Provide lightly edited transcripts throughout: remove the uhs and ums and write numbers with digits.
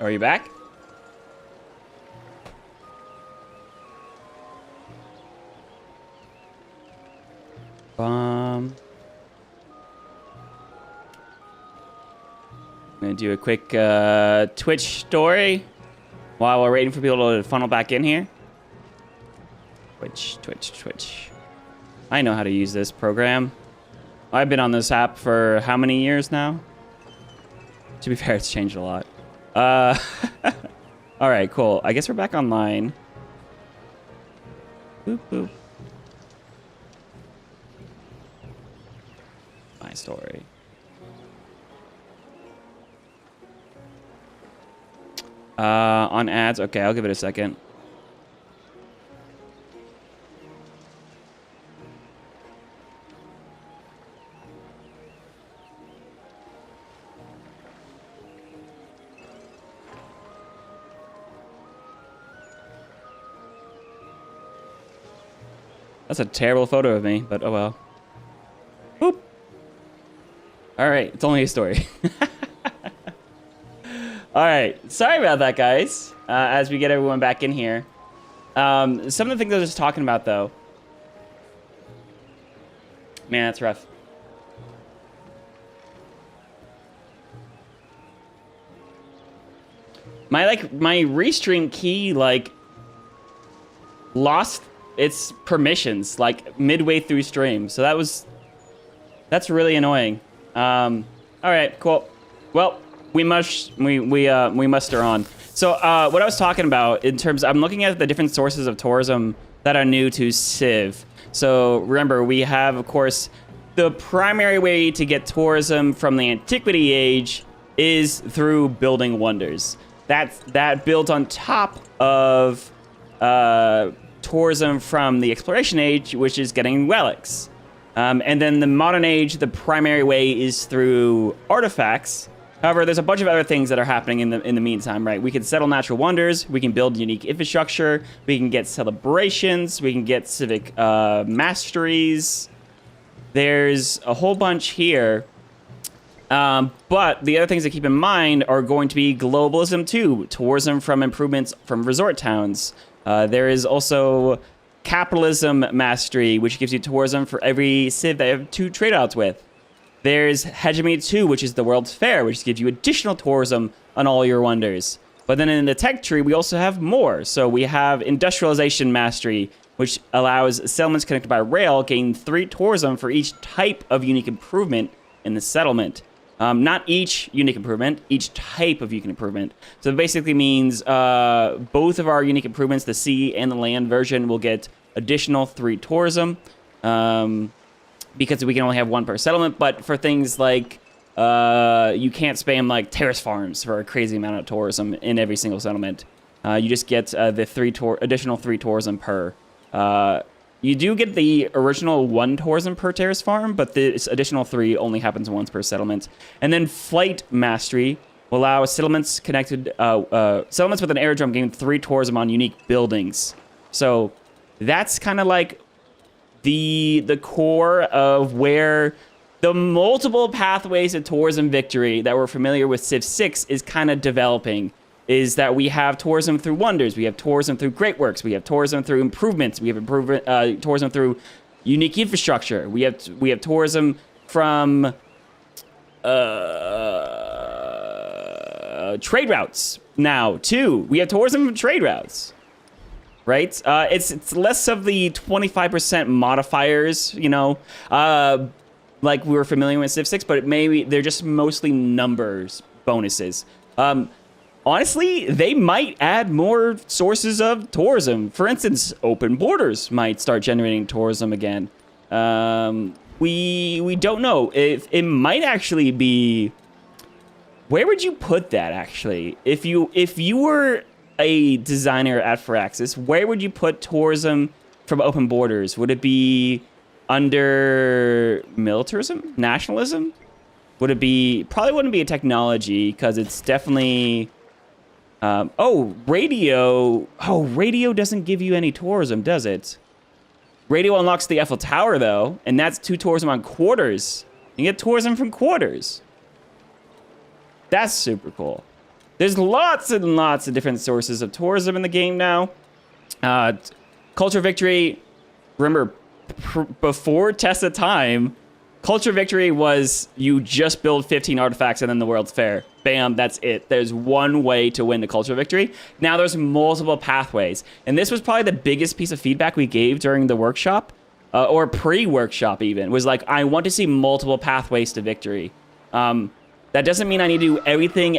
Are you back? I'm gonna do a quick Twitch story while we're waiting for people to funnel back in here. Twitch. I know how to use this program. I've been on this app for how many years now? To be fair, it's changed a lot. All right, cool. I guess we're back online. Boop, boop. My story. On ads. Okay, I'll give it a second. That's a terrible photo of me, but oh well. Boop. All right, it's only a story. All right, sorry about that, guys. As we get everyone back in here. Some of the things I was just talking about, though. Man, that's rough. My restream key, lost its permissions, midway through stream. So that's really annoying. All right, cool. Well, we muster on. So what I was talking about in terms, I'm looking at the different sources of tourism that are new to Civ. So remember, we have, of course, the primary way to get tourism from the Antiquity Age is through building wonders. That builds on top of tourism from the Exploration Age, which is getting relics. And then the Modern Age, the primary way is through artifacts. However, there's a bunch of other things that are happening in the meantime, right? We can settle natural wonders, we can build unique infrastructure, we can get celebrations, we can get civic masteries. There's a whole bunch here. But the other things to keep in mind are going to be globalism too, tourism from improvements from resort towns. There is also capitalism mastery, which gives you tourism for every civ that you have 2 trade outs with. There's hegemony 2, which is the World's Fair, which gives you additional tourism on all your wonders. But then in the tech tree, we also have more. So we have industrialization mastery, which allows settlements connected by rail gain 3 tourism for each type of unique improvement in the settlement. Not each unique improvement, each type of unique improvement. So it basically means both of our unique improvements, the sea and the land version, will get additional 3 tourism because we can only have 1 per settlement. But for things like you can't spam terrace farms for a crazy amount of tourism in every single settlement. You just get the additional 3 tourism per. You do get the original 1 tourism per terrace farm, but this additional 3 only happens once per settlement. And then flight mastery will allow settlements settlements with an aerodrome gain 3 tourism on unique buildings. So that's kind of like the core of where the multiple pathways to tourism victory that we're familiar with Civ 6 is kind of developing. Is that we have tourism through wonders, we have tourism through great works, we have tourism through improvements, we have tourism through unique infrastructure, we have tourism from trade routes now too. We have tourism from trade routes, right? It's less of the 25% modifiers, like we were familiar with Civ 6, but maybe they're just mostly numbers bonuses. Honestly, they might add more sources of tourism. For instance, open borders might start generating tourism again. We don't know. It might actually be... Where would you put that, actually? If you were a designer at Firaxis, where would you put tourism from open borders? Would it be under militarism? Nationalism? Would it be... Probably wouldn't be a technology, because it's definitely... radio. Oh, radio doesn't give you any tourism, does it? Radio unlocks the Eiffel Tower, though, and that's 2 tourism on quarters. You get tourism from quarters. That's super cool. There's lots and lots of different sources of tourism in the game now. Culture Victory, remember, before Test of Time, Culture Victory was you just build 15 artifacts and then the World's Fair. Bam, that's it. There's one way to win the Culture Victory. Now there's multiple pathways. And this was probably the biggest piece of feedback we gave during the workshop, or pre-workshop even, was like, I want to see multiple pathways to victory. That doesn't mean I need to do everything,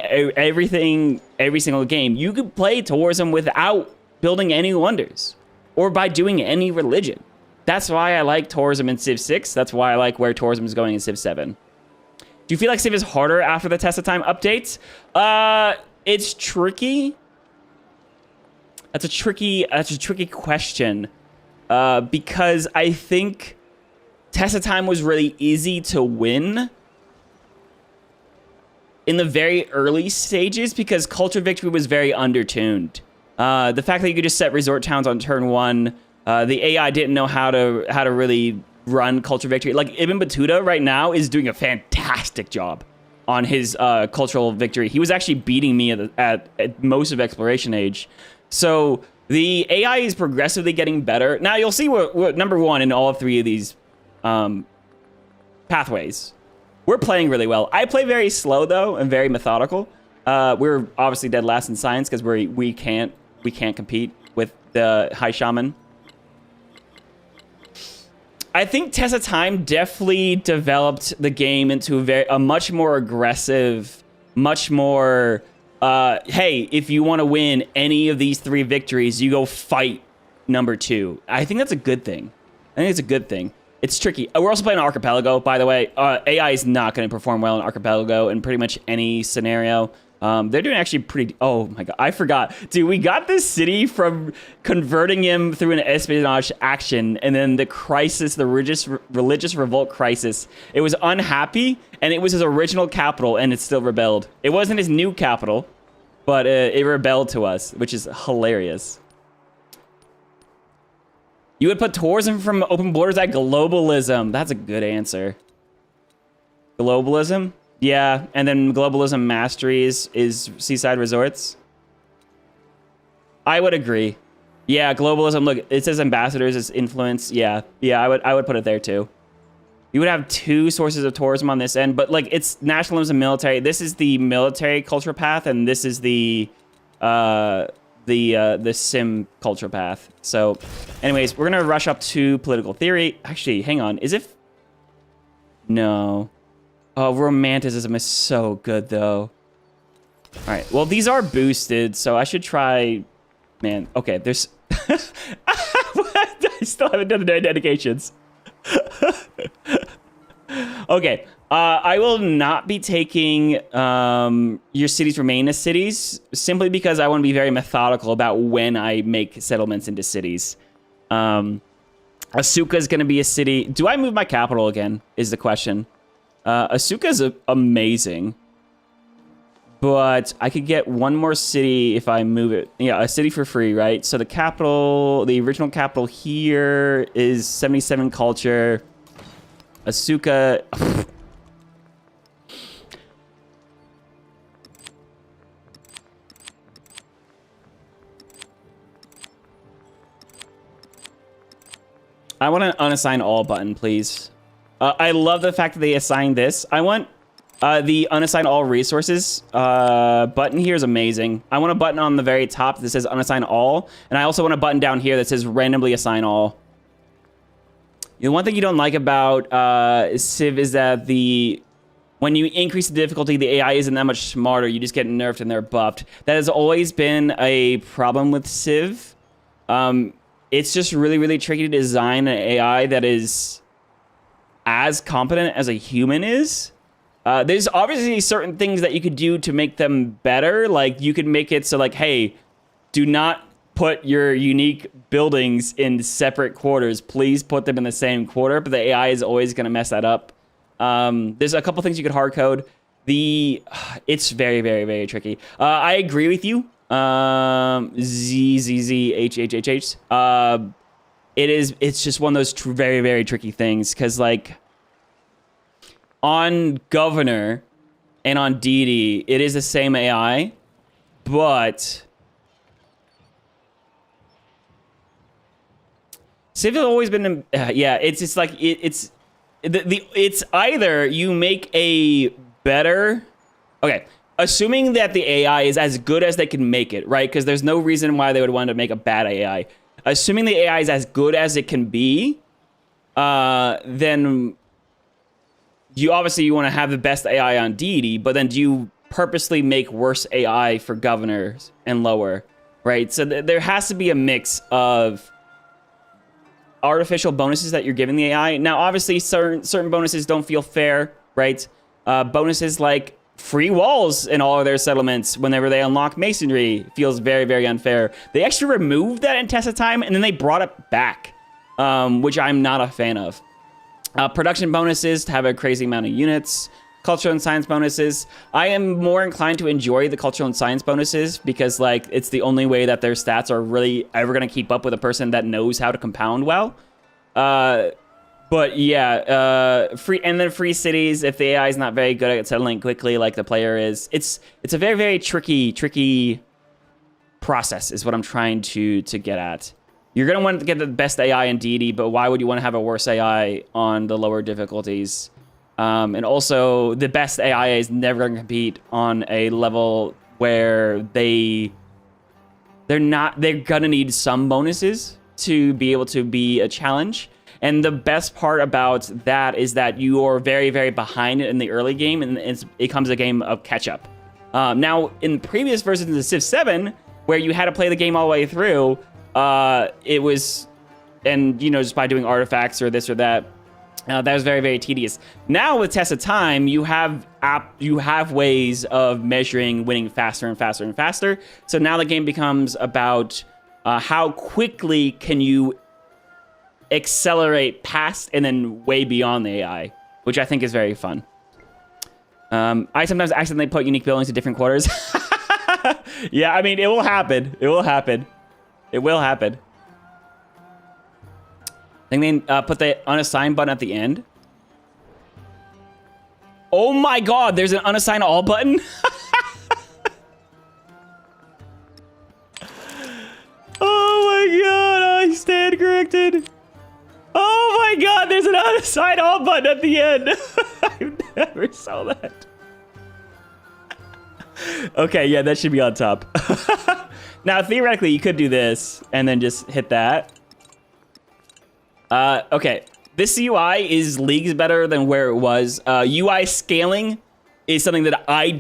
every single game. You could play tourism without building any wonders, or by doing any religion. That's why I like tourism in Civ 6. That's why I like where tourism is going in Civ 7. Do you feel like Civ is harder after the Test of Time updates? It's tricky. That's a tricky question. Because I think Test of Time was really easy to win in the very early stages because Culture Victory was very undertuned. The fact that you could just set resort towns on turn 1, the AI didn't know how to really run Culture Victory. Like Ibn Battuta right now is doing a fantastic job on his cultural victory. He was actually beating me at most of Exploration Age. So the AI is progressively getting better. Now you'll see what number 1 in all 3 of these pathways. We're playing really well. I play very slow though and very methodical. We're obviously dead last in science because we can't compete with the High Shaman. I think Test of Time definitely developed the game into a much more aggressive, much more, hey, if you want to win any of these 3 victories, you go fight number 2. I think that's a good thing. I think it's a good thing. It's tricky. We're also playing Archipelago, by the way. AI is not going to perform well in Archipelago in pretty much any scenario. They're doing actually pretty... Oh, my God. I forgot. Dude, we got this city from converting him through an espionage action, and then the crisis, the religious revolt crisis. It was unhappy, and it was his original capital, and it still rebelled. It wasn't his new capital, but it rebelled to us, which is hilarious. You would put tourism from open borders at globalism. That's a good answer. Globalism? Yeah, and then globalism masteries is seaside resorts. I would agree. Yeah, globalism, look, it says ambassadors is influence. Yeah, I would put it there too. You would have 2 sources of tourism on this end, but like it's nationalism military. This is the military culture path, and this is the sim culture path. So anyways, we're gonna rush up to political theory. Actually, hang on, no. Oh, romanticism is so good though. All right, well, these are boosted, so I should try, man. Okay, there's, I still haven't done the dedications. Okay, I will not be taking your cities remain as cities simply because I want to be very methodical about when I make settlements into cities. Asuka is going to be a city. Do I move my capital again is the question. Asuka is amazing, but I could get one more city if I move it. Yeah, a city for free, right? So the capital, the original capital here is 77 culture. Asuka... I want an unassign all button, please. I love the fact that they assigned this. I want the unassign all resources button here is amazing. I want a button on the very top that says unassign all, and I also want a button down here that says randomly assign all. The one thing you don't like about Civ is that when you increase the difficulty, the AI isn't that much smarter. You just get nerfed and they're buffed. That has always been a problem with Civ. It's just really, really tricky to design an AI that is as competent as a human is. There's obviously certain things that you could do to make them better. Like you could make it so like, hey, do not put your unique buildings in separate quarters. Please put them in the same quarter, but the AI is always going to mess that up. There's a couple things you could hard code. It's very, very, very tricky. I agree with you. ZZZHHHH. It's just one of those very, very tricky things because like on Governor and on Deity, it is the same AI, But Civ has always been, yeah, it's just like, it's either you make a better, okay, assuming that the AI is as good as they can make it, right? Because there's no reason why they would want to make a bad AI. Assuming the AI is as good as it can be, then you obviously want to have the best AI on deity, but then do you purposely make worse AI for governors and lower, right? So there has to be a mix of artificial bonuses that you're giving the AI. Now, obviously, certain bonuses don't feel fair, right? Bonuses like free walls in all of their settlements whenever they unlock masonry feels very, very unfair. They actually removed that in Test of Time, and then they brought it back, which I'm not a fan of. Production bonuses to have a crazy amount of units. Cultural and science bonuses. I am more inclined to enjoy the cultural and science bonuses because, like, it's the only way that their stats are really ever going to keep up with a person that knows how to compound well. But yeah, free cities if the AI is not very good at settling quickly like the player is. It's a very, very tricky process is what I'm trying to get at. You're going to want to get the best AI in deity, but why would you want to have a worse AI on the lower difficulties? And also, the best AI is never going to compete on a level where they're going to need some bonuses to be able to be a challenge. And the best part about that is that you are very, very behind in the early game, and it becomes a game of catch-up. Now, in previous versions of Civ 7, where you had to play the game all the way through, it was, and, you know, just by doing artifacts or this or that, that was very, very tedious. Now with Test of Time, you have ways of measuring winning faster and faster and faster. So now the game becomes about how quickly can you accelerate past and then way beyond the AI, which I think is very fun. I sometimes accidentally put unique buildings in different quarters. Yeah, I mean, it will happen. It will happen. It will happen. I think they put the unassigned button at the end. Oh my god, there's an unassigned all button? Oh my god, I stand corrected. Oh my god, there's an unassigned all button at the end. I never saw that. Okay, yeah, that should be on top. Now, theoretically, you could do this and then just hit that. Okay, this UI is leagues better than where it was. UI scaling is something that I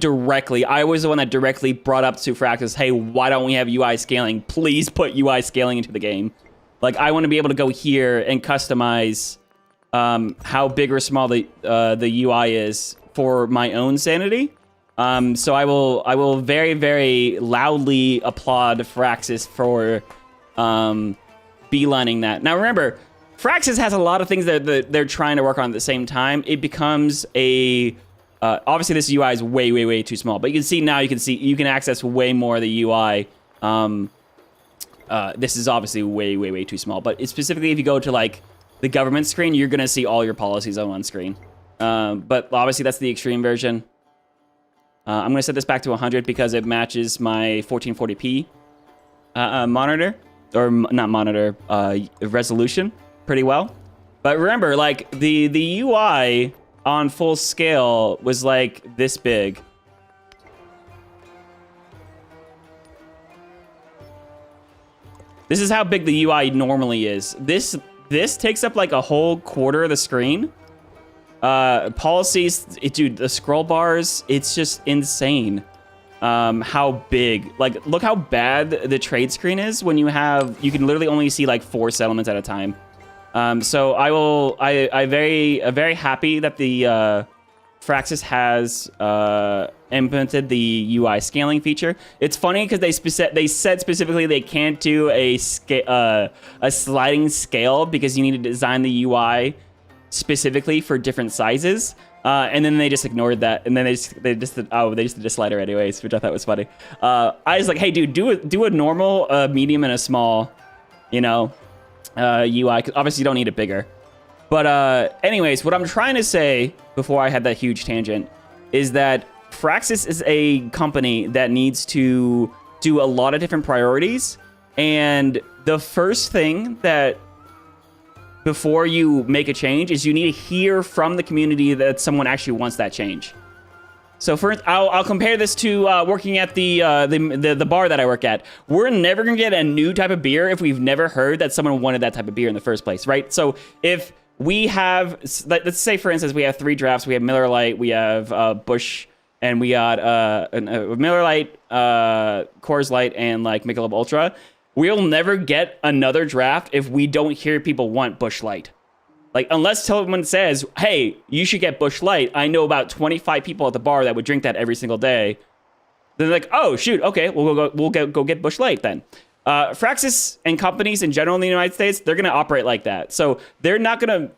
was the one that directly brought up to Firaxis, hey, why don't we have UI scaling? Please put UI scaling into the game. Like, I want to be able to go here and customize how big or small the UI is for my own sanity. So I will very, very loudly applaud Firaxis for beelining that. Now, remember, Firaxis has a lot of things that they're trying to work on at the same time. It becomes a... obviously, this UI is way, way, way too small. But you can see now, you can access way more of the UI. This is obviously way, way, way too small. But it's specifically, if you go to, like, the government screen, you're going to see all your policies on one screen. But obviously, that's the extreme version. I'm going to set this back to 100 because it matches my 1440p monitor. Or not monitor, resolution pretty well. But remember, like, the UI on full scale was, like, this big. This is how big the UI normally is. This takes up, like, a whole quarter of the screen. Policies, dude, the scroll bars, it's just insane. How big, like, look how bad the trade screen is when you can literally only see like 4 settlements at a time. So I'm very happy that the Firaxis has implemented the UI scaling feature. It's funny because they said specifically they can't do a sliding scale because you need to design the UI specifically for different sizes. And then they just ignored that, and then they just did a slider anyways, which I thought was funny. I was like, hey, dude, do a normal, medium, and a small, you know, UI. 'Cause obviously, you don't need it bigger. But anyways, what I'm trying to say before I had that huge tangent is that Fraxis is a company that needs to do a lot of different priorities. And the first thing that, before you make a change, is you need to hear from the community that someone actually wants that change. So first, I'll compare this to working at the bar that I work at. We're never gonna get a new type of beer if we've never heard that someone wanted that type of beer in the first place, right? So if we have, let's say for instance, we have 3 drafts. We have Miller Lite, we have Busch, and we got Miller Lite, Coors Light, and like Michelob Ultra. We'll never get another draft if we don't hear people want Busch Light. Like, unless someone says, hey, you should get Busch Light. I know about 25 people at the bar that would drink that every single day. They're like, oh, shoot, okay, we'll go get Busch Light then. Fraxis and companies in general in the United States, they're going to operate like that. So they're not going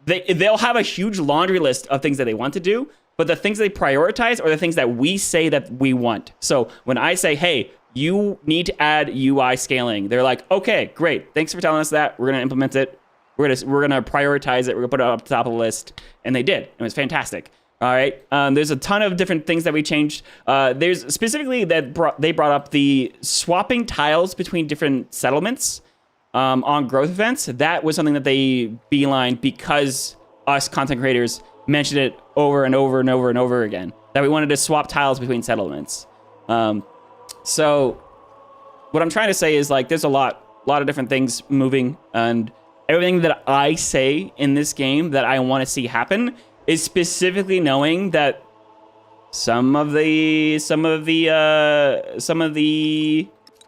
to... They'll have a huge laundry list of things that they want to do, but the things they prioritize are the things that we say that we want. So when I say, hey, you need to add UI scaling, they're like, okay, great. Thanks for telling us that. We're going to implement it. We're gonna prioritize it. We're gonna put it up the top of the list, and they did. It was fantastic. All right. There's a ton of different things that we changed. There's specifically that they brought up the swapping tiles between different settlements on growth events. That was something that they beelined because us content creators mentioned it over and over and over and over again, that we wanted to swap tiles between settlements. So what I'm trying to say is, like, there's a lot of different things moving, and everything that I say in this game that I want to see happen is specifically knowing that some of the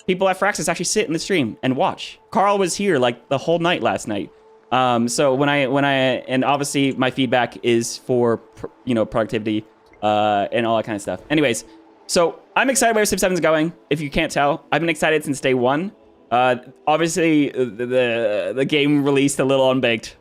people at Fraxis actually sit in the stream and watch. Carl was here like the whole night last night. So when I and obviously my feedback is for productivity and all that kind of stuff. Anyways, so I'm excited where Civ 7 is going. If you can't tell, I've been excited since day one. Obviously, the game released a little unbaked.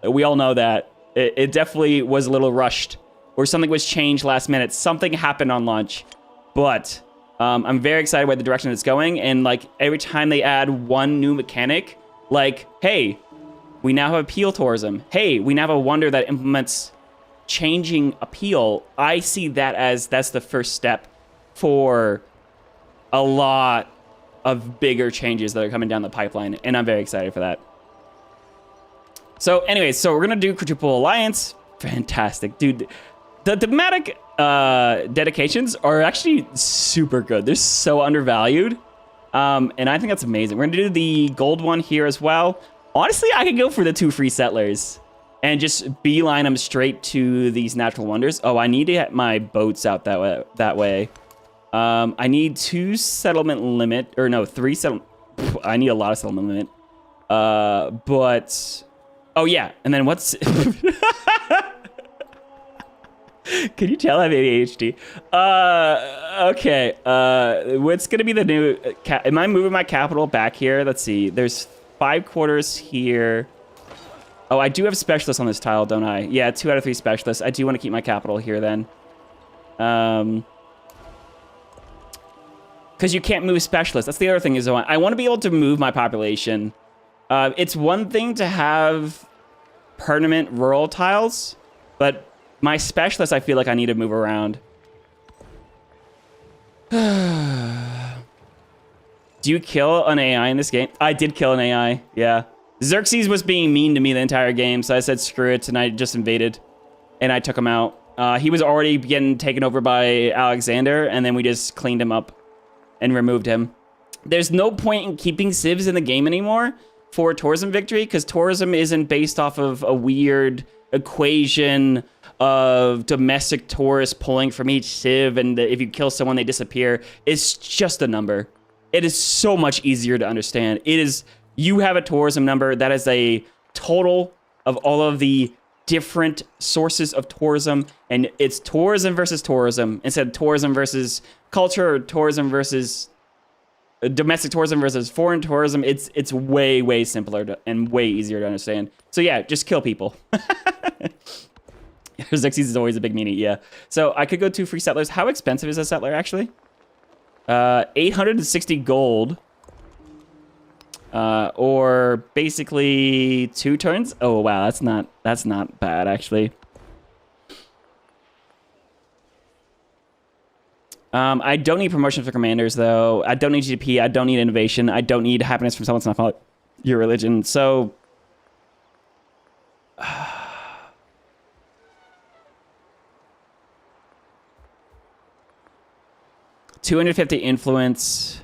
We all know that. It definitely was a little rushed, or something was changed last minute. Something happened on launch. But I'm very excited by the direction it's going. And like every time they add one new mechanic, like, hey, we now have appeal tourism. Hey, we now have a wonder that implements changing appeal. I see that as that's the first step for a lot of bigger changes that are coming down the pipeline, and I'm very excited for that. So anyways, so we're gonna do Quadruple Alliance. Fantastic, dude. The thematic dedications are actually super good. They're so undervalued, and I think that's amazing. We're gonna do the gold one here as well. Honestly, I could go for the 2 free settlers and just beeline them straight to these natural wonders. Oh, I need to get my boats out that way. I need 2 settlement limit, or no, 3 settlement. I need a lot of settlement limit. But, oh yeah, and then what's... Can you tell I have ADHD? Okay, what's gonna be the new... Am I moving my capital back here? Let's see, there's 5 quarters here. Oh, I do have specialists on this tile, don't I? Yeah, 2 out of 3 specialists. I do want to keep my capital here then. Because you can't move specialists. That's the other thing is I want to be able to move my population. It's one thing to have permanent rural tiles, but my specialists, I feel like I need to move around. Do you kill an AI in this game? I did kill an AI, yeah. Xerxes was being mean to me the entire game, so I said screw it, and I just invaded. And I took him out. He was already getting taken over by Alexander, and then we just cleaned him up and removed him. There's no point in keeping civs in the game anymore for tourism victory, because tourism isn't based off of a weird equation of domestic tourists pulling from each civ, and if you kill someone, they disappear. It's just a number. It is so much easier to understand. It is, you have a tourism number that is a total of all of the different sources of tourism, and it's tourism versus tourism instead of tourism versus culture, or tourism versus domestic tourism versus foreign tourism. It's way simpler and way easier to understand. So yeah, just kill people. Xerxes is always a big meanie, yeah. So I could go 2 free settlers. How expensive is a settler actually? 860 gold. Or basically 2 turns. Oh wow, that's not bad actually. I don't need promotions for commanders, though. I don't need GDP. I don't need innovation. I don't need happiness from someone that's not following your religion. So... 250 influence.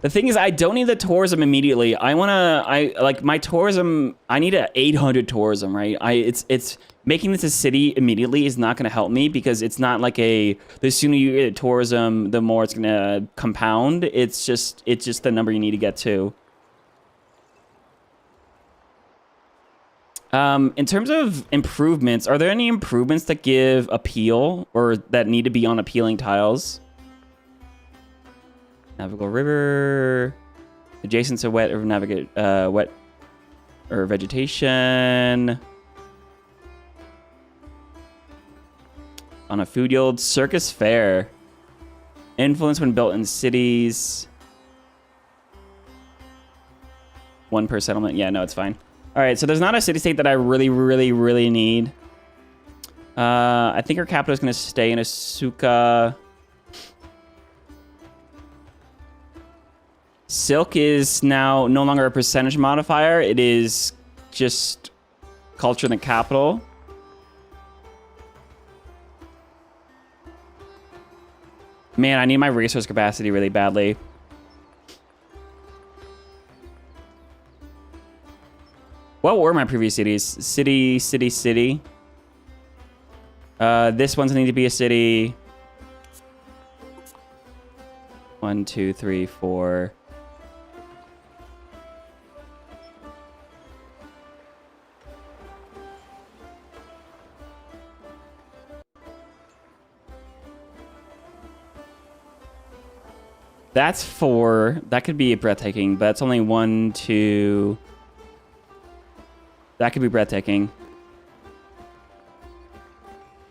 The thing is, I don't need the tourism immediately. I like my tourism. I need a 800 tourism, right? It's making this a city immediately is not going to help me because it's not like the sooner you get tourism, the more it's going to compound. It's just the number you need to get to. In terms of improvements, are there any improvements that give appeal or that need to be on appealing tiles? Navigable river, adjacent to wet or wet or vegetation. On a food yield, circus fair. Influence when built in cities. 1 per settlement. Yeah, no, it's fine. All right, so there's not a city-state that I really, really, really need. I think our capital is going to stay in Asuka. Silk is now no longer a percentage modifier. It is just culture in the capital. Man, I need my resource capacity really badly. What were my previous cities? City, city, city. This one's need to be a city. 1, 2, 3, 4. That's 4. That could be breathtaking, but it's only 1, 2... That could be breathtaking.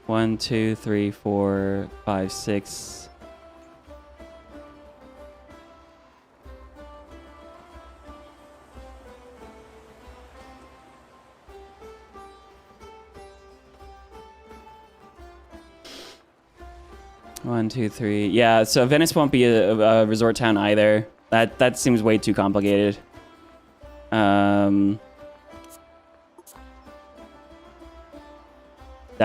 1, 2, 3, 4, 5, 6. One, two, three. Yeah, so Venice won't be a resort town either. That seems way too complicated. That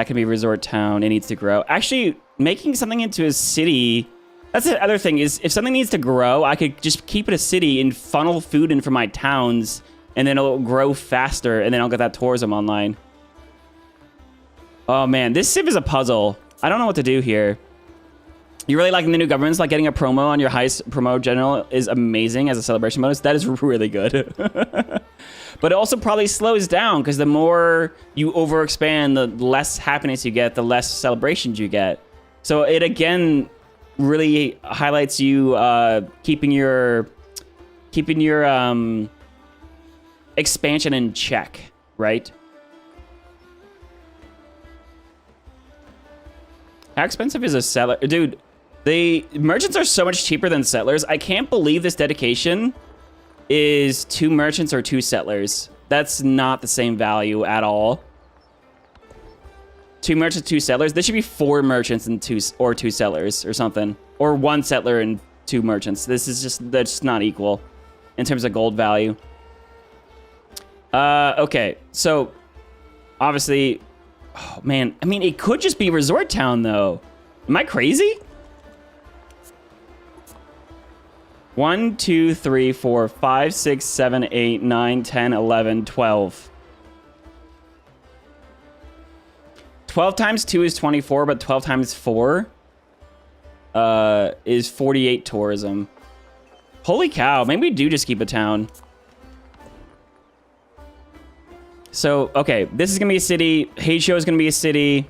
can be a resort town. It needs to grow. Actually, making something into a city... That's the other thing, is if something needs to grow, I could just keep it a city and funnel food in from my towns, and then it'll grow faster, and then I'll get that tourism online. Oh, man. This civ is a puzzle. I don't know what to do here. You really liking the new governments? Like getting a promo on your highest promo general is amazing as a celebration bonus. That is really good. But it also probably slows down because the more you overexpand, the less happiness you get, the less celebrations you get. So it again really highlights you keeping your expansion in check, right? How expensive is a settler? Dude, the merchants are so much cheaper than settlers. I can't believe this dedication is 2 merchants or 2 settlers. That's not the same value at all. 2 merchants, 2 settlers. This should be 4 merchants and 2 settlers or something. Or 1 settler and 2 merchants. This is just, that's not equal in terms of gold value. Okay, so obviously, oh man, I mean, it could just be resort town though. Am I crazy? 1, 2, 3, 4, 5, 6, 7, 8, 9, 10, 11, 12. 12 times 2 is 24, but 12 times 4 is 48 tourism. Holy cow, maybe we do just keep a town. So, okay, this is going to be a city. Heisho is going to be a city.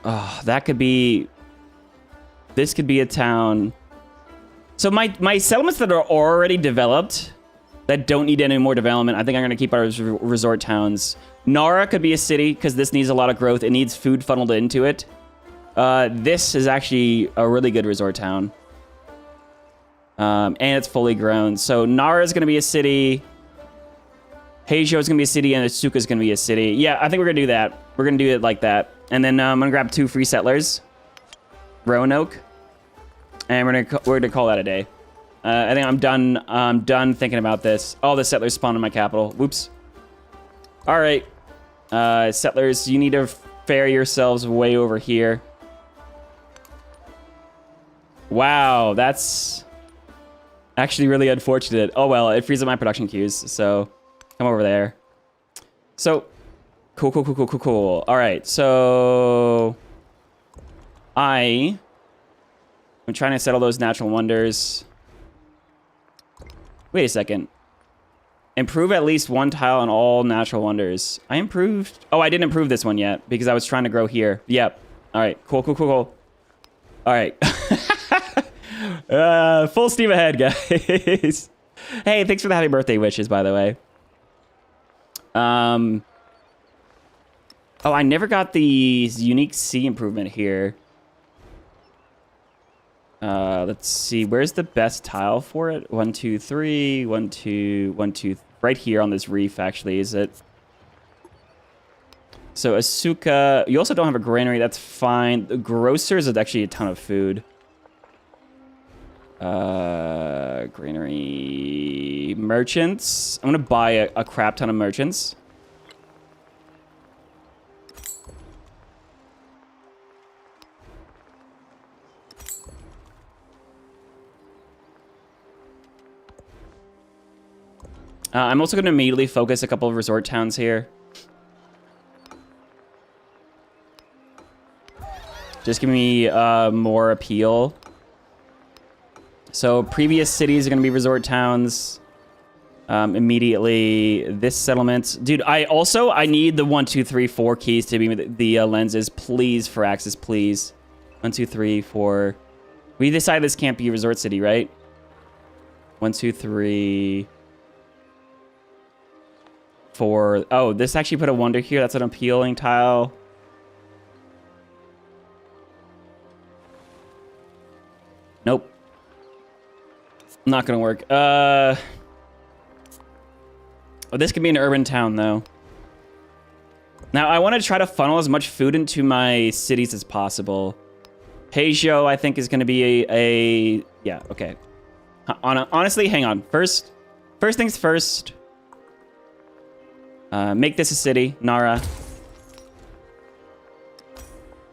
Oh, that could be... This could be a town. So my settlements that are already developed, that don't need any more development, I think I'm going to keep our resort towns. Nara could be a city, because this needs a lot of growth. It needs food funneled into it. This is actually a really good resort town. And it's fully grown. So Nara is going to be a city. Heijou is going to be a city, and Asuka is going to be a city. Yeah, I think we're going to do that. We're going to do it like that. And then I'm going to grab 2 free settlers. Roanoke. And we're going to call that a day. I think I'm done thinking about this. Oh, the settlers spawned in my capital. Whoops. All right. Settlers, you need to ferry yourselves way over here. Wow, that's actually really unfortunate. Oh, well, it frees up my production queues, so come over there. So, cool. All right, so I'm trying to settle those natural wonders. Wait a second. Improve at least 1 tile on all natural wonders. I improved. Oh, I didn't improve this one yet because I was trying to grow here. Yep. All right, cool. All right. Full steam ahead, guys. Hey, thanks for the happy birthday wishes, by the way. Oh, I never got the unique C improvement here. Let's see. Where's the best tile for it? 1, 2, 3. 1, 2, 1, 2. Right here on this reef, actually, is it? So Asuka. You also don't have a granary. That's fine. The grocers is actually a ton of food. Granary merchants. I'm gonna buy a crap ton of merchants. I'm also gonna immediately focus a couple of resort towns here. Just give me more appeal. So previous cities are going to be resort towns. Immediately, this settlement. Dude, I need the 1, 2, 3, 4 keys to be the lenses. Please, for access, please. 1, 2, 3, 4. We decided this can't be a resort city, right? 1, 2, 3, 4. Oh, this actually put a wonder here. That's an appealing tile. Nope. Not gonna work. Oh, this could be an urban town, though. Now, I want to try to funnel as much food into my cities as possible. Heijou, I think, is going to be a... Yeah, okay. Honestly, hang on. First things first. Make this a city, Nara.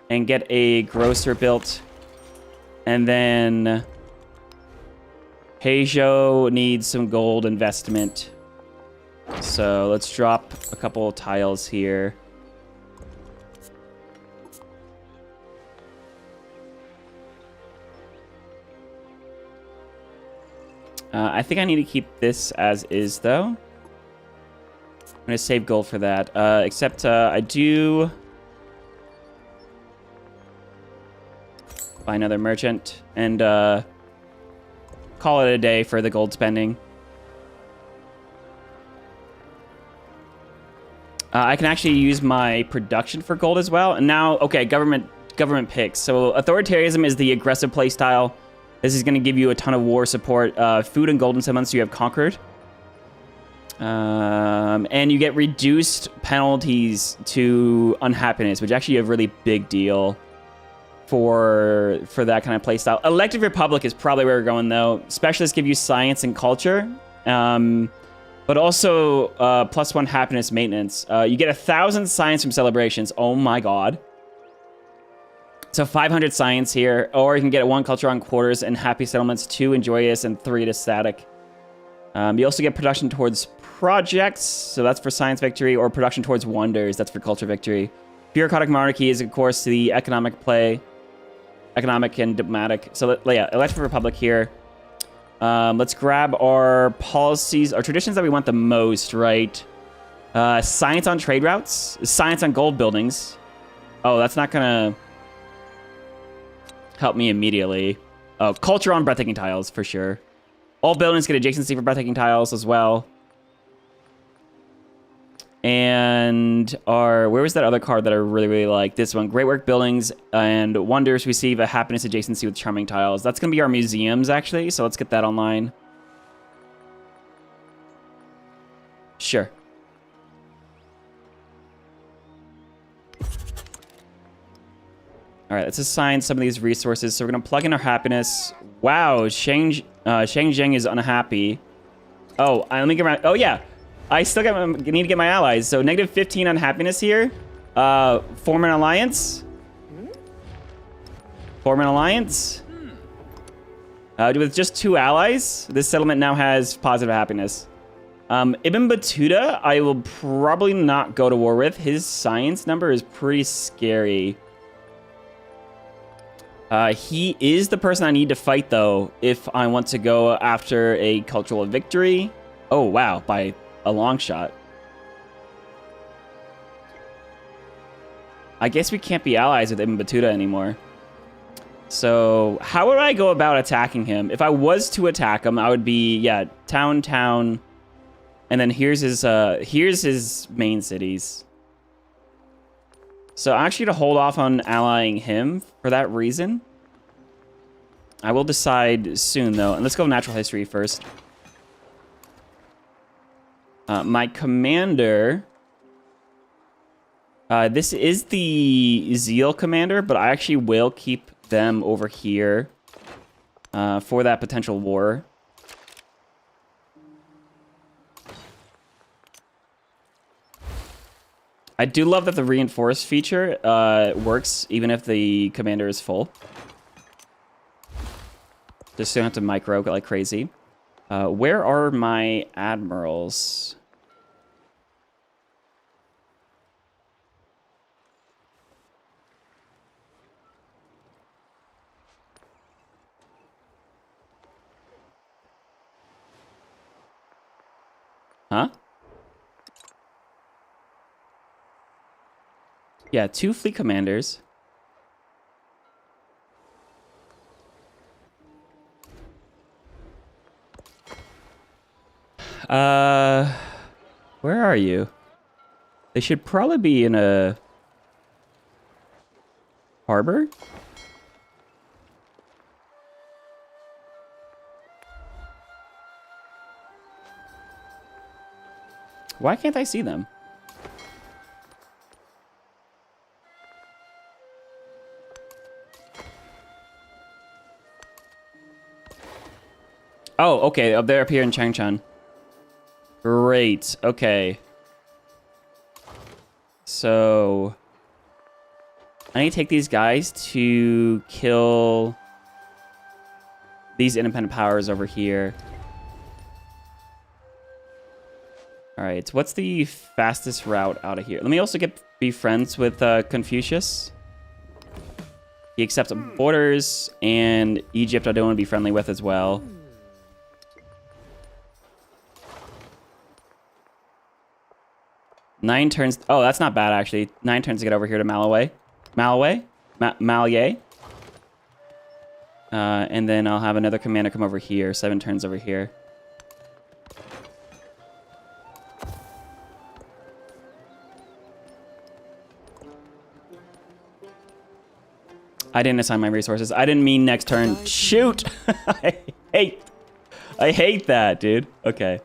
And get a grocer built. And then... Heijou needs some gold investment. So let's drop a couple tiles here. I think I need to keep this as is, though. I'm going to save gold for that. Except I do... buy another merchant and call it a day for the gold spending. I can actually use my production for gold as well. And now, okay, government picks. So authoritarianism is the aggressive playstyle. This is going to give you a ton of war support. Food and gold in settlements you have conquered. And you get reduced penalties to unhappiness, which actually is a really big deal for that kind of playstyle. Elected Republic is probably where we're going, though. Specialists give you science and culture. But also +1 happiness maintenance. You get 1,000 science from celebrations. Oh my god. So 500 science here. Or you can get 1 culture on quarters and happy settlements, 2 in joyous, and 3 to static. You also get production towards projects. So that's for science victory. Or production towards wonders. That's for culture victory. Bureaucratic monarchy is, of course, the economic play. Economic and diplomatic. So yeah, Elected Republic here. Let's grab our policies, our traditions that we want the most, right? Science on trade routes, science on gold buildings. Oh, that's not gonna help me immediately. Oh, culture on breathtaking tiles, for sure. All buildings get adjacency for breathtaking tiles as well. And where was that other card that I really, really like? This one, Great Work Buildings and Wonders receive a happiness adjacency with charming tiles. That's going to be our museums, actually, so let's get that online. Sure. All right, let's assign some of these resources. So we're gonna plug in our happiness. Wow, Shang Zheng is unhappy. Oh, let me get my. Oh yeah, I still need to get my allies. So negative 15 on happiness here. Form an alliance. Form an alliance. With just 2 allies, this settlement now has positive happiness. Ibn Battuta, I will probably not go to war with. His science number is pretty scary. He is the person I need to fight, though, if I want to go after a cultural victory. Oh, wow, by a long shot. I guess we can't be allies with Ibn Battuta anymore. So how would I go about attacking him? If I was to attack him, I would be, yeah, town, and then here's his main cities. So actually, to hold off on allying him for that reason, I will decide soon, though. And let's go natural history first. My commander... this is the Zeal commander, but I actually will keep them over here for that potential war. I do love that the reinforced feature works even if the commander is full. Just don't have to micro like crazy. Where are my admirals? Huh? Yeah, 2 fleet commanders. Where are you? They should probably be in a harbor. Why can't I see them? Oh, okay. They're up here in Changchun. Great. Okay. So I need to take these guys to kill these independent powers over here. All right, what's the fastest route out of here? Let me also be friends with Confucius. He accepts borders, and Egypt I don't want to be friendly with as well. Nine turns. Oh, that's not bad, actually. 9 turns to get over here to Malaway. Malye. And then I'll have another commander come over here. 7 turns over here. I didn't assign my resources. I didn't mean next turn. Shoot! I hate that, dude. Okay.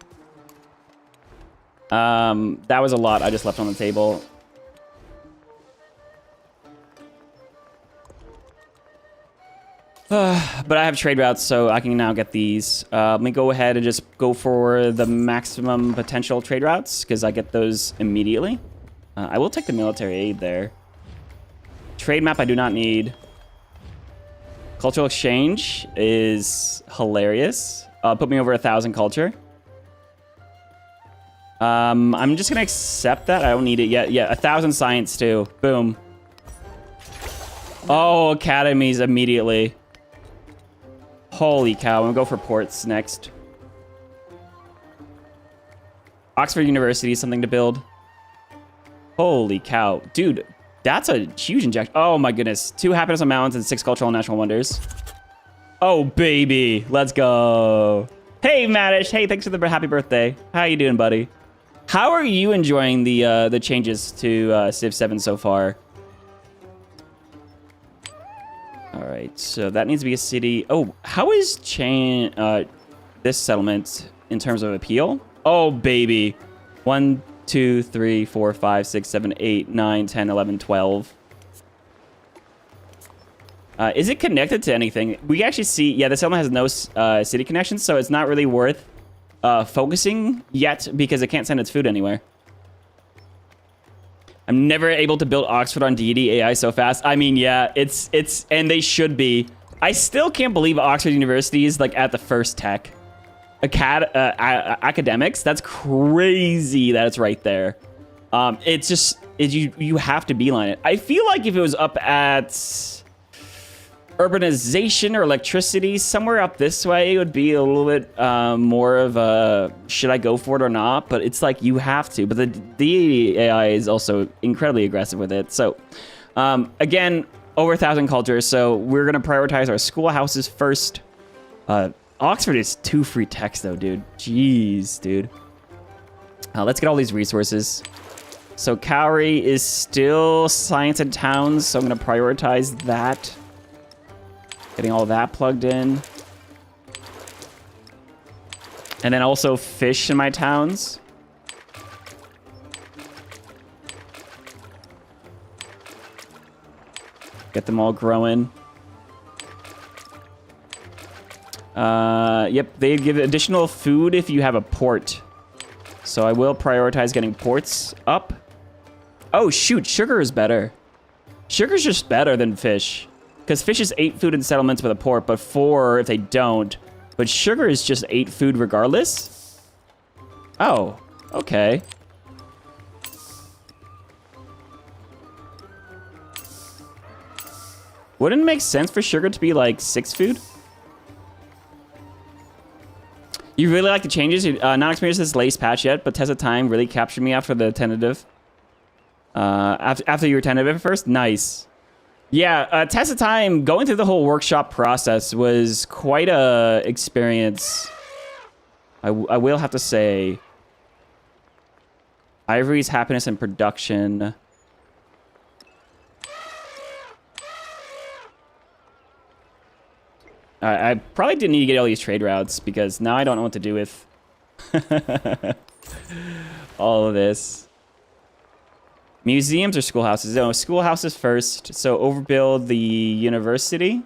That was a lot I just left on the table. But I have trade routes, so I can now get these. Let me go ahead and just go for the maximum potential trade routes, because I get those immediately. I will take the military aid there. Trade map I do not need. Cultural exchange is hilarious. Put me over 1,000 culture. I'm just gonna accept that. I don't need it yet. Yeah, 1,000 science too. Boom. Oh, academies immediately. Holy cow, I'm gonna go for ports next. Oxford University is something to build. Holy cow. Dude, that's a huge injection. Oh my goodness. 2 happiness on mountains and 6 cultural and natural wonders. Oh baby, let's go. Hey Maddish, hey, thanks for the happy birthday. How you doing, buddy? How are you enjoying the changes to Civ 7 so far? All right, so that needs to be a city. Oh, how is this settlement in terms of appeal? Oh, baby. 1, 2, 3, 4, 5, 6, 7, 8, 9, 10, 11, 12. Is it connected to anything? We actually see, yeah, this settlement has no city connections, so it's not really worth focusing yet because it can't send its food anywhere. I'm never able to build Oxford on deity AI so fast. I mean, yeah, it's, and they should be. I still can't believe Oxford University is like at the first tech. Academics, that's crazy that it's right there. It's just, you have to beeline it. I feel like if it was up at urbanization or electricity, somewhere up this way, it would be a little bit more of a, should I go for it or not? But it's like, you have to. But the AI is also incredibly aggressive with it. So, again, over 1,000 cultures. So we're going to prioritize our schoolhouses first. Oxford is 2 free techs, though, dude. Jeez, dude. Let's get all these resources. So Cowrie is still science and towns, so I'm going to prioritize that. Getting all that plugged in. And then also fish in my towns. Get them all growing. Yep, they give additional food if you have a port. So I will prioritize getting ports up. Oh, shoot, sugar is better. Sugar's just better than fish. Because fish is 8 food in settlements with a port, but 4 if they don't. But sugar is just 8 food regardless? Oh, okay. Wouldn't it make sense for sugar to be like 6 food? You really like the changes? Not experienced this latest patch yet, but Test of Time really captured me after the tentative. After you were tentative at first? Nice. Yeah, Test of Time, going through the whole workshop process was quite a experience. I will have to say. Ivory's happiness and production. I probably didn't need to get all these trade routes because now I don't know what to do with all of this. Museums or schoolhouses? No, schoolhouses first. So overbuild the university.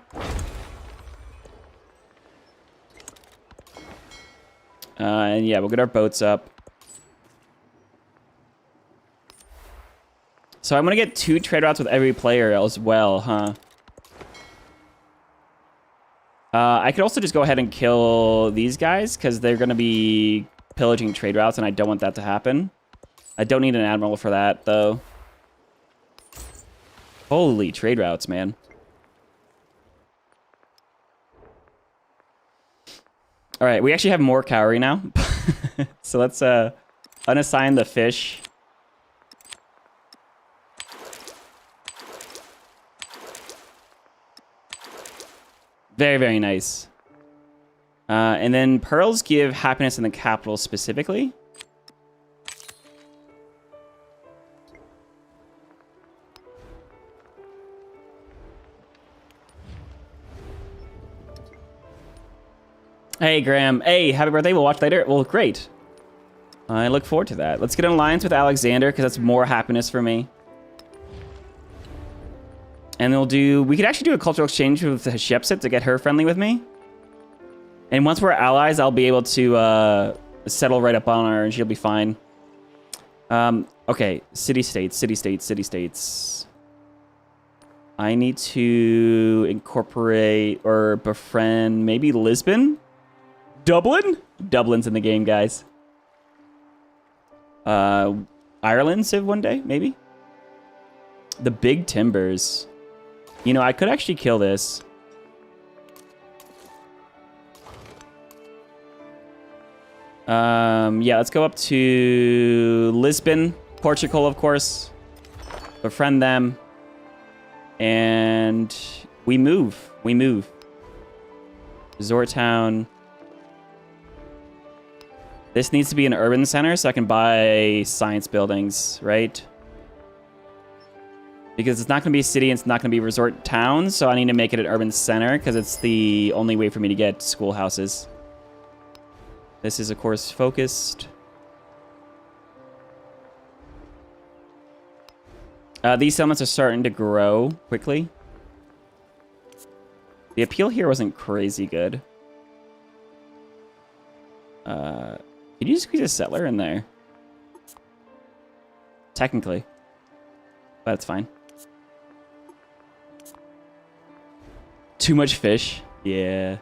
And yeah, we'll get our boats up. So I'm going to get 2 trade routes with every player as well, huh? I could also just go ahead and kill these guys because they're going to be pillaging trade routes and I don't want that to happen. I don't need an admiral for that, though. Holy trade routes, man. All right, we actually have more cowrie now. So let's unassign the fish. Very, very nice. And then pearls give happiness in the capital specifically. Hey, Graham. Hey, happy birthday. We'll watch later. Well, great. I look forward to that. Let's get an alliance with Alexander because that's more happiness for me. And we could actually do a cultural exchange with Hatshepsut to get her friendly with me. And once we're allies, I'll be able to settle right up on her and she'll be fine. Okay, city-states, city-states, city-states. I need to incorporate or befriend maybe Lisbon? Dublin? Dublin's in the game, guys. Ireland, Civ one day, maybe? The Big Timbers. You know, I could actually kill this. Yeah, let's go up to Lisbon, Portugal, of course. Befriend them. And we move. We move. Resort town. This needs to be an urban center so I can buy science buildings, right? Because it's not going to be a city and it's not going to be a resort town, so I need to make it an urban center because it's the only way for me to get schoolhouses. This is, of course, focused. These settlements are starting to grow quickly. The appeal here wasn't crazy good. Could you squeeze a settler in there? Technically. But that's fine. Too much fish. Yeah.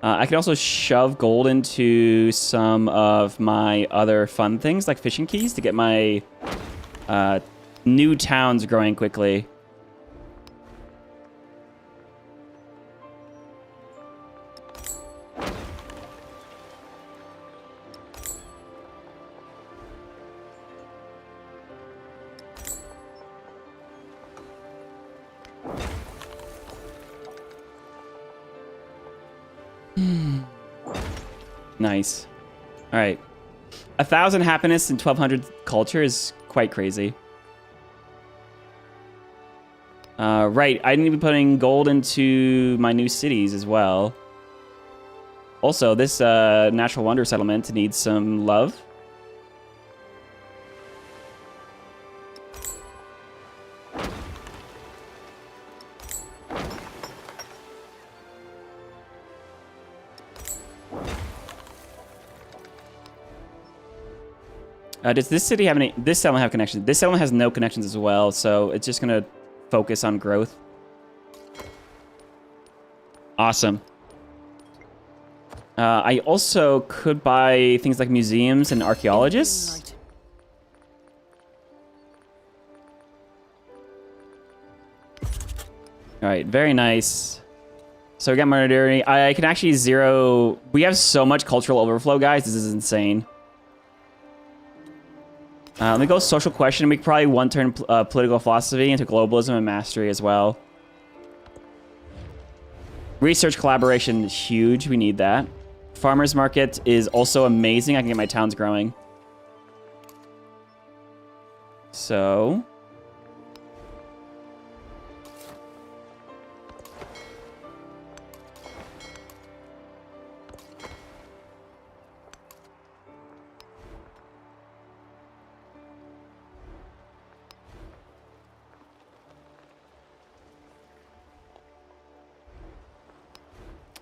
I could also shove gold into some of my other fun things, like fishing keys, to get my new towns growing quickly. Nice. All right. 1,000 happiness and 1,200 culture is quite crazy. Right. I need to be putting gold into my new cities as well. Also, this natural wonder settlement needs some love. Does this city have any... This settlement have connections? This settlement has no connections as well, so it's just going to focus on growth. Awesome. I also could buy things like museums and archaeologists. All right, very nice. So we got modernity. I can actually zero... We have so much cultural overflow, guys. This is insane. Let me go social question. We could probably one-turn political philosophy into globalism and mastery as well. Research collaboration is huge. We need that. Farmers market is also amazing. I can get my towns growing. So...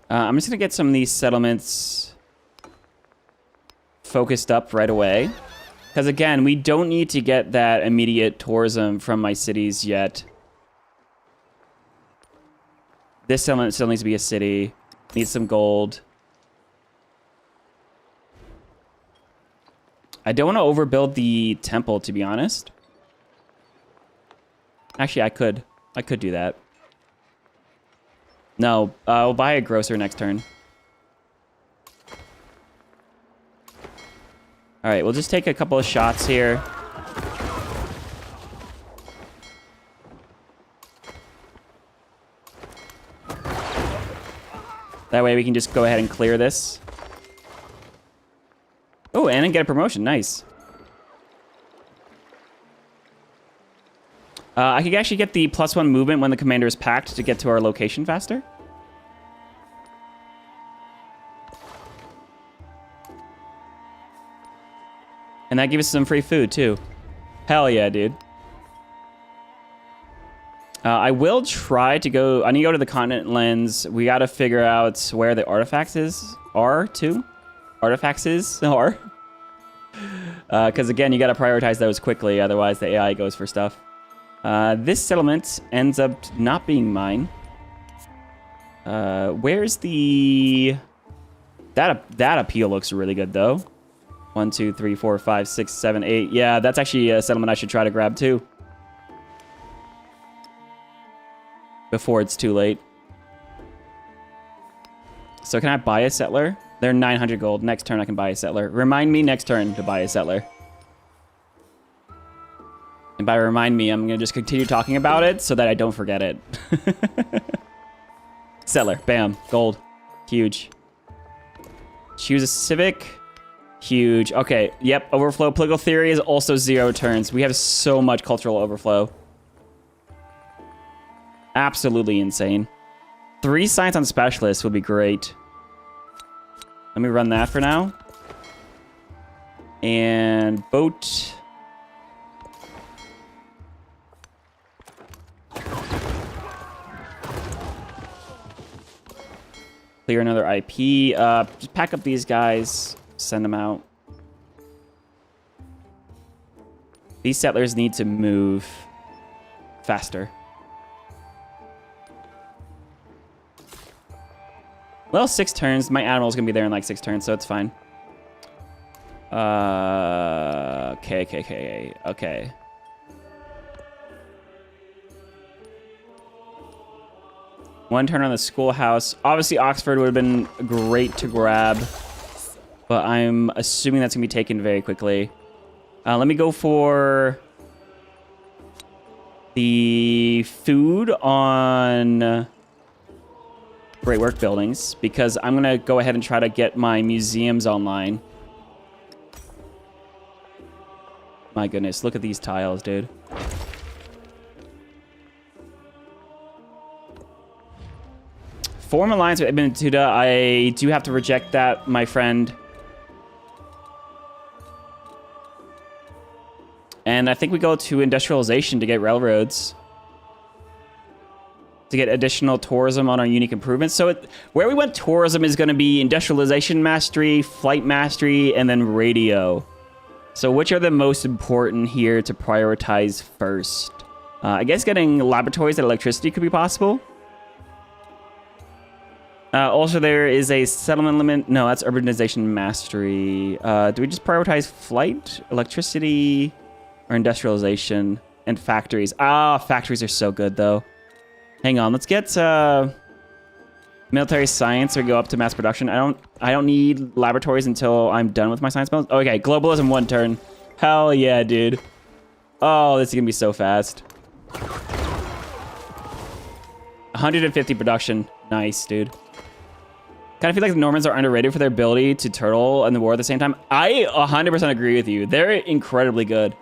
I'm just going to get some of these settlements focused up right away. Because, again, we don't need to get that immediate tourism from my cities yet. This settlement still needs to be a city. Needs some gold. I don't want to overbuild the temple, to be honest. Actually, I could. I could do that. No, I'll buy a grocer next turn. All right, we'll just take a couple of shots here. That way we can just go ahead and clear this. Oh, and then get a promotion. Nice. I could actually get the +1 movement when the commander is packed to get to our location faster. And that gives us some free food, too. Hell yeah, dude. I will try to go... I need to go to the continent lens. We got to figure out where the artifacts are, too. Artifacts are. Because, again, you got to prioritize those quickly. Otherwise, the AI goes for stuff. This settlement ends up not being mine. Where's the... That appeal looks really good, though. 1, 2, 3, 4, 5, 6, 7, 8. Yeah, that's actually a settlement I should try to grab, too. Before it's too late. So can I buy a settler? They're 900 gold. Next turn I can buy a settler. Remind me next turn to buy a settler. And by remind me, I'm going to just continue talking about it so that I don't forget it. Settler. Bam. Gold. Huge. Choose a civic. Huge. Okay. Yep. Overflow. Political theory is also 0 turns. We have so much cultural overflow. Absolutely insane. 3 science on specialists would be great. Let me run that for now. And boat... Clear another IP. Just pack up these guys. Send them out. These settlers need to move faster. Well, 6 turns. My animal's gonna be there in like 6 turns, so it's fine. Okay. One turn on the schoolhouse. Obviously, Oxford would have been great to grab, but I'm assuming that's gonna be taken very quickly. Let me go for the food on Great Work Buildings, because I'm gonna go ahead and try to get my museums online. My goodness, look at these tiles, dude. Form alliance with Ibn Battuta. I do have to reject that, my friend. And I think we go to industrialization to get railroads. To get additional tourism on our unique improvements. So where we went tourism is going to be industrialization mastery, flight mastery, and then radio. So which are the most important here to prioritize first? I guess getting laboratories and electricity could be possible. Also, there is a settlement limit. No, that's urbanization mastery. Do we just prioritize flight, electricity, or industrialization, and factories? Ah, factories are so good, though. Hang on, let's get military science or go up to mass production. I don't need laboratories until I'm done with my science builds. Okay, globalism 1 turn. Hell yeah, dude. Oh, this is gonna be so fast. 150 production. Nice, dude. Kind of feel like the Normans are underrated for their ability to turtle in the war at the same time. I 100% agree with you. They're incredibly good.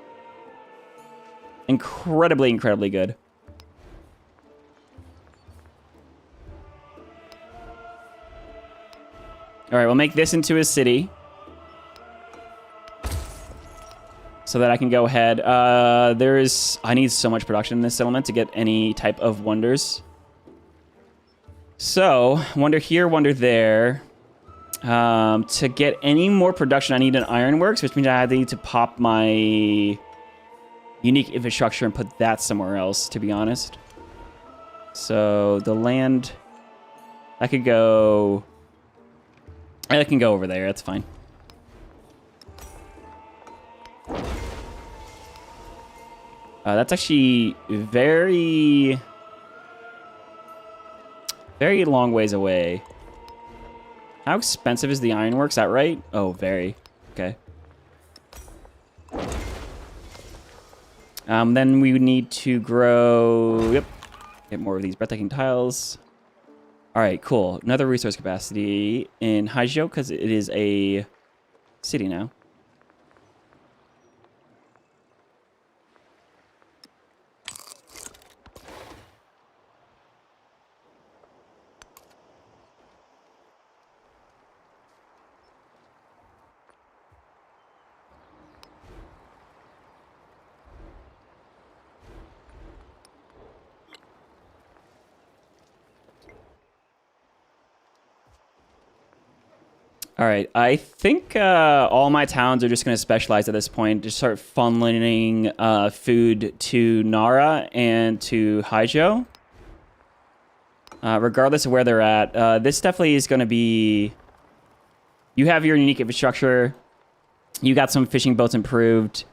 Incredibly good. All right, we'll make this into a city. So that I can go ahead. I need so much production in this settlement to get any type of wonders. So, wonder here, wonder there. To get any more production, I need an ironworks, which means I need to pop my unique infrastructure and put that somewhere else, to be honest. So, the land... I can go over there, that's fine. That's actually very long ways away. How expensive is the ironworks? Is that right? Oh, very. Okay. Then we would need to grow... Yep. Get more of these breathtaking tiles. All right, cool. Another resource capacity in Haijo, because it is a city now. All right, I think all my towns are just going to specialize at this point. Just start funneling food to Nara and to Haijo. Regardless of where they're at. This definitely is going to be... You have your unique infrastructure. You got some fishing boats improved.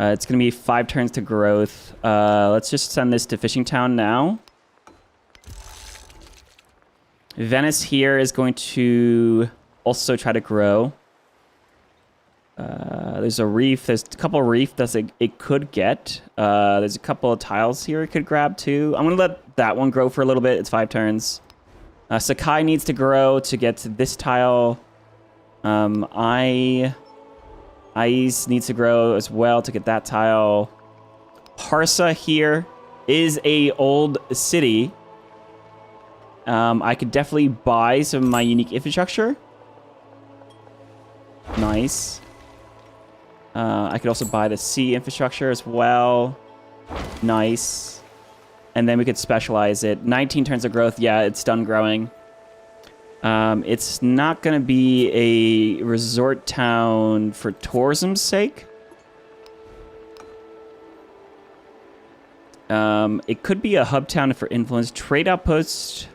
It's going to be 5 turns to growth. Let's just send this to Fishing Town now. Venice here is going to... also try to grow. There's a reef. There's a couple of reef that it could get. There's a couple of tiles here it could grab too. I'm going to let that one grow for a little bit. It's 5 turns. Sakai needs to grow to get to this tile. Ais needs to grow as well to get that tile. Parsa here is a old city. I could definitely buy some of my unique infrastructure. Nice. I could also buy the sea infrastructure as well. Nice. And then we could specialize it. 19 turns of growth. Yeah, it's done growing. It's not going to be a resort town for tourism's sake. It could be a hub town for influence. Trade outpost,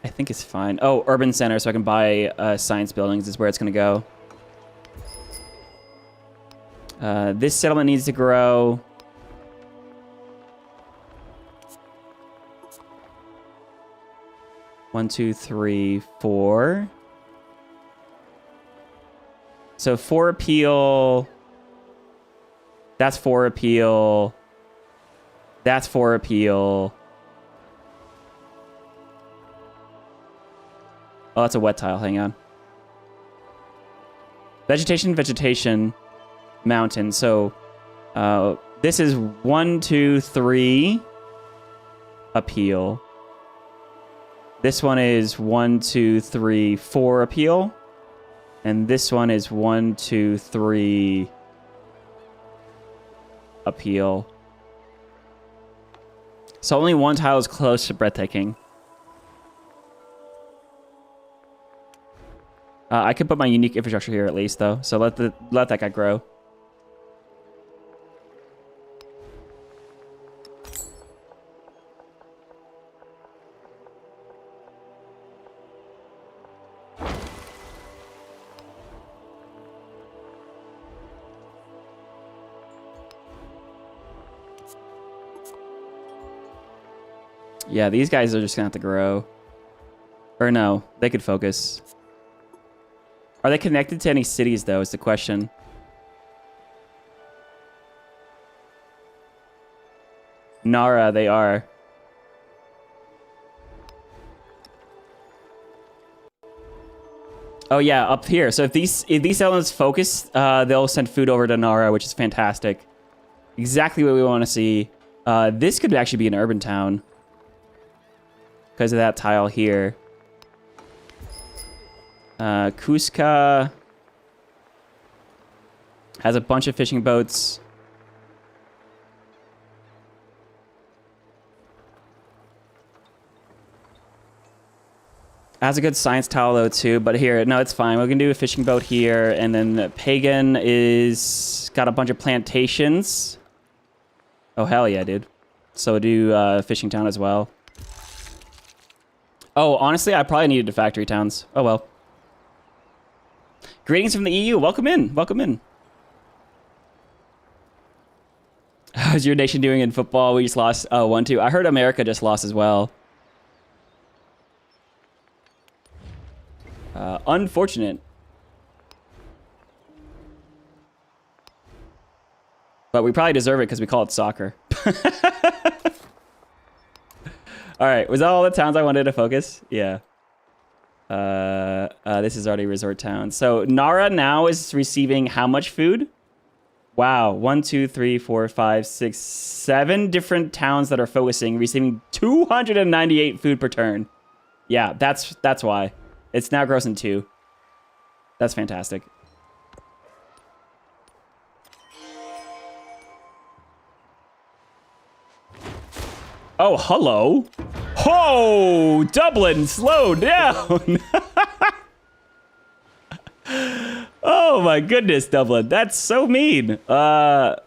I think it's fine. Oh, urban center, so I can buy science buildings is where it's going to go. This settlement needs to grow. One, two, three, four. So 4 appeal. That's 4 appeal. That's 4 appeal. Oh, that's a wet tile. Hang on. Vegetation, vegetation, mountain. So this is 1, 2, 3 appeal. This one is 1, 2, 3, 4 appeal. And this one is 1, 2, 3 appeal. So only one tile is close to breathtaking. I could put my unique infrastructure here at least, though. So let that guy grow. Yeah, these guys are just gonna have to grow. Or no, they could focus. Are they connected to any cities, though, is the question. Nara, they are. Oh, yeah, up here. So if these elements focus, they'll send food over to Nara, which is fantastic. Exactly what we want to see. This could actually be an urban town. Because of that tile here. Cusca has a bunch of fishing boats. Has a good science tile though too, but here, no, it's fine. We're gonna do a fishing boat here, and then Pagan is got a bunch of plantations. Oh hell yeah, dude! So do fishing town as well. Oh, honestly, I probably needed the factory towns. Oh well. Greetings from the EU. Welcome in. Welcome in. How's your nation doing in football? We just lost 1-2. I heard America just lost as well. Unfortunate. But we probably deserve it because we call it soccer. All right, was that all the towns I wanted to focus? Yeah. This is already resort town. So Nara now is receiving how much food? Wow, 1, 2, 3, 4, 5, 6, 7 different towns that are focusing, receiving 298 food per turn. Yeah, that's why. It's now grossing 2. That's fantastic. Oh, hello. Oh, Dublin, slow down. Oh my goodness, Dublin. That's so mean. How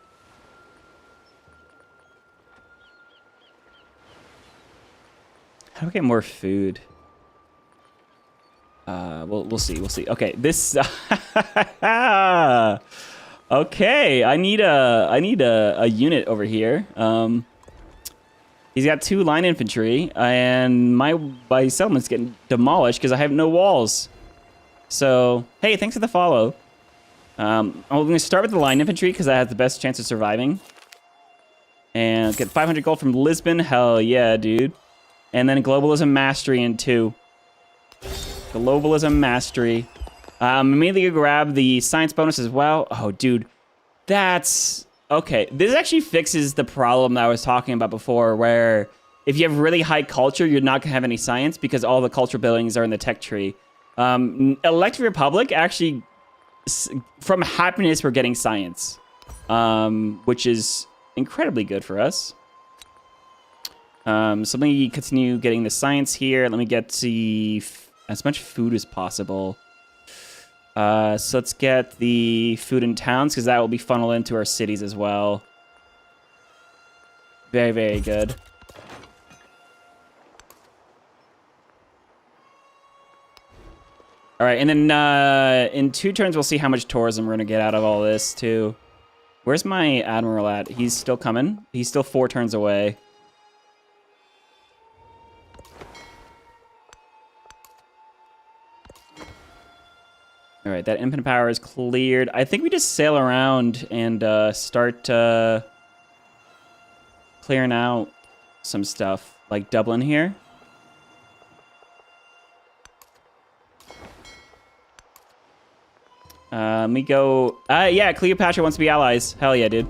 do I get more food? We'll see. We'll see. Okay, this. Okay, I need a unit over here. He's got 2 line infantry, and my settlement's getting demolished because I have no walls. So, hey, thanks for the follow. I'm going to start with the line infantry because that has the best chance of surviving. And get 500 gold from Lisbon. Hell yeah, dude. And then Globalism Mastery in 2. Globalism Mastery. I'm immediately going to grab the science bonus as well. Oh, dude. That's... Okay, this actually fixes the problem that I was talking about before, where if you have really high culture, you're not going to have any science because all the culture buildings are in the tech tree. Electric Republic, actually, from happiness, we're getting science, which is incredibly good for us. So let me continue getting the science here. Let me get the as much food as possible. So let's get the food in towns, because that will be funneled into our cities as well. Very, very good. All right, and then in 2 turns, we'll see how much tourism we're going to get out of all this, too. Where's my admiral at? He's still coming. He's still 4 turns away. All right, that infinite power is cleared. I think we just sail around and start clearing out some stuff, like Dublin here. We go... yeah, Cleopatra wants to be allies. Hell yeah, dude.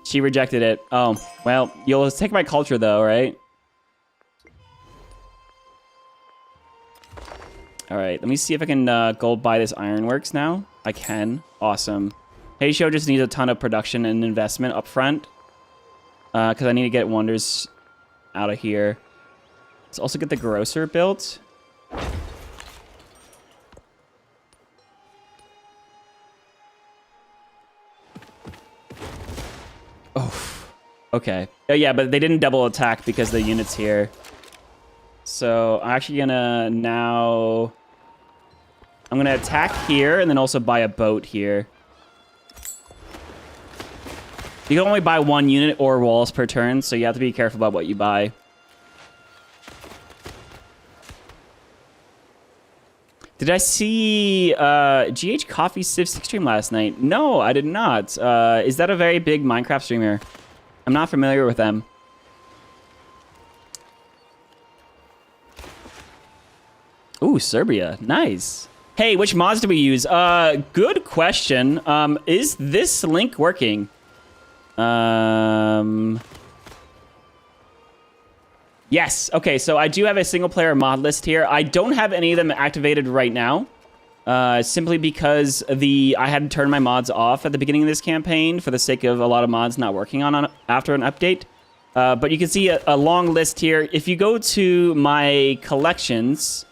She rejected it. Oh, well, you'll take my culture, though, right? All right, let me see if I can gold buy this ironworks now. I can. Awesome. Heisho just needs a ton of production and investment up front. Because I need to get wonders out of here. Let's also get the grocer built. Oh, okay. Oh, yeah, but they didn't double attack because the unit's here. So I'm actually gonna now... I'm gonna attack here and then also buy a boat here. You can only buy 1 unit or walls per turn, so you have to be careful about what you buy. Did I see GH Coffee Civ 6 stream last night? No, I did not. Is that a very big Minecraft streamer? I'm not familiar with them. Ooh, Serbia. Nice. Hey, which mods do we use? Good question. Is this link working? Yes. Okay, so I do have a single player mod list here. I don't have any of them activated right now. Simply because I had to turn my mods off at the beginning of this campaign for the sake of a lot of mods not working on after an update. But you can see a long list here. If you go to my collections...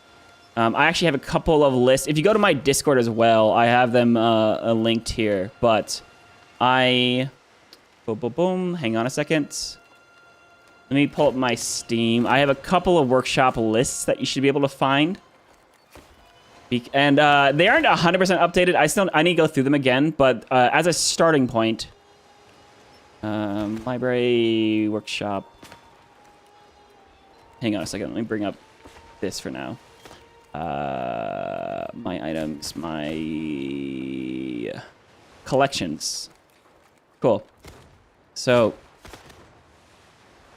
I actually have a couple of lists. If you go to my Discord as well, I have them linked here. But boom, boom, boom. Hang on a second. Let me pull up my Steam. I have a couple of workshop lists that you should be able to find. And they aren't 100% updated. I need to go through them again. But as a starting point, library workshop. Hang on a second. Let me bring up this for now. My items, my collections. Cool. So,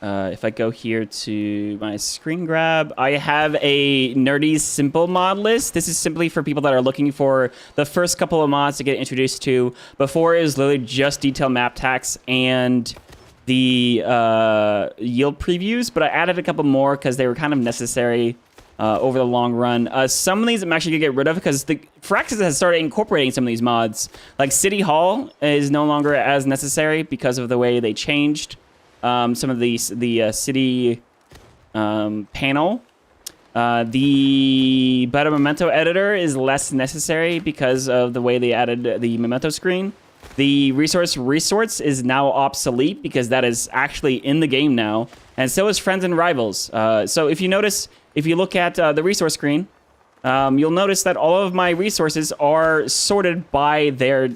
if I go here to my screen grab, I have a Nerdy's Simple mod list. This is simply for people that are looking for the first couple of mods to get introduced to. Before, it was literally just detailed map tax and the yield previews, but I added a couple more because they were kind of necessary over the long run. Some of these I'm actually gonna get rid of because Firaxis has started incorporating some of these mods. Like City Hall is no longer as necessary because of the way they changed some of the city panel. The Better Memento editor is less necessary because of the way they added the Memento screen. The resource is now obsolete because that is actually in the game now, and so is Friends and Rivals. So if you notice, if you look at the resource screen, you'll notice that all of my resources are sorted by their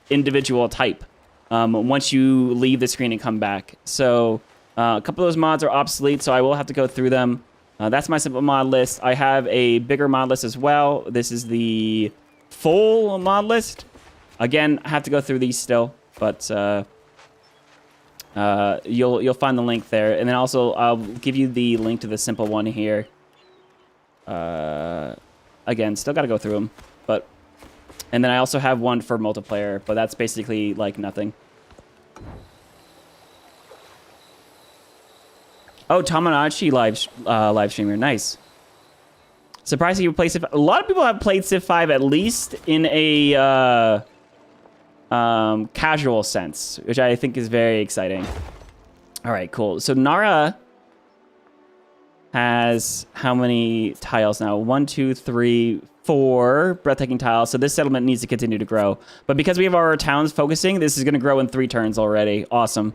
individual type once you leave the screen and come back. So a couple of those mods are obsolete, so I will have to go through them. That's my simple mod list. I have a bigger mod list as well. This is the full mod list. Again, I have to go through these still, but you'll find the link there. And then also, I'll give you the link to the simple one here. Again, still got to go through them. And then I also have one for multiplayer, but that's basically like nothing. Oh, Tamanachi live streamer. Nice. Surprising you play Civ. A lot of people have played Civ 5 at least in a casual sense, which I think is very exciting. All right, cool. So Nara has how many tiles now? 1, 2, 3, 4 breathtaking tiles. So this settlement needs to continue to grow. But because we have our towns focusing, this is going to grow in 3 turns already. Awesome.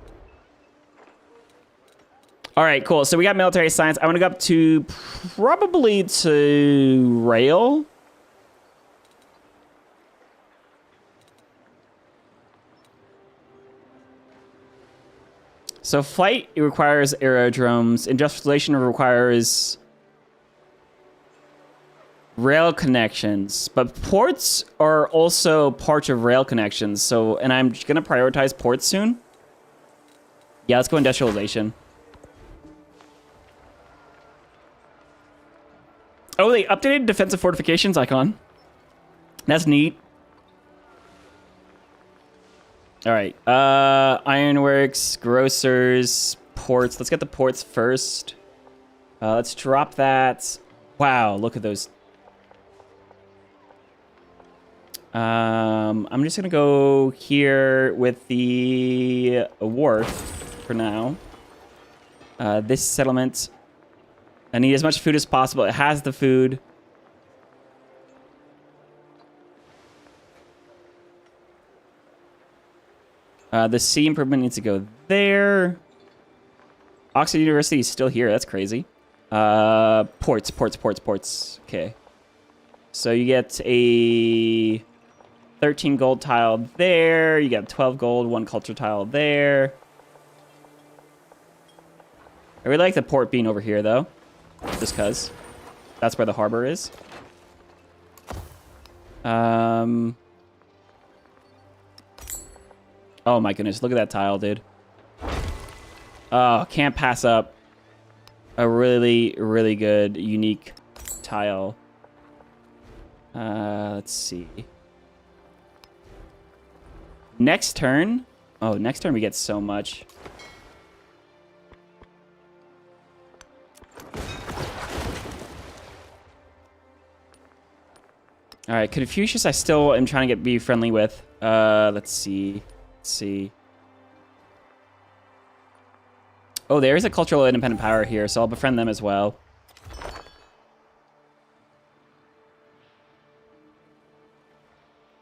All right, cool. So we got military science. I want to go up to probably to rail. So flight, it requires aerodromes. Industrialization requires rail connections. But ports are also part of rail connections. So, and I'm going to prioritize ports soon. Yeah, let's go industrialization. Oh, they updated defensive fortifications icon. That's neat. All right, ironworks, grocers, ports. Let's get the ports first. Let's drop that. Wow, look at those. I'm just gonna go here with the wharf for now. This settlement, I need as much food as possible. It has the food. The sea improvement needs to go there. Oxford University is still here. That's crazy. Ports. Okay. So you get a 13 gold tile there. You get 12 gold, 1 culture tile there. I really like the port being over here, though. Just because. That's where the harbor is. Oh my goodness, look at that tile, dude. Oh, can't pass up a really, really good, unique tile. Let's see. Next turn. Oh, next turn we get so much. All right, Confucius I still am trying to be friendly with. Let's see. Oh, there is a cultural independent power here, so I'll befriend them as well.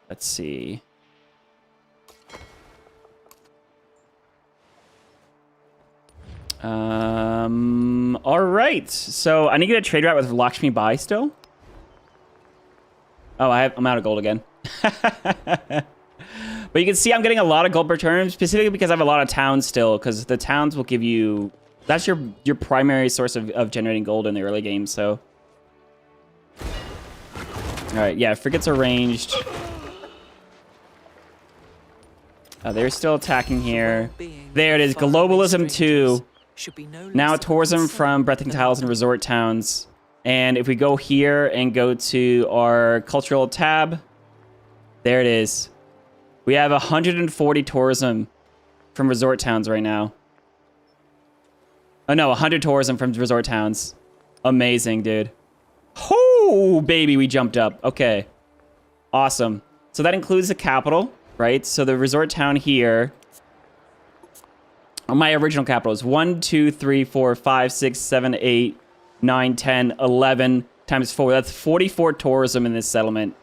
Let's see. All right. So I need to get a trade route with Lakshmi Bai still. Oh, I'm out of gold again. But you can see I'm getting a lot of gold per turn, specifically because I have a lot of towns still, because the towns will give you... That's your primary source of generating gold in the early game, so... Alright, yeah, frigates are ranged. They're still attacking here. There it is, Globalism 2. Now tourism from breathtaking tiles and resort towns. And if we go here and go to our cultural tab, there it is. We have 140 tourism from resort towns right now. Oh no, 100 tourism from resort towns. Amazing, dude. Oh, baby, we jumped up. Okay. Awesome. So that includes the capital, right? So the resort town here. My original capital is 1, 2, 3, 4, 5, 6, 7, 8, 9, 10, 11 times 4. That's 44 tourism in this settlement.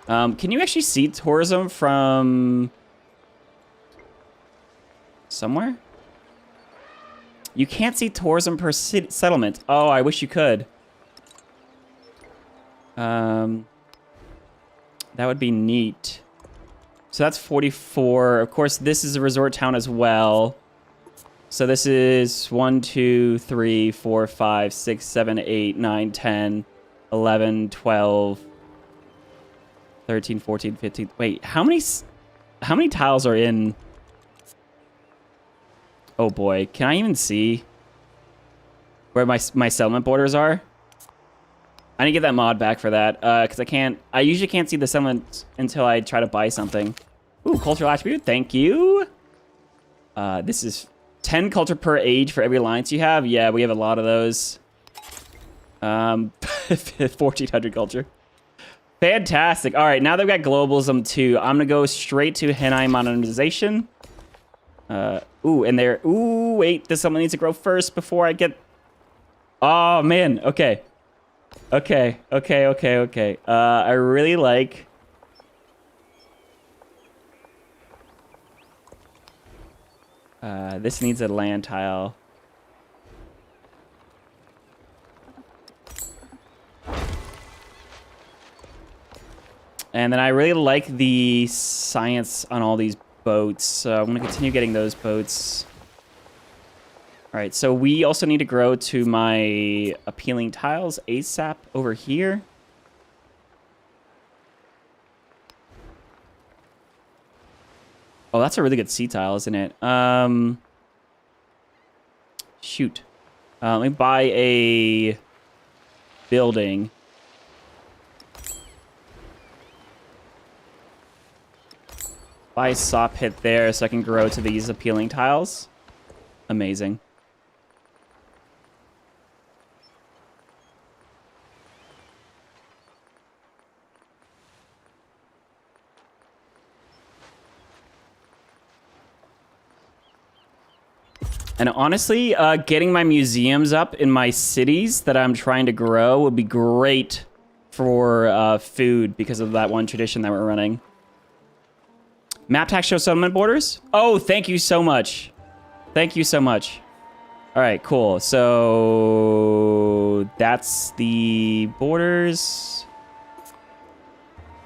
Can you actually see tourism from somewhere? You can't see tourism per settlement. Oh, I wish you could. That would be neat. So that's 44. Of course, this is a resort town as well. So this is 1, 2, 3, 4, 5, 6, 7, 8, 9, 10, 11, 12, 13, 14, 15. Wait, how many tiles are in? Oh boy, can I even see where my settlement borders are? I need to get that mod back for that, because I usually can't see the settlement until I try to buy something. Ooh, cultural attribute, thank you. This is 10 culture per age for every alliance you have. Yeah, we have a lot of those. 1400 culture. Fantastic. All right, now that we've got globalism 2, I'm going to go straight to Heian modernization. Ooh, and there... Ooh, wait, this someone needs to grow first before I get Oh, man. Okay. Okay. Okay. Okay. Okay. I really like... this needs a land tile. And then I really like the science on all these boats. So I'm going to continue getting those boats. All right, so we also need to grow to my appealing tiles ASAP over here. Oh, that's a really good sea tile, isn't it? Shoot. Let me buy a building. Buy a saw pit there so I can grow to these appealing tiles. Amazing. And honestly, getting my museums up in my cities that I'm trying to grow would be great for food because of that one tradition that we're running. Map tax show settlement borders? Oh, thank you so much. Thank you so much. All right, cool. So that's the borders.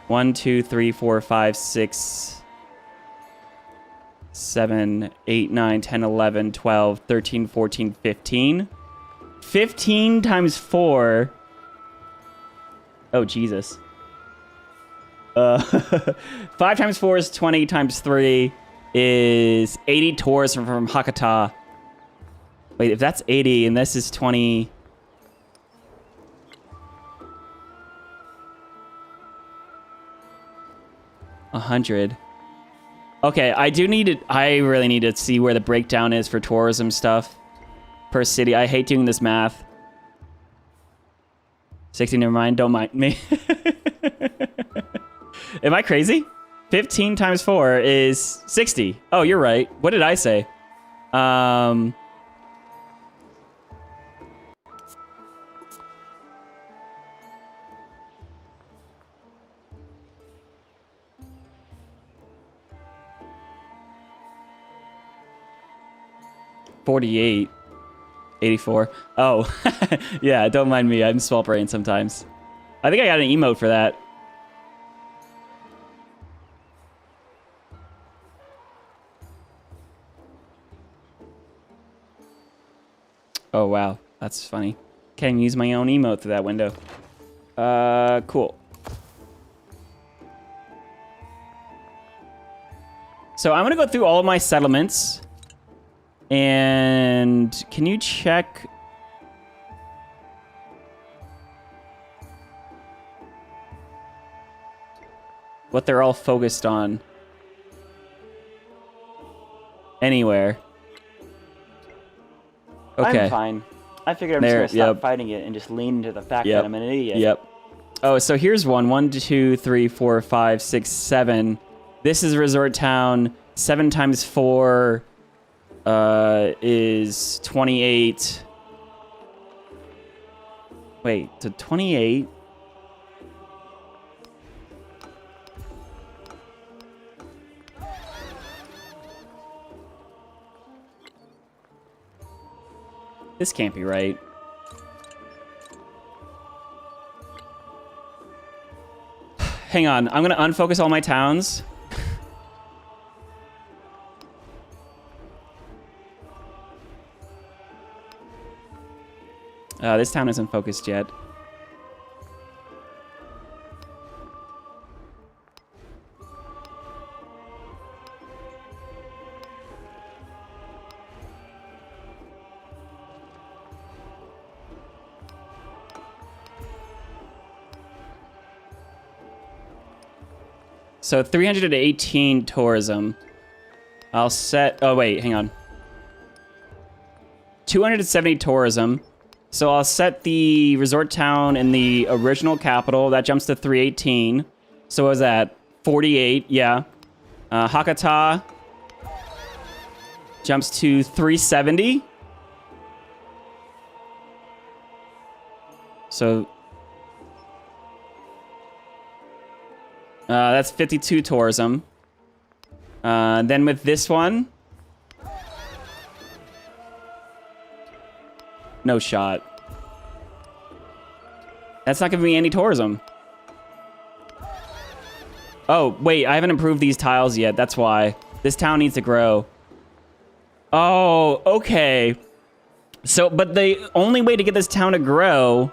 1, 2, 3, 4, 5, 6... 7, 8, 9, 10, 11, 12, 13, 14, 15. 15 times 4. Oh, Jesus. 5 times 4 is 20 times 3 is 80 tours from Hakata. Wait, if that's 80 and this is 20... $100. Okay, I really need to see where the breakdown is for tourism stuff per city. I hate doing this math. 60, never mind. Don't mind me. Am I crazy? 15 times 4 is 60. Oh, you're right. What did I say? 48. 84. Oh, yeah, don't mind me. I'm small brain sometimes. I think I got an emote for that. Oh, wow. That's funny. Can't use my own emote through that window. Cool. So I'm going to go through all of my settlements. And can you check... what they're all focused on? Anywhere. Okay. I'm fine. I figured I'm just going to stop fighting it and just lean into the fact that I'm an idiot. Yep. Oh, so here's one. 1, 2, 3, 4, 5, 6, 7. This is Resort Town. 7 times 4 is 28. Wait, so 28. This can't be right. Hang on, I'm gonna unfocus all my towns. This town isn't focused yet. So 318 tourism. I'll set... oh, wait, hang on. 270 tourism. So I'll set the resort town in the original capital. That jumps to 318. So what was that? 48, yeah. Hakata jumps to 370. So that's 52 tourism. Then with this one, no shot. That's not giving me any tourism. Oh, wait, I haven't improved these tiles yet. That's why. This town needs to grow. Oh, okay. So, but the only way to get this town to grow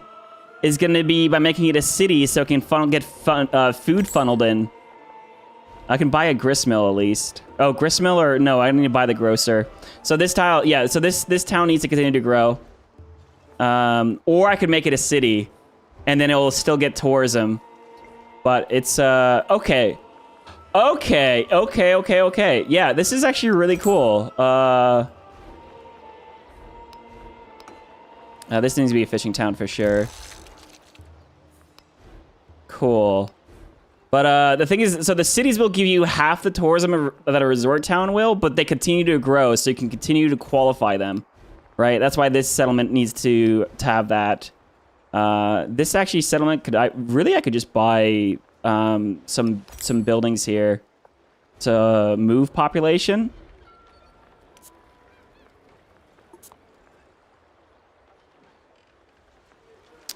is going to be by making it a city so it can get food funneled in. I can buy a gristmill at least. Oh, gristmill or no, I need to buy the grocer. So this tile, yeah, so this town needs to continue to grow. Or I could make it a city and then it will still get tourism. But it's, okay. Okay. Yeah, this is actually really cool. This needs to be a fishing town for sure. Cool. But the thing is, so the cities will give you half the tourism that a resort town will, but they continue to grow, so you can continue to qualify them, right? That's why this settlement needs to have that. This actually settlement I could just buy some buildings here to move population.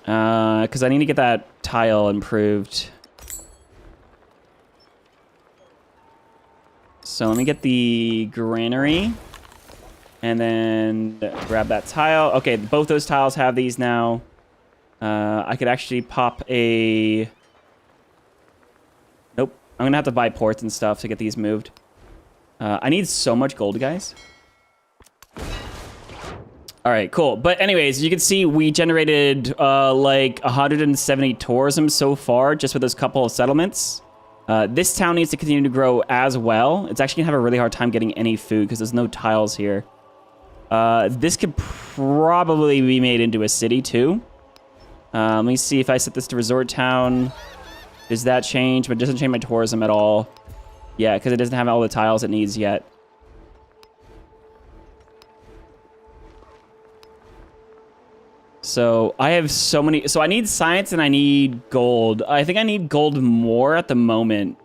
Because I need to get that tile improved. So let me get the granary and then grab that tile. Okay, both those tiles have these now. I could actually pop a... Nope. I'm going to have to buy ports and stuff to get these moved. I need so much gold, guys. All right, cool. But anyways, you can see we generated like 170 tourism so far just with those couple of settlements. This town needs to continue to grow as well. It's actually gonna have a really hard time getting any food because there's no tiles here. This could probably be made into a city too. Let me see if I set this to resort town. Does that change? But it doesn't change my tourism at all. Yeah, because it doesn't have all the tiles it needs yet. So I have so many. So I need science and I need gold. I think I need gold more at the moment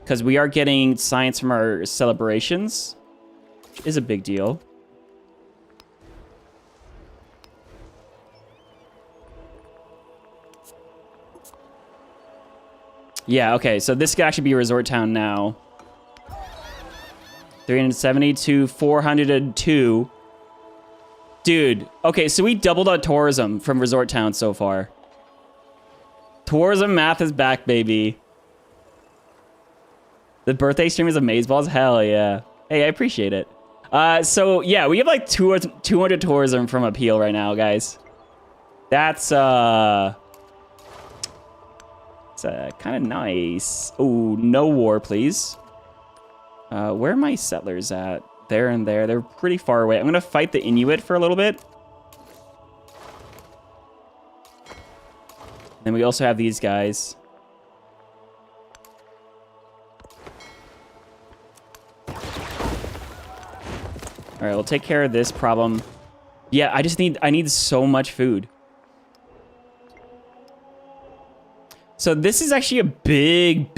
because we are getting science from our celebrations, which is a big deal. Yeah, okay. So this could actually be a resort town now. 370 to 402. Dude, okay, so we doubled our tourism from resort town so far. Tourism math is back, baby. The birthday stream is amazeballs? Hell yeah. Hey, I appreciate it. So yeah, we have like 200 tourism from Appeal right now, guys. That's kind of nice. Oh, no war, please. Where are my settlers at? There and there. They're pretty far away. I'm going to fight the Inuit for a little bit. Then we also have these guys. All right, we'll take care of this problem. Yeah, I need so much food. So this is actually a big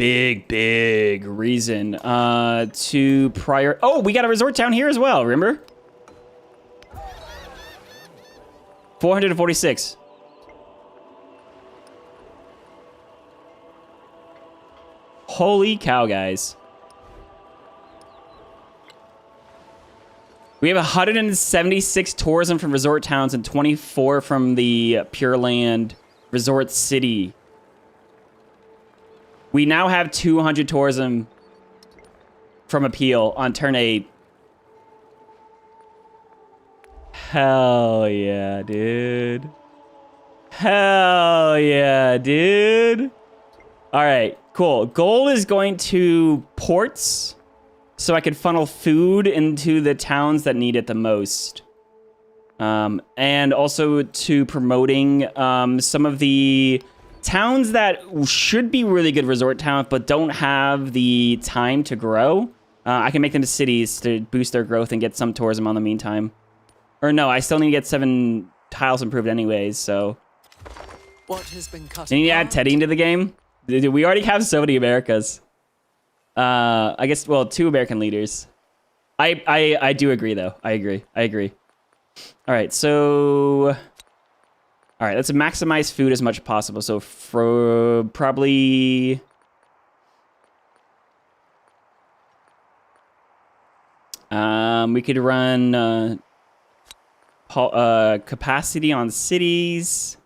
reason to prior... Oh, we got a resort town here as well, remember? 446. Holy cow, guys. We have 176 tourism from resort towns and 24 from the Pure Land Resort City. We now have 200 tourism from Appeal on turn 8. Hell yeah, dude. Hell yeah, dude. All right, cool. Goal is going to ports so I can funnel food into the towns that need it the most. And also to promoting some of the towns that should be really good resort towns but don't have the time to grow. I can make them to cities to boost their growth and get some tourism on the meantime. Or no, I still need to get 7 tiles improved anyways, so... What has been cut? Didn't you add Teddy into the game? Dude, we already have so many Americas. I guess, well, 2 American leaders. I do agree, though. I agree. All right, so... All right, let's maximize food as much as possible. So, for probably... we could run capacity on cities,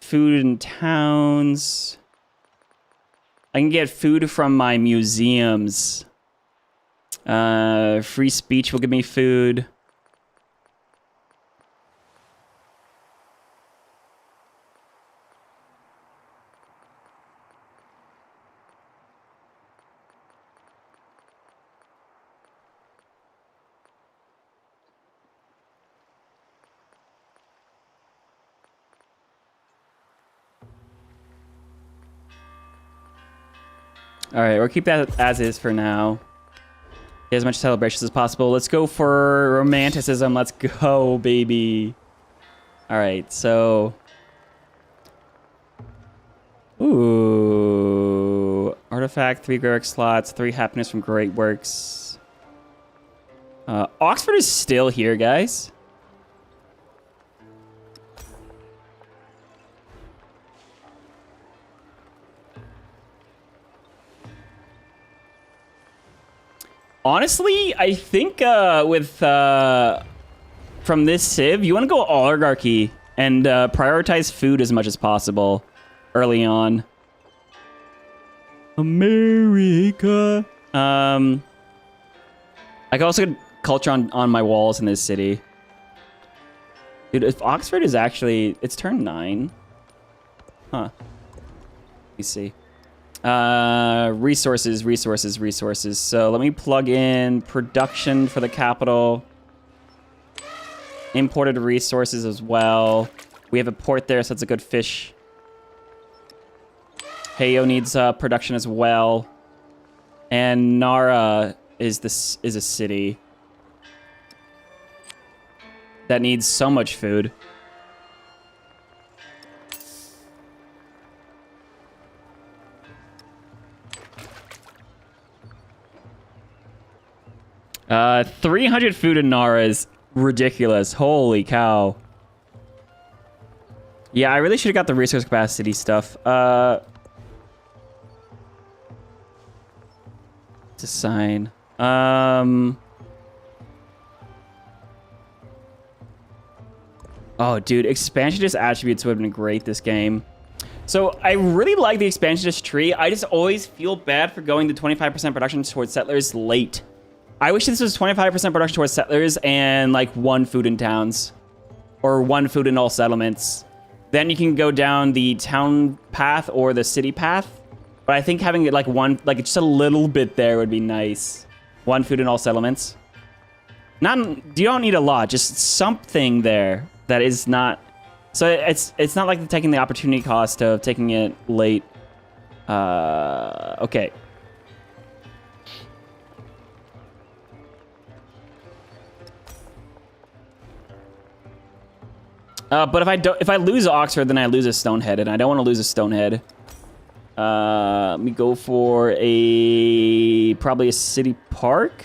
food in towns. I can get food from my museums. Free speech will give me food. All right, we'll keep that as is for now. Get as much celebrations as possible. Let's go for romanticism. Let's go, baby. All right, so... Ooh. Artifact, 3 Garrick slots, 3 happiness from great works. Oxford is still here, guys. Honestly, I think from this civ, you want to go oligarchy and prioritize food as much as possible early on. America. I can also get culture on my walls in this city. Dude, if Oxford is actually... It's turn 9. Huh. Let me see. Resources. So let me plug in production for the capital. Imported resources as well. We have a port there, so it's a good fish. Heyo needs production as well. And Nara is a city that needs so much food. Uh, 300 food in Nara is ridiculous. Holy cow. Yeah, I really should have got the resource capacity stuff. To sign. Oh, dude, expansionist attributes would have been great this game. So I really like the expansionist tree. I just always feel bad for going to 25% production towards settlers late. I wish this was 25% production towards settlers and like 1 food in towns or 1 food in all settlements. Then you can go down the town path or the city path. But I think having it like just a little bit there would be nice. 1 food in all settlements. You don't need a lot, just something there that is not. So it's not like taking the opportunity cost of taking it late. Okay. But if I lose Oxford, then I lose a Stonehead, and I don't want to lose a Stonehead. Let me go for probably a city park.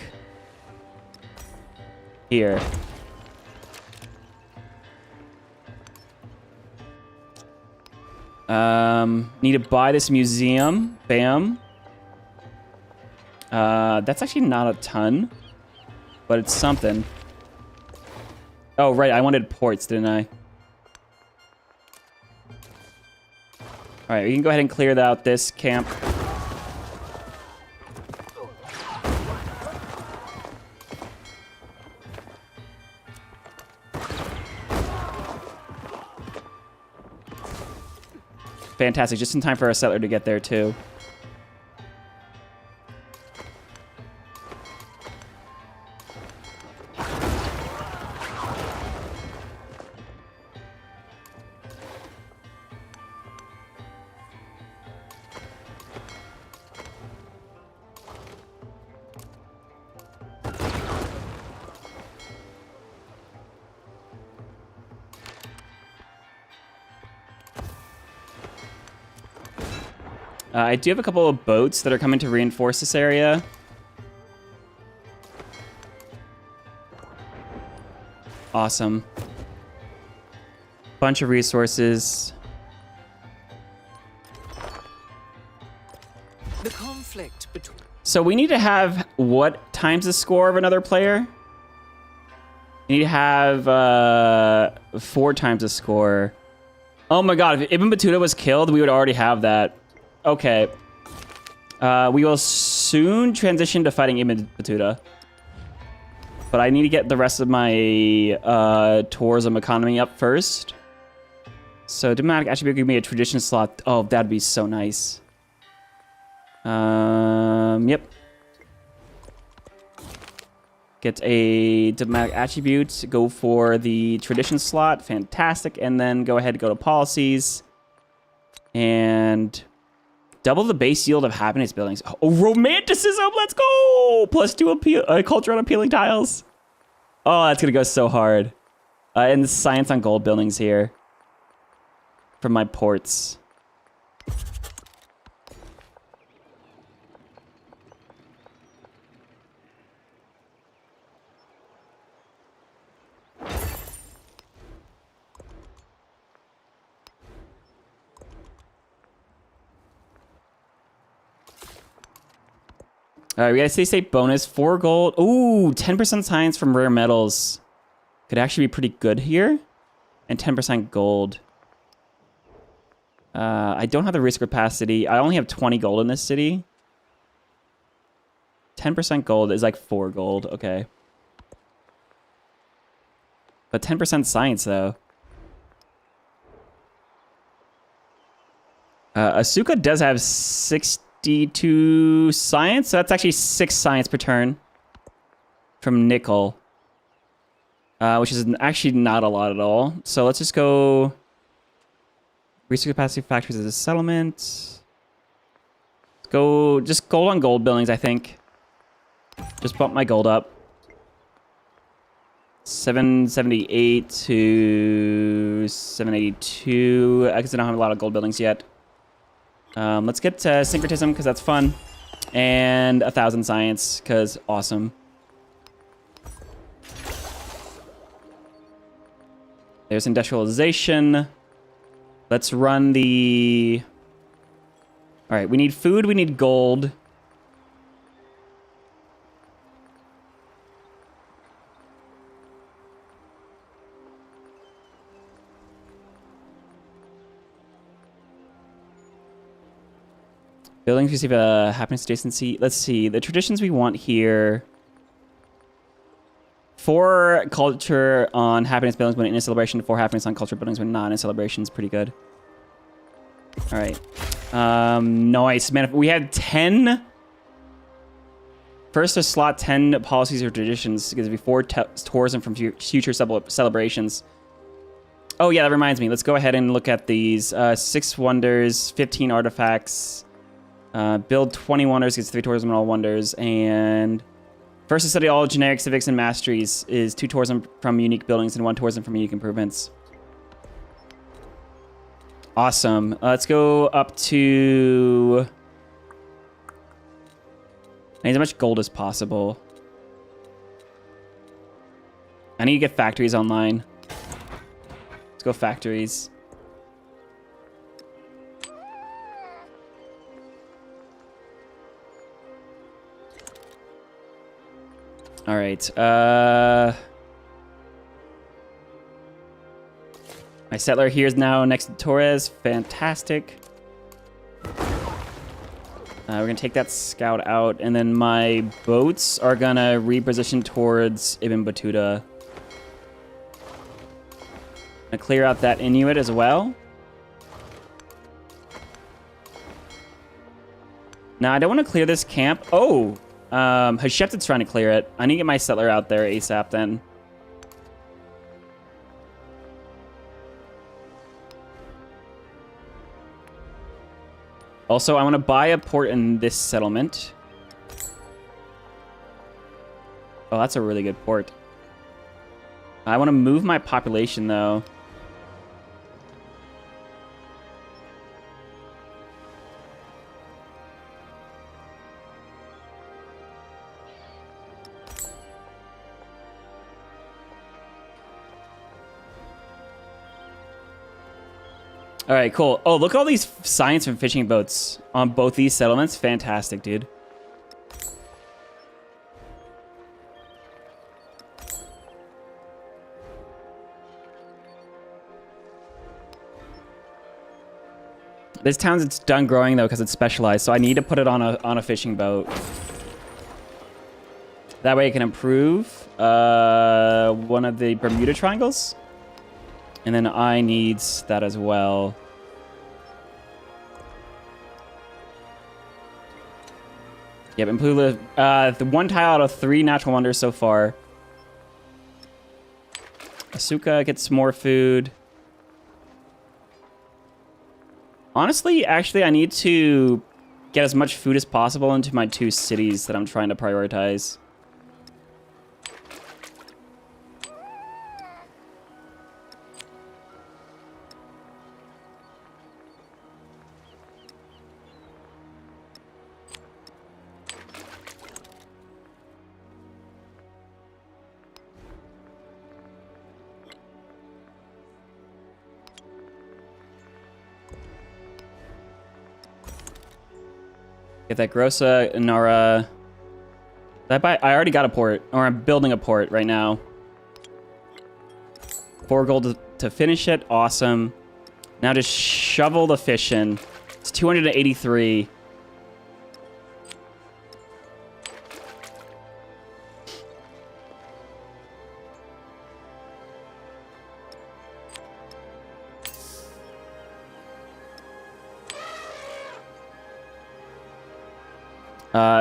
Here. Need to buy this museum. Bam. That's actually not a ton, but it's something. Oh, right, I wanted ports, didn't I? All right, we can go ahead and clear out this camp. Fantastic, just in time for a settler to get there too. I do have a couple of boats that are coming to reinforce this area. Awesome. Bunch of resources. The conflict between... So we need to have what times the score of another player? We need to have 4 times the score. Oh my god, if Ibn Battuta was killed, we would already have that. Okay. We will soon transition to fighting Ibn Battuta. But I need to get the rest of my tourism economy up first. So diplomatic attribute give me a tradition slot. Oh, that'd be so nice. Yep. Get a diplomatic attribute. Go for the tradition slot. Fantastic. And then go ahead and go to policies. And double the base yield of happiness buildings. Oh, romanticism. Let's go. +2 culture on appealing tiles. Oh, that's going to go so hard. And science on gold buildings here. From my ports. All right, we got a city state bonus, 4 gold. Ooh, 10% science from rare metals. Could actually be pretty good here. And 10% gold. I don't have the risk capacity. I only have 20 gold in this city. 10% gold is like 4 gold. Okay. But 10% science, though. Asuka does have 62 science. So that's actually 6 science per turn. From nickel. Which is actually not a lot at all. So let's just go... Research capacity factories as a settlement. Let's go just gold on gold buildings, I think. Just bump my gold up. 778 to 782. I guess I don't have a lot of gold buildings yet. Let's get syncretism because that's fun. And 1,000 science because awesome. There's industrialization. Let's run the... All right, we need food, we need gold. Buildings receive a happiness adjacency. Let's see, the traditions we want here. 4 culture on happiness buildings when in a celebration, 4 happiness on culture buildings when not in a celebration is pretty good. All right. Nice. Man, we had 10. First to slot 10 policies or traditions gives me 4 tourism from future celebrations. Oh yeah, that reminds me. Let's go ahead and look at these. 6 wonders, 15 artifacts. Build 20 wonders, gets 3 tourism and all wonders. And first to study all generic civics and masteries is 2 tourism from unique buildings and 1 tourism from unique improvements. Awesome. Let's go up to... I need as much gold as possible. I need to get factories online. Let's go factories. All right. My settler here is now next to Torres. Fantastic. We're going to take that scout out, and then my boats are going to reposition towards Ibn Battuta. I'm going to clear out that Inuit as well. Now, I don't want to clear this camp. Oh, Hatshepsut's trying to clear it. I need to get my settler out there ASAP then. Also, I want to buy a port in this settlement. Oh, that's a really good port. I want to move my population, though. All right, cool. Oh, look at all these science and fishing boats on both these settlements. Fantastic, dude. This town's it's done growing though because it's specialized, so I need to put it on a fishing boat. That way it can improve one of the Bermuda Triangles. And then I need that as well. Yep, improve the 1 tile out of 3 natural wonders so far. Asuka gets more food. Honestly, actually, I need to get as much food as possible into my 2 cities that I'm trying to prioritize. Get that Grossa, Nara. I already got a port, or I'm building a port right now. 4 gold to finish it. Awesome. Now just shovel the fish in. It's 283.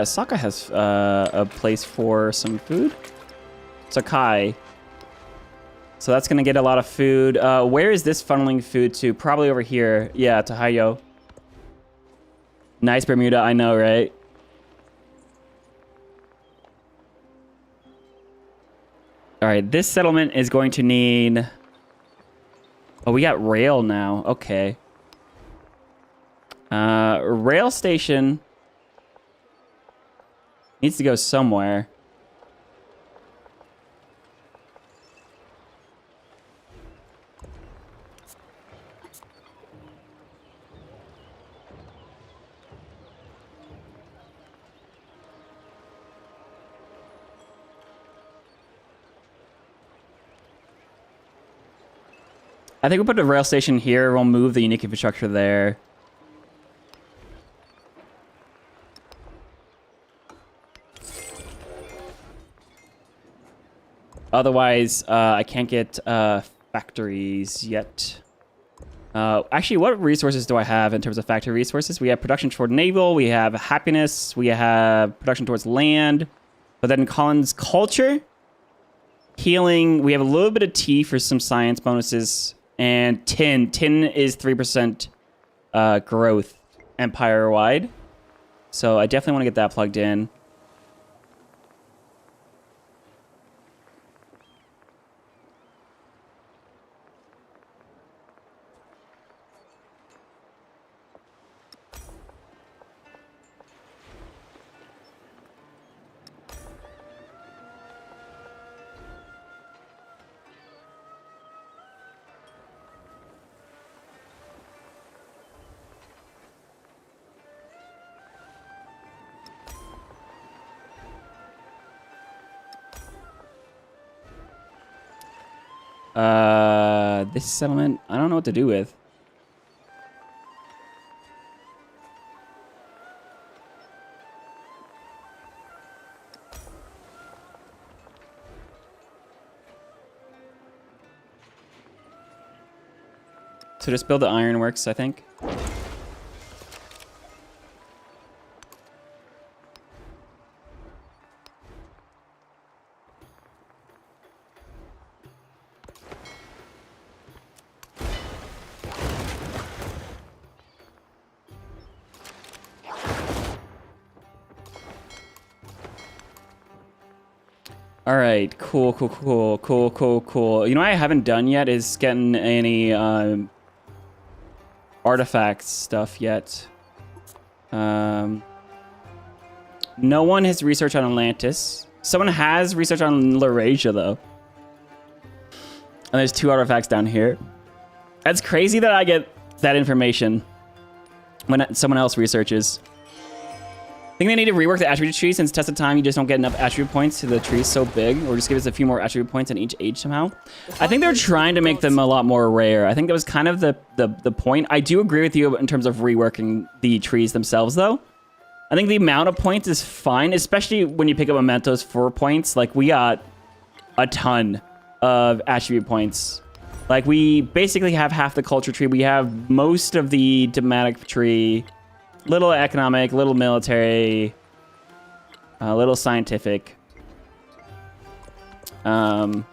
Sokka has a place for some food. Sakai. So that's going to get a lot of food. Where is this funneling food to? Probably over here. Yeah, to Hayo. Nice Bermuda, I know, right? All right, this settlement is going to need... Oh, we got rail now. Okay. Rail station... needs to go somewhere. I think we'll put a rail station here. We'll move the unique infrastructure there. Otherwise, I can't get factories yet. Actually, what resources do I have in terms of factory resources? We have production toward naval, we have happiness, we have production towards land, but then Colin's culture, healing, we have a little bit of tea for some science bonuses, and tin. Tin is 3% growth empire-wide. So I definitely want to get that plugged in. This settlement, I don't know what to do with. So just build the ironworks, I think. All right, cool. You know what I haven't done yet is getting any artifact stuff yet. No one has research on Atlantis. Someone has research on Laurasia, though. And there's 2 artifacts down here. That's crazy that I get that information when someone else researches. I think they need to rework the attribute tree since test of time you just don't get enough attribute points to the tree so big, or just give us a few more attribute points in each age somehow. I think they're trying to make them a lot more rare. I think that was kind of the point. I do agree with you in terms of reworking the trees themselves though. I think the amount of points is fine, especially when you pick up mementos for points. Like we got a ton of attribute points. Like we basically have half the culture tree. We have most of the diplomatic tree. Little economic, little military, little scientific. But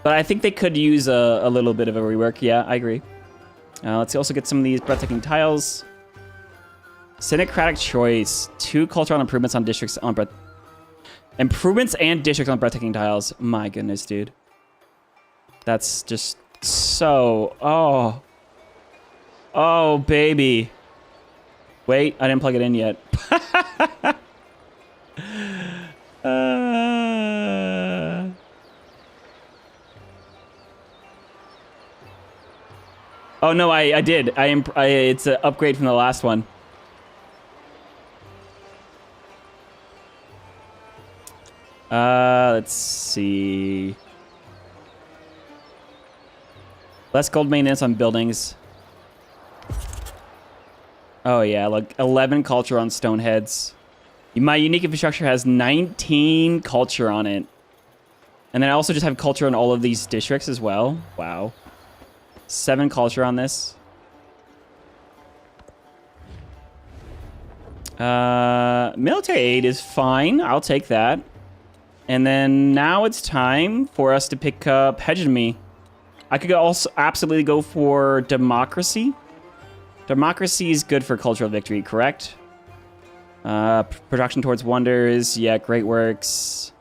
I think they could use a little bit of a rework. Yeah, I agree. Let's also get some of these breathtaking tiles. Syncratic choice. 2 cultural improvements on districts on improvements and districts on breathtaking tiles. My goodness, dude. That's just so... Oh, baby. Wait, I didn't plug it in yet. Oh no, I did. It's an upgrade from the last one. Let's see. Less gold maintenance on buildings. Oh yeah, like 11 culture on stone heads. My unique infrastructure has 19 culture on it. And then I also just have culture on all of these districts as well. Wow. 7 culture on this. Military aid is fine. I'll take that. And then now it's time for us to pick up hegemony. I could also absolutely go for democracy. Democracy is good for cultural victory, correct? Production towards wonders. Yeah, great works.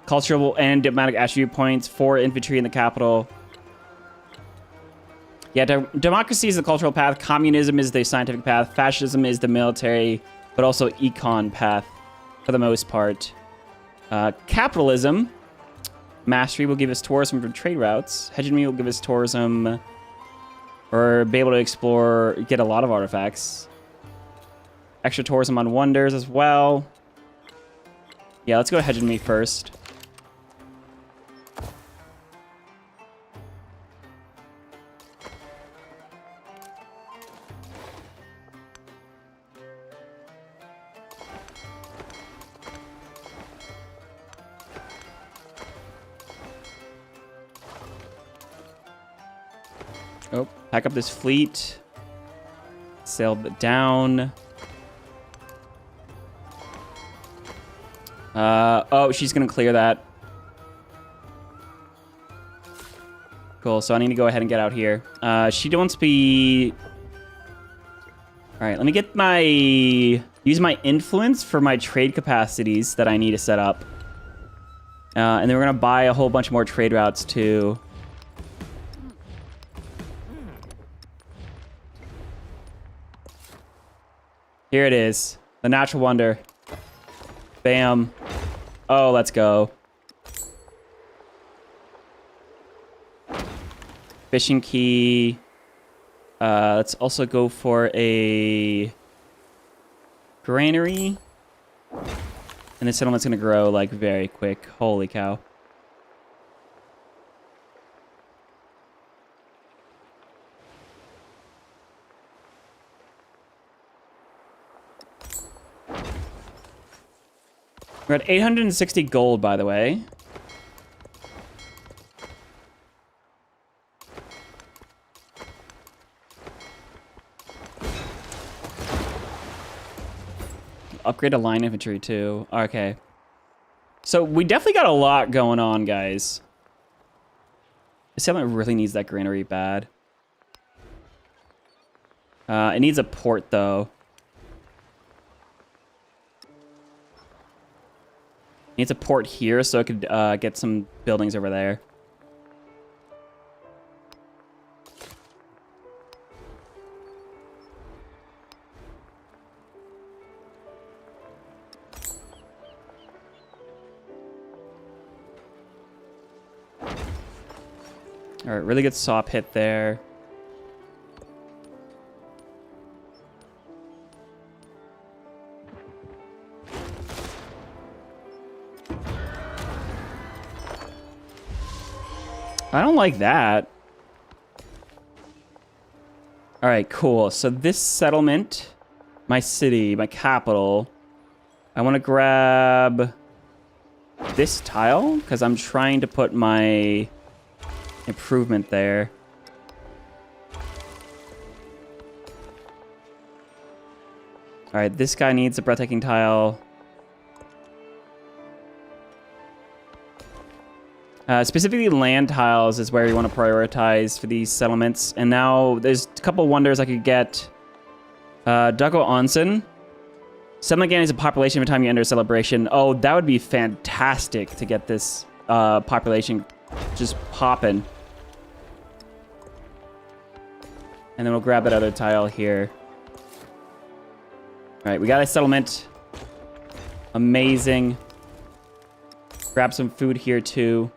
Cultural and diplomatic attribute points for infantry in the capital. Yeah, democracy is the cultural path. Communism is the scientific path. Fascism is the military, but also econ path for the most part. Capitalism. Mastery will give us tourism from trade routes. Hegemony will give us tourism... or be able to explore, get a lot of artifacts. Extra tourism on wonders as well. Yeah, let's go to hegemony first. Oh, pack up this fleet. Sail it down. Oh, she's gonna clear that. Cool, so I need to go ahead and get out here. She wants to be... Alright, let me get my... use my influence for my trade capacities that I need to set up. And then we're gonna buy a whole bunch more trade routes too. Here it is. The natural wonder. Bam. Oh, let's go. Fishing key. Let's also go for a granary. And this settlement's gonna grow like very quick. Holy cow. We're at 860 gold, by the way. Upgrade a line infantry, too. Okay. So, we definitely got a lot going on, guys. This settlement really needs that granary bad. It needs a port, though. Needs a port here so it could get some buildings over there. All right, really good SOP hit there. I don't like that. All right, cool. So this settlement, my city, my capital, I want to grab this tile because I'm trying to put my improvement there. All right, this guy needs a breathtaking tile. Specifically, land tiles is where you want to prioritize for these settlements. And now there's a couple wonders I could get. Dago Onsen. Settlement gains a population every time you enter a celebration. Oh, that would be fantastic to get this population just popping. And then we'll grab that other tile here. All right, we got a settlement. Amazing. Grab some food here too.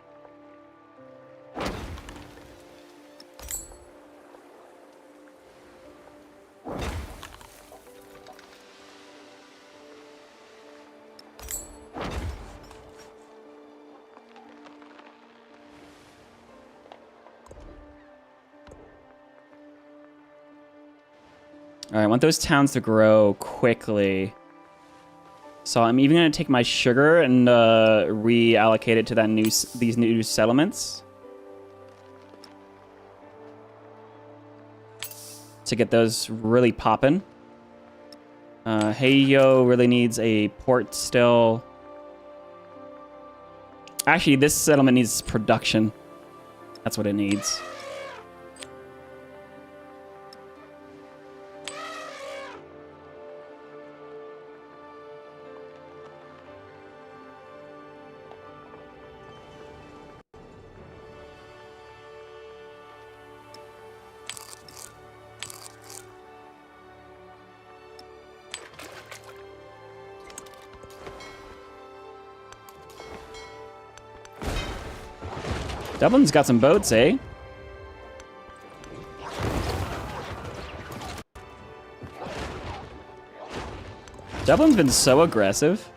All right, I want those towns to grow quickly. So I'm even going to take my sugar and reallocate it to these new settlements. To get those really popping. Heiyo really needs a port still. Actually, this settlement needs production. That's what it needs. Dublin's got some boats, eh? Dublin's been so aggressive.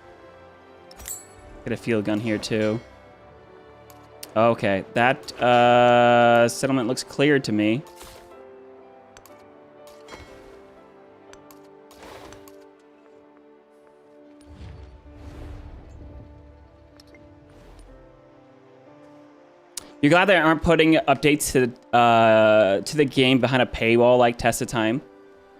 Get a field gun here, too. Okay, that settlement looks clear to me. You're glad they aren't putting updates to the game behind a paywall like Test of Time?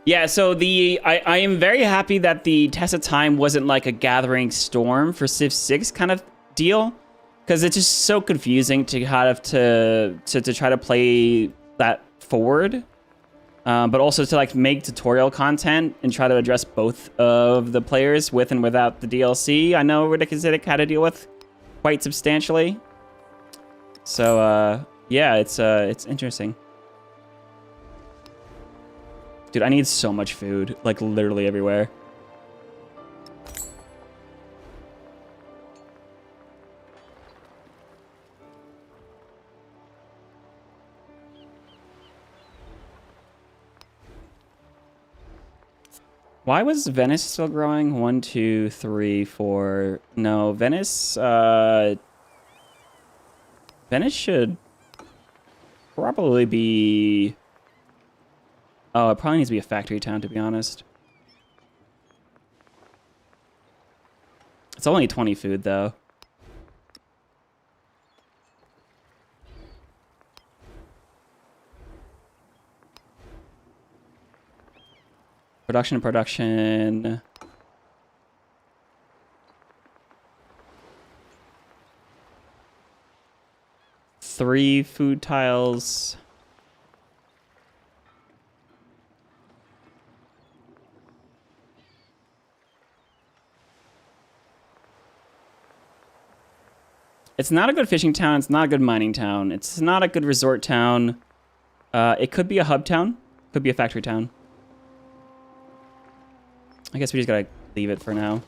Yeah, so I am very happy that the Test of Time wasn't like a Gathering Storm for Civ 6 kind of deal, because it's just so confusing to have to try to play that forward, but also to like make tutorial content and try to address both of the players with and without the DLC. I know Ridiculous had to deal with quite substantially. So, yeah, it's interesting. Dude, I need so much food, like literally everywhere. Why was Venice still growing? 1, 2, 3, 4. No, Venice should probably be... Oh, it probably needs to be a factory town, to be honest. It's only 20 food, though. Production. 3 food tiles. It's not a good fishing town. It's not a good mining town. It's not a good resort town. It could be a hub town. Could be a factory town. I guess we just gotta leave it for now.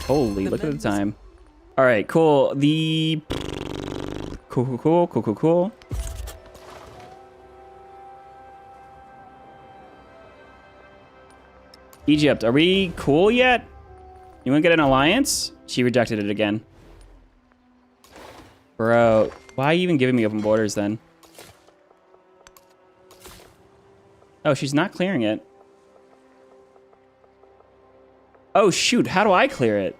Holy, look at the time. All right, cool. Cool. Egypt, are we cool yet? You want to get an alliance? She rejected it again. Bro, why are you even giving me open borders then? Oh, she's not clearing it. Oh, shoot. How do I clear it?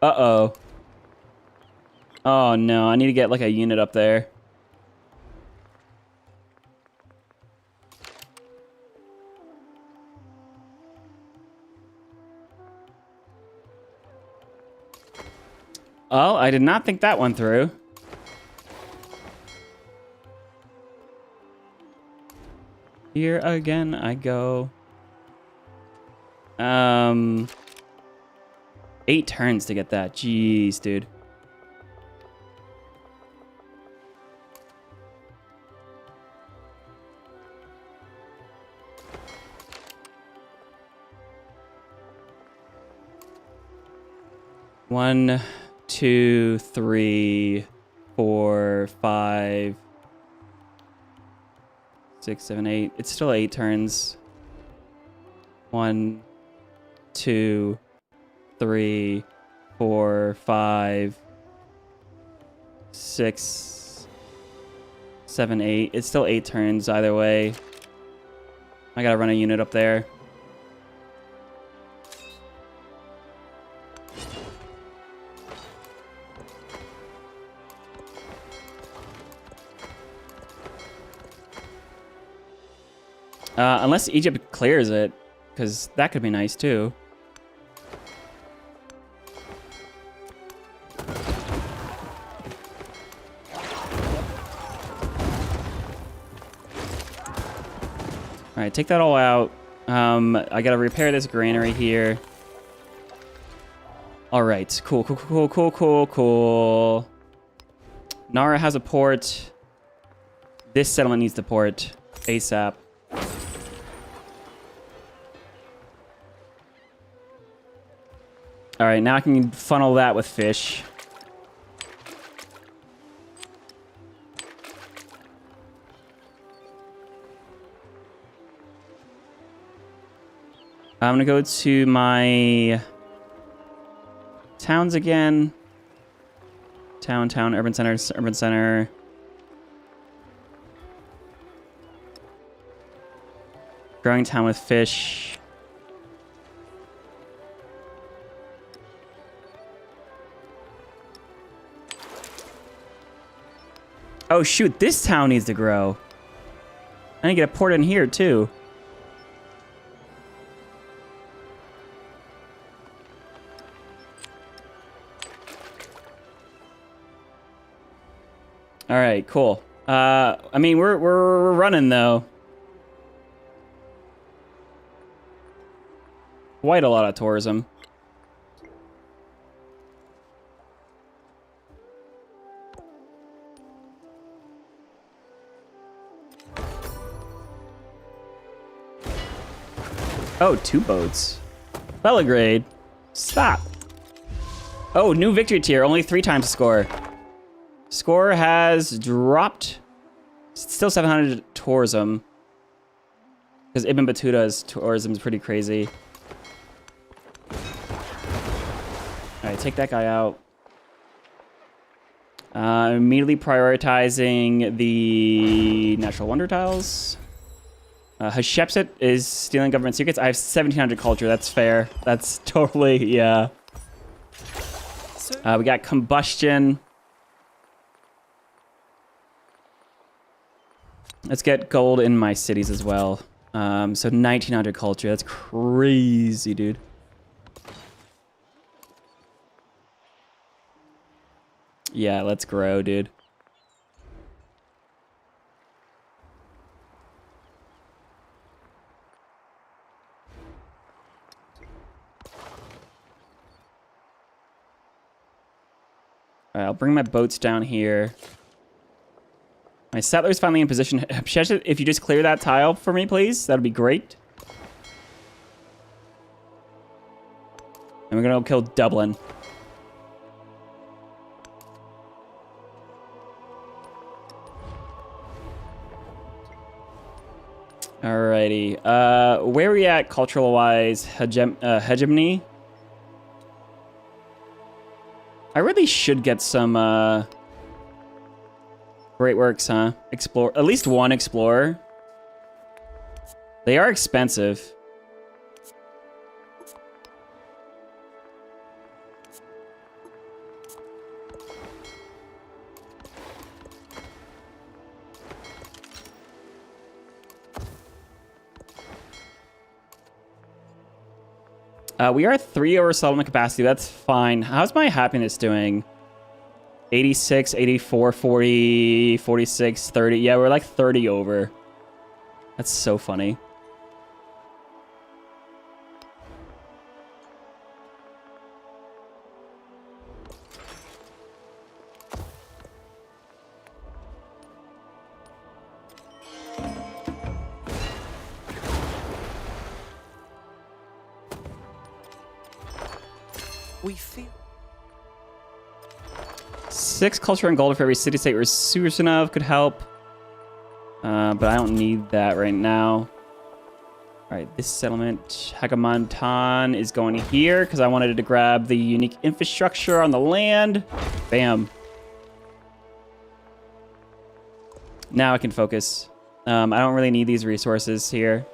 Uh-oh. Oh, no. I need to get, like, a unit up there. Oh, I did not think that one through. Here again I go. 8 turns to get that. Jeez, dude. One, 2, 3, 4, 5, 6, 7, 8. It's still 8 turns. 1, 2, 3, 4, 5, 6, 7, 8. It's still 8 turns either way. I gotta run a unit up there. Unless Egypt clears it, because that could be nice too. All right, take that all out. I gotta repair this granary here. All right, cool. Nara has a port. This settlement needs the port ASAP. All right, now I can funnel that with fish. I'm gonna go to my towns again. Town, urban center. Growing town with fish. Oh shoot, this town needs to grow. I need to get a port in here too. All right, cool. I mean, we're running though. Quite a lot of tourism. Oh, 2 boats. Belgrade. Stop. Oh, new victory tier. Only 3 times the score. Score has dropped. Still 700 tourism. Because Ibn Battuta's tourism is pretty crazy. Alright, take that guy out. Immediately prioritizing the natural wonder tiles. Hatshepsut is stealing government secrets. I have 1700 culture. That's fair. That's totally, yeah. We got combustion. Let's get gold in my cities as well. So 1900 culture. That's crazy, dude. Yeah, let's grow, dude. All right, I'll bring my boats down here. My settler's finally in position. If you just clear that tile for me, please, that'd be great. And we're gonna go kill Dublin. Alrighty. Where are we at cultural-wise? Hegemony? I really should get some, great works, huh? At least one explorer. They are expensive. We are 3 over settlement capacity. That's fine. How's my happiness doing? 86, 84, 40, 46, 30. Yeah, we're like 30 over. That's so funny. We feel 6 culture and gold for every city-state we're Susanov could help. But I don't need that right now. Alright, this settlement, Hagamontan, is going here because I wanted to grab the unique infrastructure on the land. Bam. Now I can focus. I don't really need these resources here.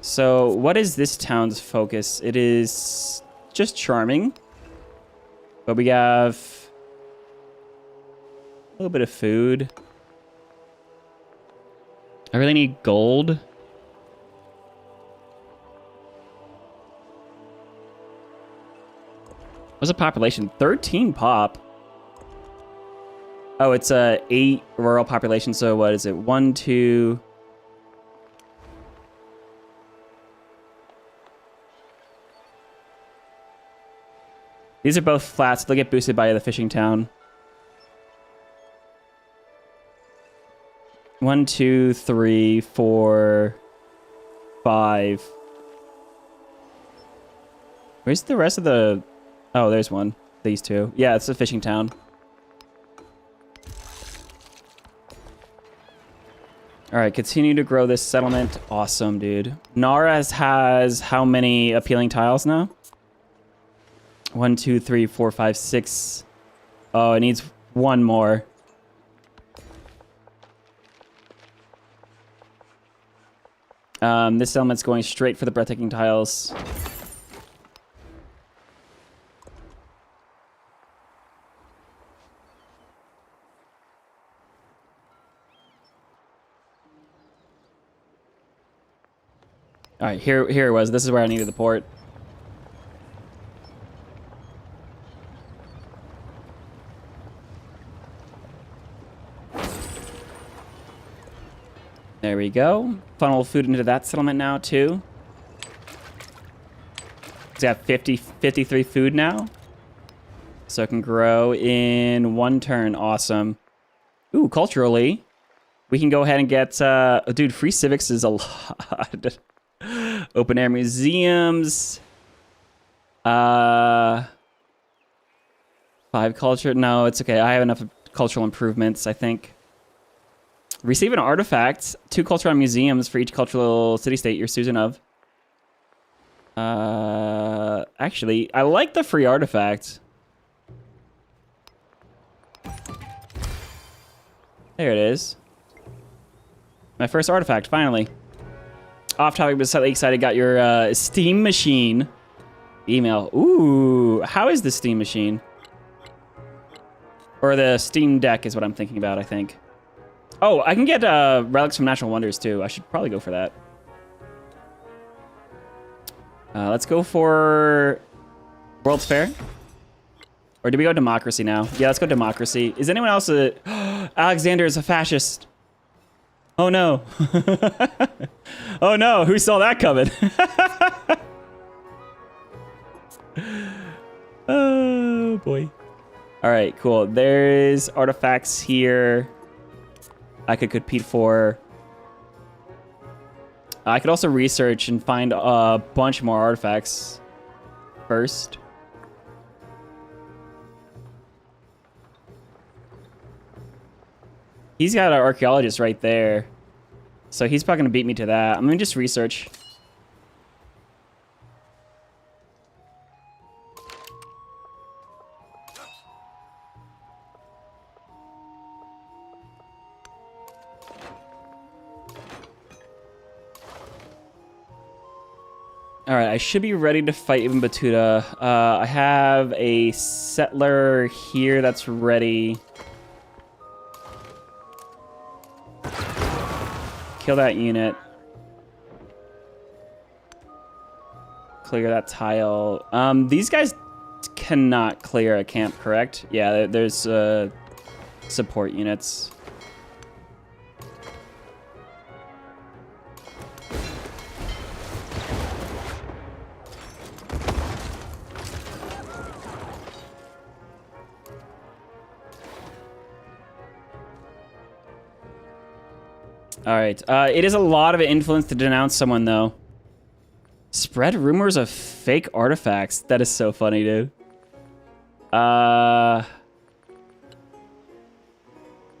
So, what is this town's focus? It is just charming. But we have a little bit of food. I really need gold. What's the population? 13 pop. Oh, it's a 8 rural population. So what is it? 1, 2. These are both flats. They'll get boosted by the fishing town. 1, 2, 3, 4, 5. Where's the rest of the... Oh, there's one. These two. Yeah, it's a fishing town. All right, continue to grow this settlement. Awesome, dude. Nara has how many appealing tiles now? 1, 2, 3, 4, 5, 6. Oh, it needs one more. This element's going straight for the breathtaking tiles. All right, here it was. This is where I needed the port. There we go. Funnel food into that settlement now, too. It's got 53 food now. So it can grow in 1 turn. Awesome. Ooh, culturally, we can go ahead and get... dude, free civics is a lot. Open air museums. 5 culture. No, it's okay. I have enough cultural improvements, I think. Receive an artifact. 2 cultural museums for each cultural city-state you're Susan of. Actually, I like the free artifact. There it is. My first artifact, finally. Off topic, but slightly excited. Got your Steam machine. Email. Ooh, how is the Steam machine? Or the Steam Deck is what I'm thinking about, I think. Oh, I can get relics from Natural Wonders, too. I should probably go for that. Let's go for World's Fair. Or do we go Democracy now? Yeah, let's go Democracy. Is anyone else a... Alexander is a fascist. Oh, no. Oh, no. Who saw that coming? Oh, boy. All right, cool. There's artifacts here I could compete for. I could also research and find a bunch more artifacts first. He's got an archaeologist right there. So he's probably gonna beat me to that. I'm gonna just research. All right, I should be ready to fight Ibn Battuta. I have a settler here that's ready. Kill that unit. Clear that tile. These guys cannot clear a camp, correct? Yeah, there's support units. All right. It is a lot of influence to denounce someone, though. Spread rumors of fake artifacts. That is so funny, dude. We're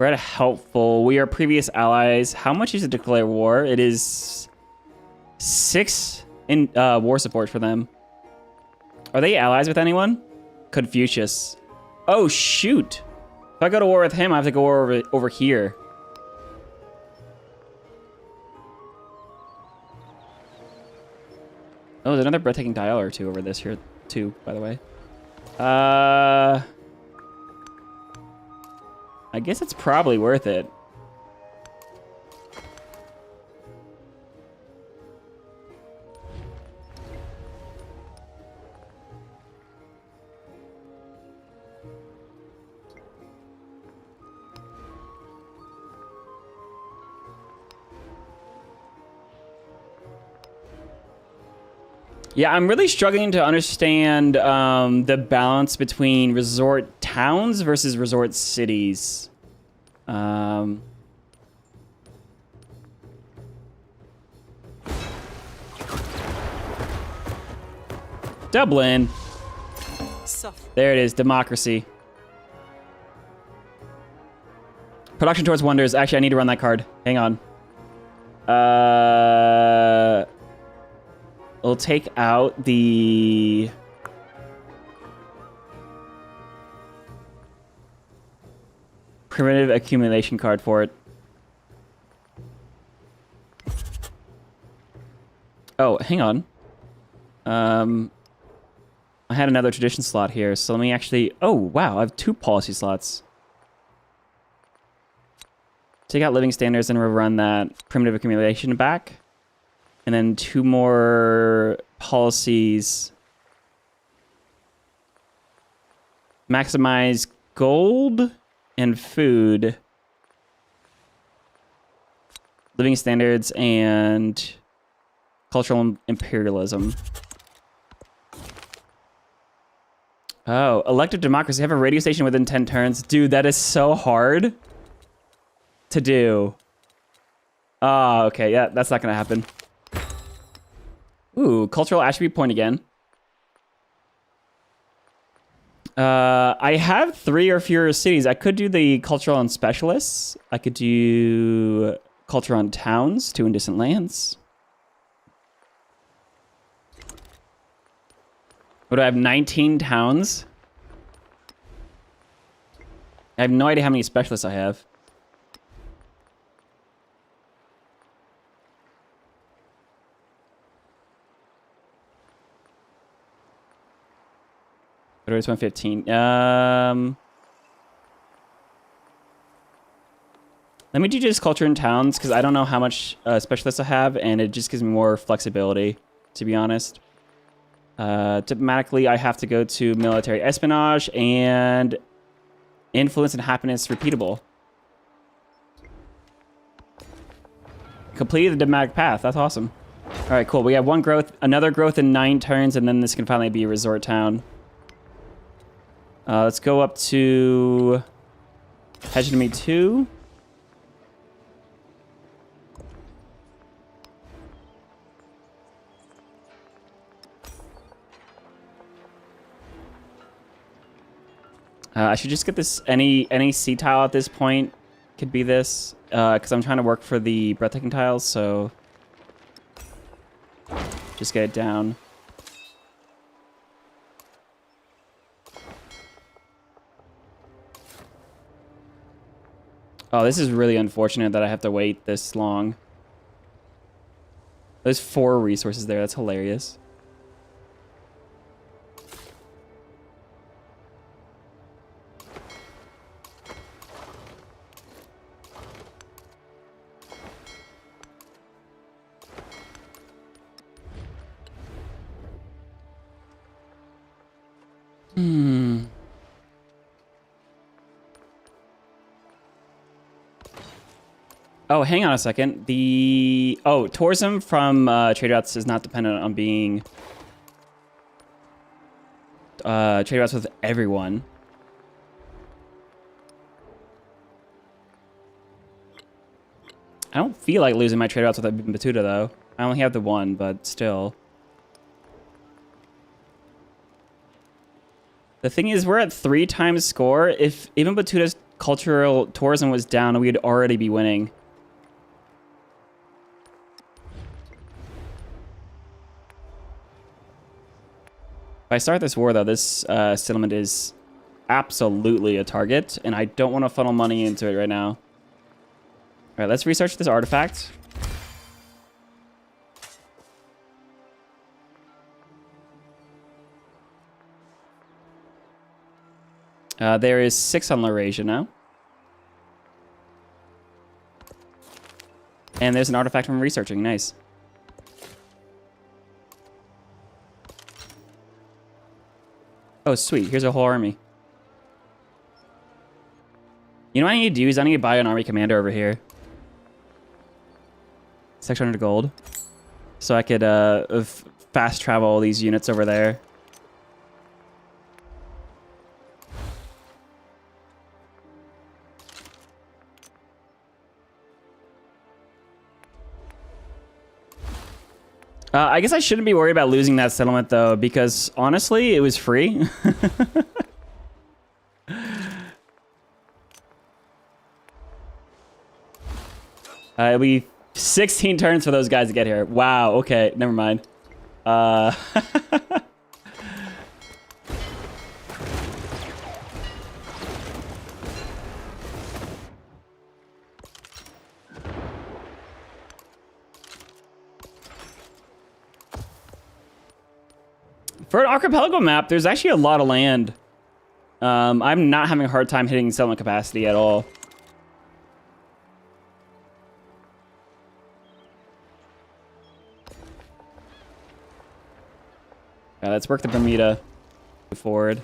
at a helpful. We are previous allies. How much is to declare war? It is 6 in war support for them. Are they allies with anyone? Confucius. Oh, shoot. If I go to war with him, I have to go over here. Oh, there's another breathtaking tile or two over this here, too, by the way. I guess it's probably worth it. Yeah, I'm really struggling to understand the balance between resort towns versus resort cities. Dublin. There it is, democracy. Production towards wonders. Actually, I need to run that card. Hang on. We'll take out the... primitive accumulation card for it. Oh, hang on. I had another tradition slot here, so let me actually... Oh, wow, I have 2 policy slots. Take out living standards and rerun that primitive accumulation back. And then 2 more policies. Maximize gold and food. Living standards and cultural imperialism. Oh, elective democracy. Have a radio station within 10 turns. Dude, that is so hard to do. Oh, okay. Yeah, that's not going to happen. Ooh, cultural attribute point again. I have 3 or fewer cities. I could do the cultural on specialists. I could do culture on towns, 2 in distant lands. What do I have? 19 towns? I have no idea how many specialists I have. What is 115? Let me do just culture in towns, because I don't know how much specialists I have, and it just gives me more flexibility, to be honest. Diplomatically, I have to go to military espionage and influence and happiness repeatable. Completed the diplomatic path. That's awesome. All right, cool. We have 1 growth, another growth in 9 turns, and then this can finally be a resort town. Let's go up to hegemony 2. I should just get this any sea tile at this point. could be this, because I'm trying to work for the breathtaking tiles, so just get it down. Oh, this is really unfortunate that I have to wait this long. There's 4 resources there. That's hilarious. Oh, hang on a second. Tourism from trade routes is not dependent on being trade routes with everyone. I don't feel like losing my trade routes with Ibn Battuta though. I only have the one, but still. The thing is, we're at 3 times score. If Ibn Battuta's cultural tourism was down, we'd already be winning. If I start this war, though, this settlement is absolutely a target, and I don't want to funnel money into it right now. All right, let's research this artifact. There is 6 on Laurasia now. And there's an artifact from researching. Nice. Oh, sweet. Here's a whole army. You know what I need to do is I need to buy an army commander over here. 600 gold. So I could fast travel all these units over there. I guess I shouldn't be worried about losing that settlement, though, because, honestly, it was free. It'll be 16 turns for those guys to get here. Wow, okay, never mind. For an archipelago map, there's actually a lot of land. I'm not having a hard time hitting settlement capacity at all. Let's work the Bermuda. Move forward.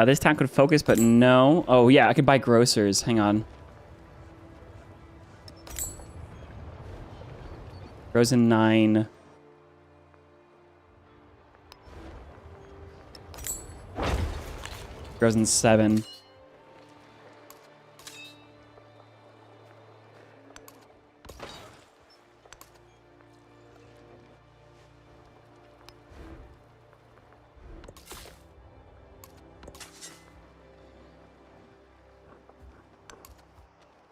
This town could focus, but no. Oh, yeah, I could buy grocers. Hang on. Grows in 9. Grows in 7.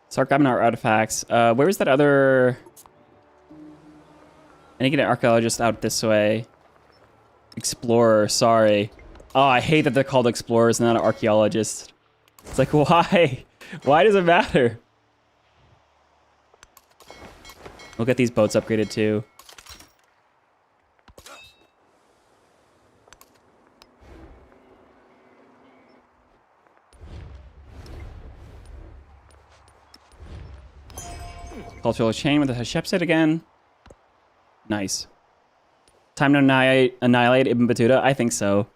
Start grabbing our artifacts. Where was that other... I need to get an archaeologist out this way. Explorer, sorry. Oh, I hate that they're called explorers and not archaeologists. It's like, why? Why does it matter? We'll get these boats upgraded too. Cultural chain with the Hatshepsut again. Nice. Time to annihilate Ibn Battuta? I think so.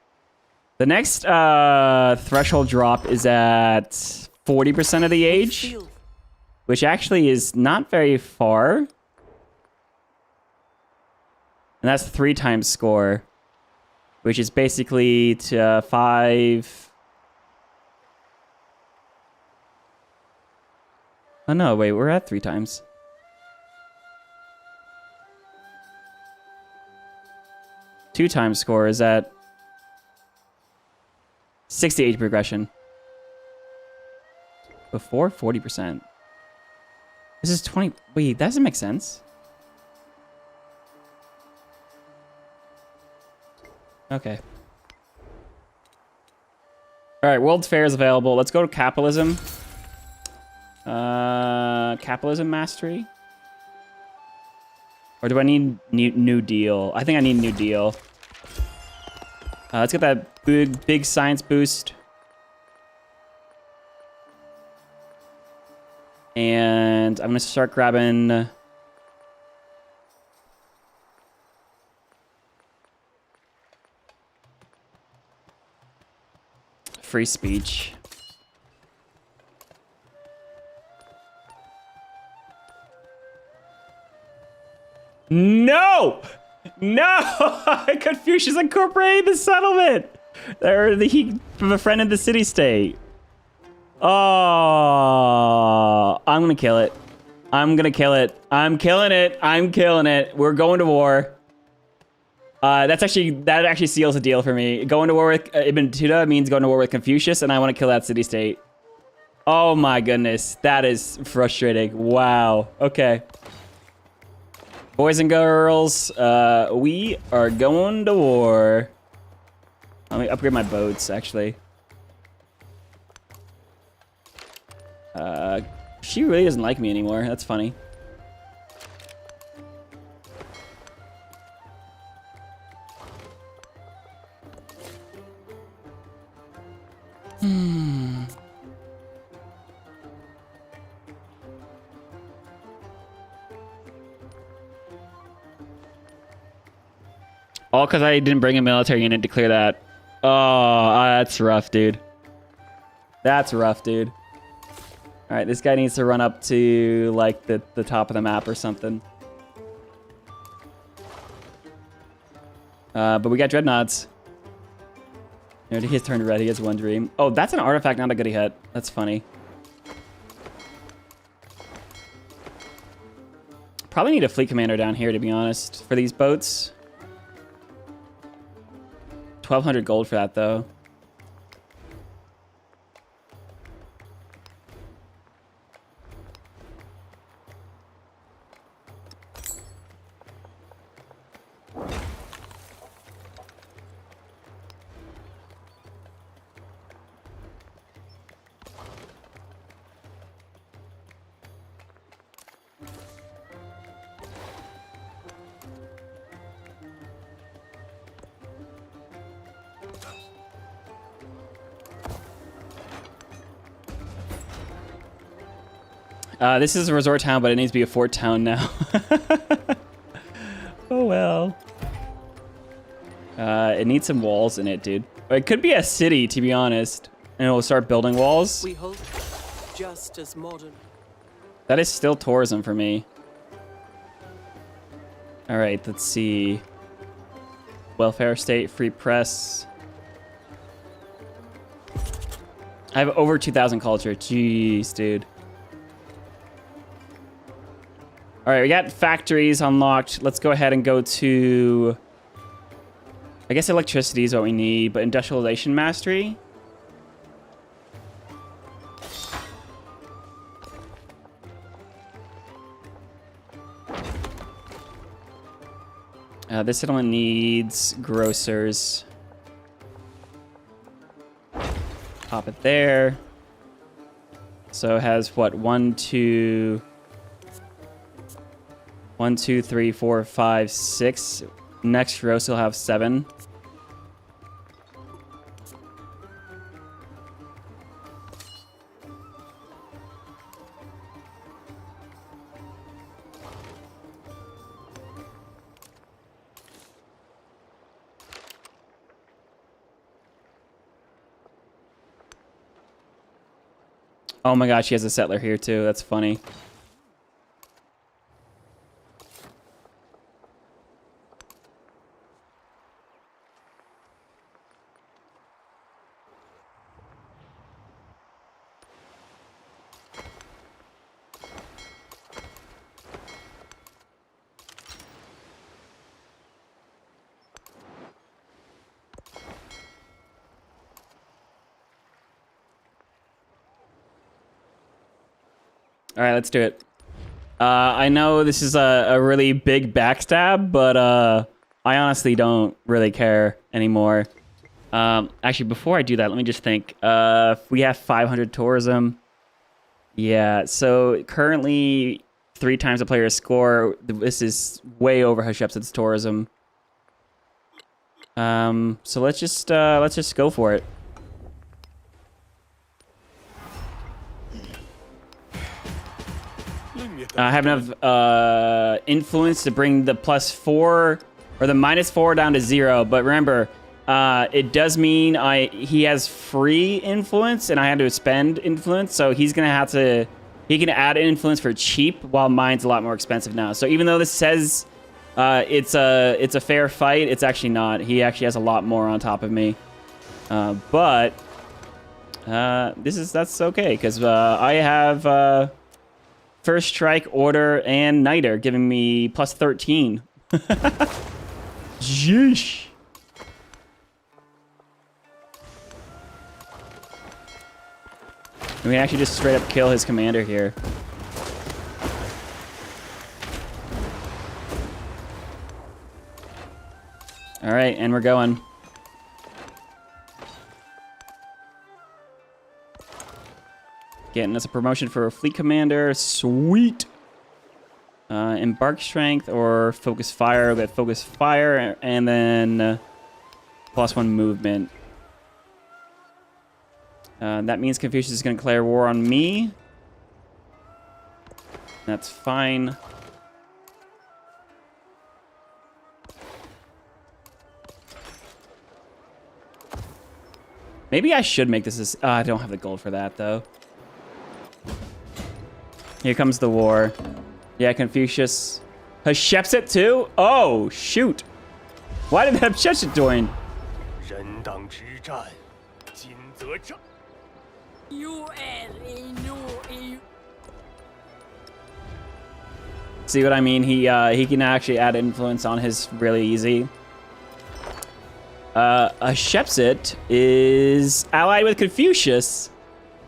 The next threshold drop is at 40% of the age, which actually is not very far. And that's 3 times score. which is basically to 5. Oh no, wait, we're at 3 times. Two times score is at 68 progression. Before 40%. This is 20. Wait, that doesn't make sense. Okay. All right, World Fair is available. Let's go to capitalism. Capitalism mastery. Or do I need new deal? I think I need new deal. Let's get that big science boost. And I'm gonna start grabbing free speech. No! No! Confucius incorporated the settlement! He befriended the city-state. Oh, I'm gonna kill it. I'm gonna kill it. I'm killing it. I'm killing it. We're going to war. That actually seals the deal for me. Going to war with Ibn Battuta means going to war with Confucius, and I want to kill that city-state. Oh my goodness, that is frustrating. Wow. Okay. Boys and girls, we are going to war. Let me upgrade my boats, actually. She really doesn't like me anymore. That's funny. All because I didn't bring a military unit to clear that. Oh, that's rough, dude. That's rough, dude. All right, this guy needs to run up to, like, the top of the map or something. But we got dreadnoughts. He has turned red. He has one dream. Oh, that's an artifact, not a goody hut. That's funny. Probably need a fleet commander down here, to be honest, for these boats. 1,200 gold for that, though. This is a resort town, but it needs to be a fort town now. Oh, well. It needs some walls in it, dude. It could be a city, to be honest. And we'll start building walls. We hope just as modern. That is still tourism for me. All right, let's see. Welfare state, free press. I have over 2,000 culture. Jeez, dude. All right, we got factories unlocked. Let's go ahead and go to... I guess electricity is what we need, but industrialization mastery. This settlement needs grocers. Pop it there. So it has what? 1, 2, 3, 4, 5, 6. Next row still have 7. Oh my gosh, she has a settler here too. That's funny. All right, let's do it. I know this is a really big backstab, but I honestly don't really care anymore. Actually, before I do that, let me just think. We have 500 tourism. Yeah, so currently 3 times a player's score. This is way over Hatshepsut's tourism. So let's just go for it. I have enough influence to bring the +4 or the -4 down to 0. But remember, it does mean he has free influence, and I had to spend influence. So he's gonna have to. He can add influence for cheap, while mine's a lot more expensive now. So even though this says it's a fair fight, it's actually not. He actually has a lot more on top of me. But that's okay because I have. First Strike, Order, and Niter, giving me +13. Jeesh. We can actually just straight up kill his commander here. All right, and we're going. Getting us a promotion for a fleet commander. Sweet. Embark strength or focus fire. We'll get focus fire and then +1 movement. That means Confucius is going to declare war on me. That's fine. Maybe I should make this. I don't have the gold for that though. Here comes the war. Yeah, Confucius. Hatshepsut too? Oh, shoot. Why did Hatshepsut join? See what I mean? He can actually add influence on his really easy. Hatshepsut is allied with Confucius.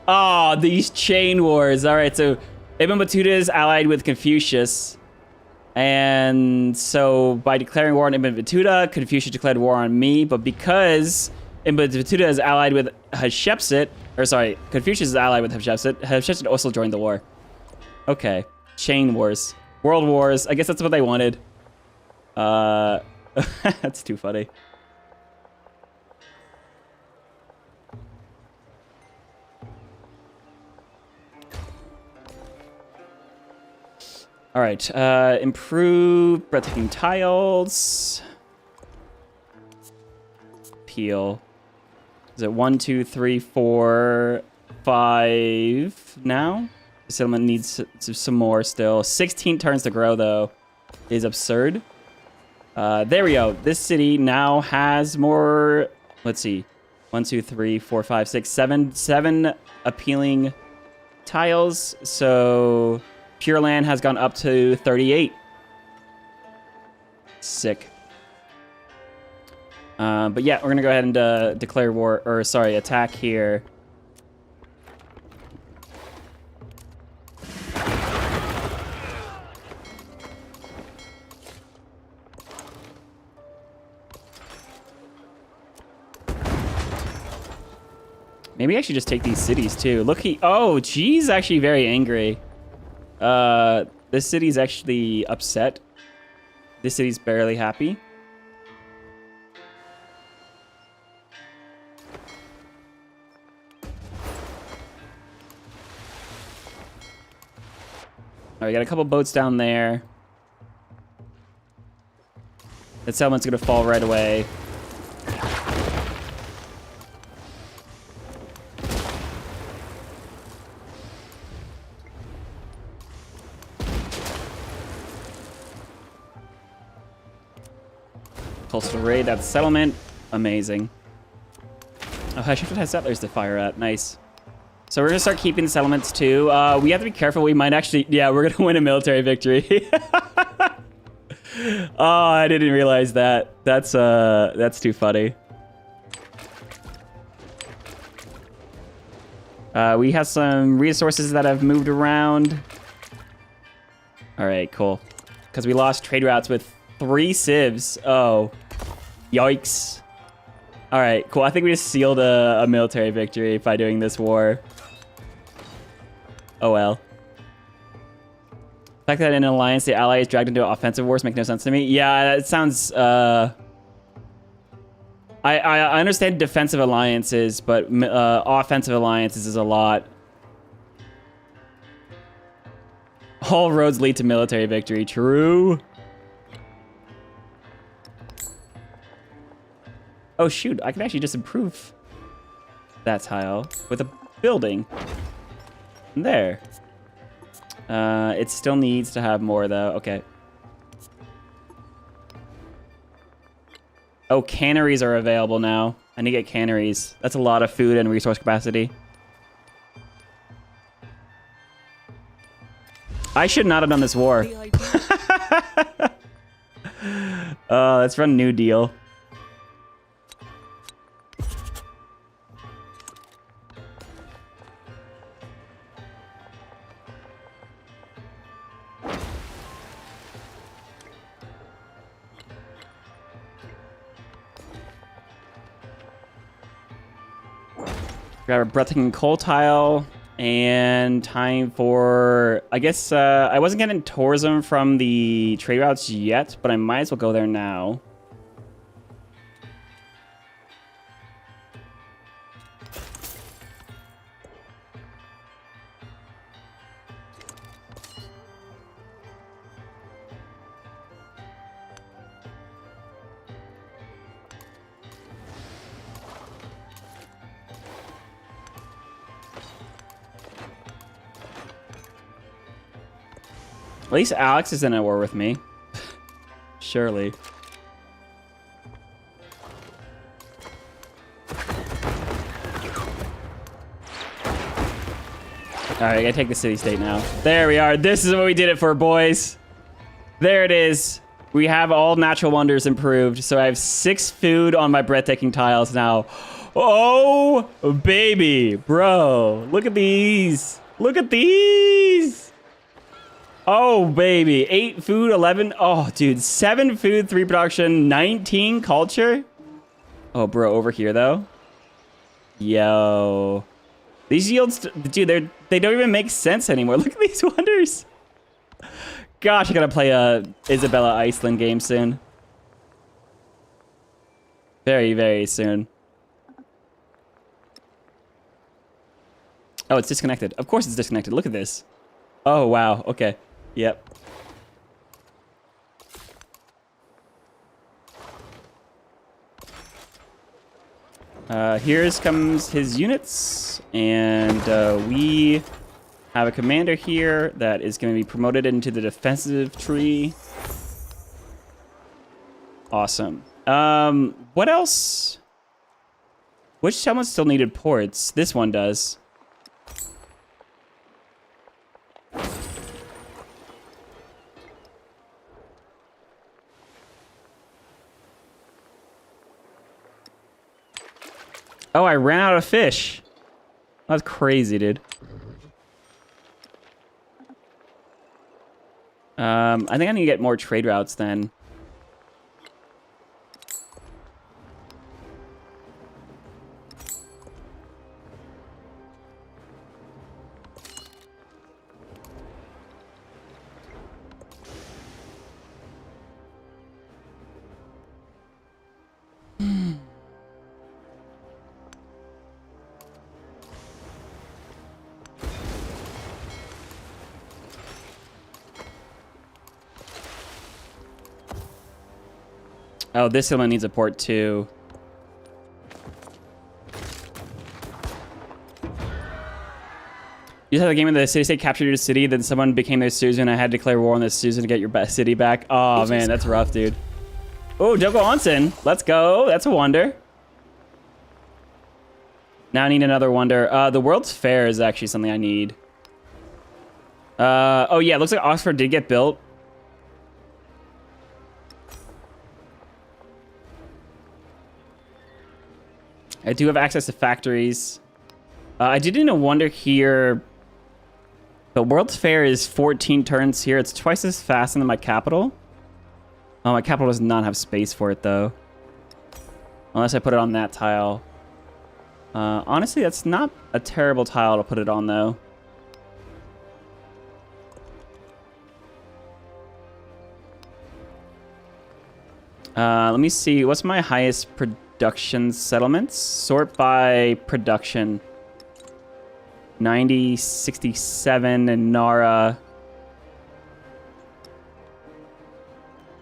Oh, these chain wars. All right, so Ibn Battuta is allied with Confucius. And so by declaring war on Ibn Battuta, Confucius declared war on me. But because Ibn Battuta is allied with Hatshepsut, or sorry, Confucius is allied with Hatshepsut, Hatshepsut also joined the war. Okay, chain wars. World wars. I guess that's what they wanted. That's too funny. All right, improve breathtaking tiles. Appeal. Is it 1, 2, 3, 4, 5 now? The settlement needs some more still. 16 turns to grow though, is absurd. There we go. This city now has more. Let's see, 1, 2, 3, 4, 5, 6, 7 appealing tiles. So. Pure Land has gone up to 38. Sick. But yeah, we're gonna go ahead and declare war, or sorry, attack here. Maybe I should just take these cities too. Look, oh, geez, actually very angry. This city's actually upset. This city's barely happy. All right, got a couple boats down there. That settlement's gonna fall right away. Coastal raid, that's settlement. Amazing. Oh, Hatshepsut has settlers to fire at. Nice. So we're gonna start keeping the settlements too. We have to be careful. We might actually, yeah, we're gonna win a military victory. Oh, I didn't realize that. That's too funny. We have some resources that have moved around. All right, cool. Because we lost trade routes with 3 civs. Oh, yikes. All right, cool. I think we just sealed a military victory by doing this war. Oh well. The fact that in an alliance the ally is dragged into offensive wars makes no sense to me. Yeah, it sounds. I understand defensive alliances, but offensive alliances is a lot. All roads lead to military victory. True. Oh shoot! I can actually just improve that tile with a building. There. It still needs to have more though. Okay. Oh, canneries are available now. I need to get canneries. That's a lot of food and resource capacity. I should not have done this war. Let's run New Deal. Grab a breathtaking coal tile, and time for, I guess, I wasn't getting tourism from the trade routes yet, but I might as well go there now. At least Alex is in a war with me. Surely. Alright, I gotta take the city-state now. There we are. This is what we did it for, boys. There it is. We have all natural wonders improved. So I have 6 food on my breathtaking tiles now. Oh, baby. Bro, look at these. Look at these. Oh, baby. 8 food, 11. Oh, dude. 7 food, 3 production, 19 culture. Oh, bro, over here, though. Yo. These yields, dude, they don't even make sense anymore. Look at these wonders. Gosh, I gotta play a Isabella Iceland game soon. Very, very soon. Oh, it's disconnected. Of course it's disconnected. Look at this. Oh, wow. Okay. Yep. Here comes his units, and we have a commander here that is going to be promoted into the defensive tree. Awesome. What else? Which settlement still needed ports? This one does. Oh, I ran out of fish. That's crazy, dude. I think I need to get more trade routes then. Oh, this one needs a port too. You had the game of the city-state captured your city, then someone became their Susan. I had to declare war on this Susan to get your best city back. Oh man, that's rough, dude. Oh, Joko Onsen. Let's go. That's a wonder. Now I need another wonder. The World's Fair is actually something I need. Oh yeah, it looks like Oxford did get built. I do have access to factories. I did need a wonder here, The World's Fair is 14 turns here. It's twice as fast than my capital. Oh, my capital does not have space for it, though. Unless I put it on that tile. Honestly, that's not a terrible tile to put it on, though. Let me see. What's my highest production settlements? Sort by production. 90, 67 in Nara.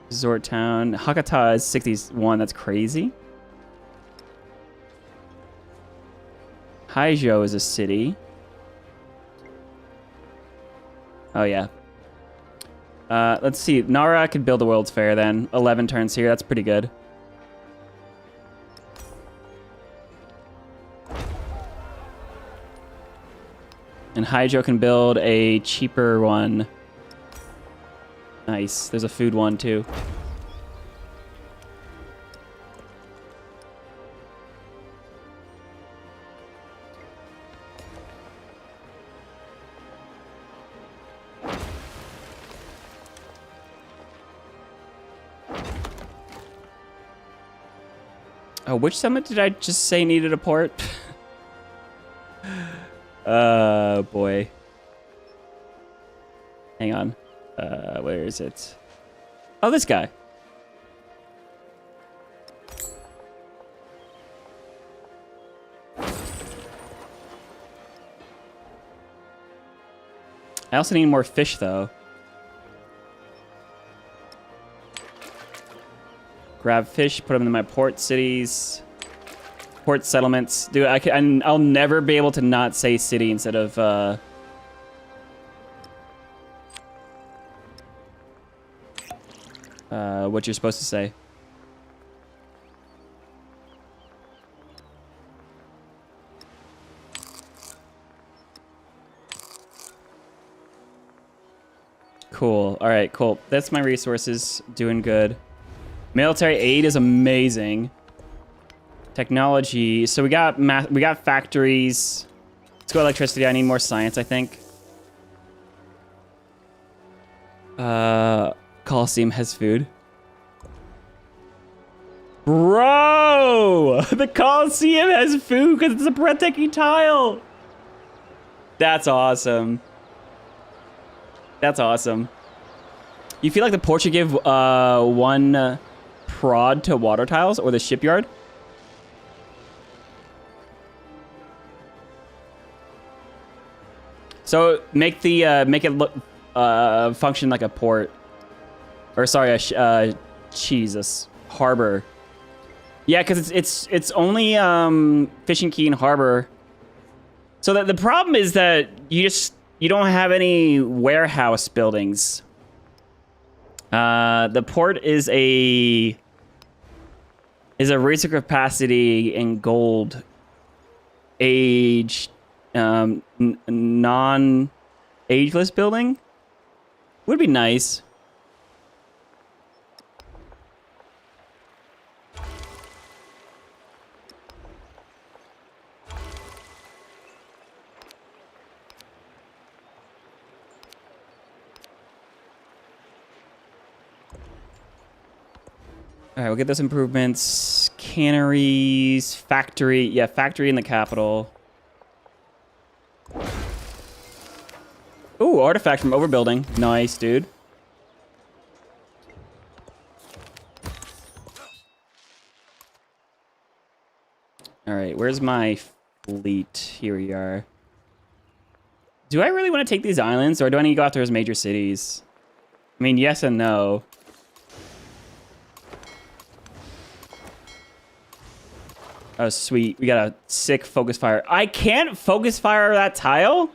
Resort Town. Hakata is 61. That's crazy. Haijo is a city. Oh, yeah. Let's see. Nara could build a World's Fair then. 11 turns here. That's pretty good. And Haijo can build a cheaper one. Nice. There's a food one, too. Oh, which summit did I just say needed a port? Boy. Hang on. Where is it? Oh, this guy. I also need more fish, though. Grab fish, put them in my port cities. Port settlements. Dude, I'll never be able to not say city instead of, what you're supposed to say. Cool. All right, cool. That's my resources. Doing good. Military aid is amazing. Technology. So we got factories. Let's go electricity. I need more science, I think. Coliseum has food. Bro! The Coliseum has food because it's a breathtaking tile. That's awesome. That's awesome. You feel like the port should give one prod to water tiles or the shipyard? So make it look function like a port, or sorry, Jesus, harbor. Yeah, because it's only fishing key and harbor. So that the problem is that you don't have any warehouse buildings. The port is a resource capacity in gold age. Non-ageless building would be nice. All right, we'll get those improvements. Canneries, factory. Yeah, factory in the capital. Ooh, artifact from overbuilding. Nice, dude. All right, where's my fleet? Here we are. Do I really want to take these islands, or do I need to go after those major cities? I mean, yes and no. Oh, sweet. We got a sick focus fire. I can't focus fire that tile?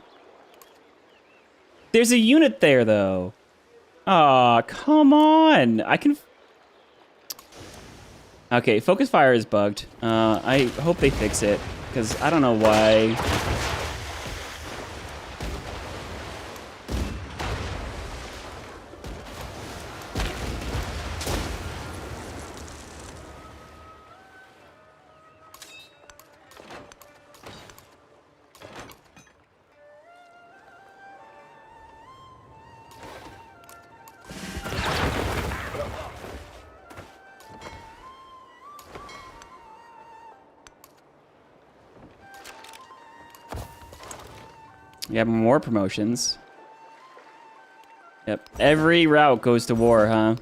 There's a unit there, though. Aw, come on. I can... Okay, focus fire is bugged. I hope they fix it, because I don't know why. You have more promotions. Yep. Every route goes to war, huh?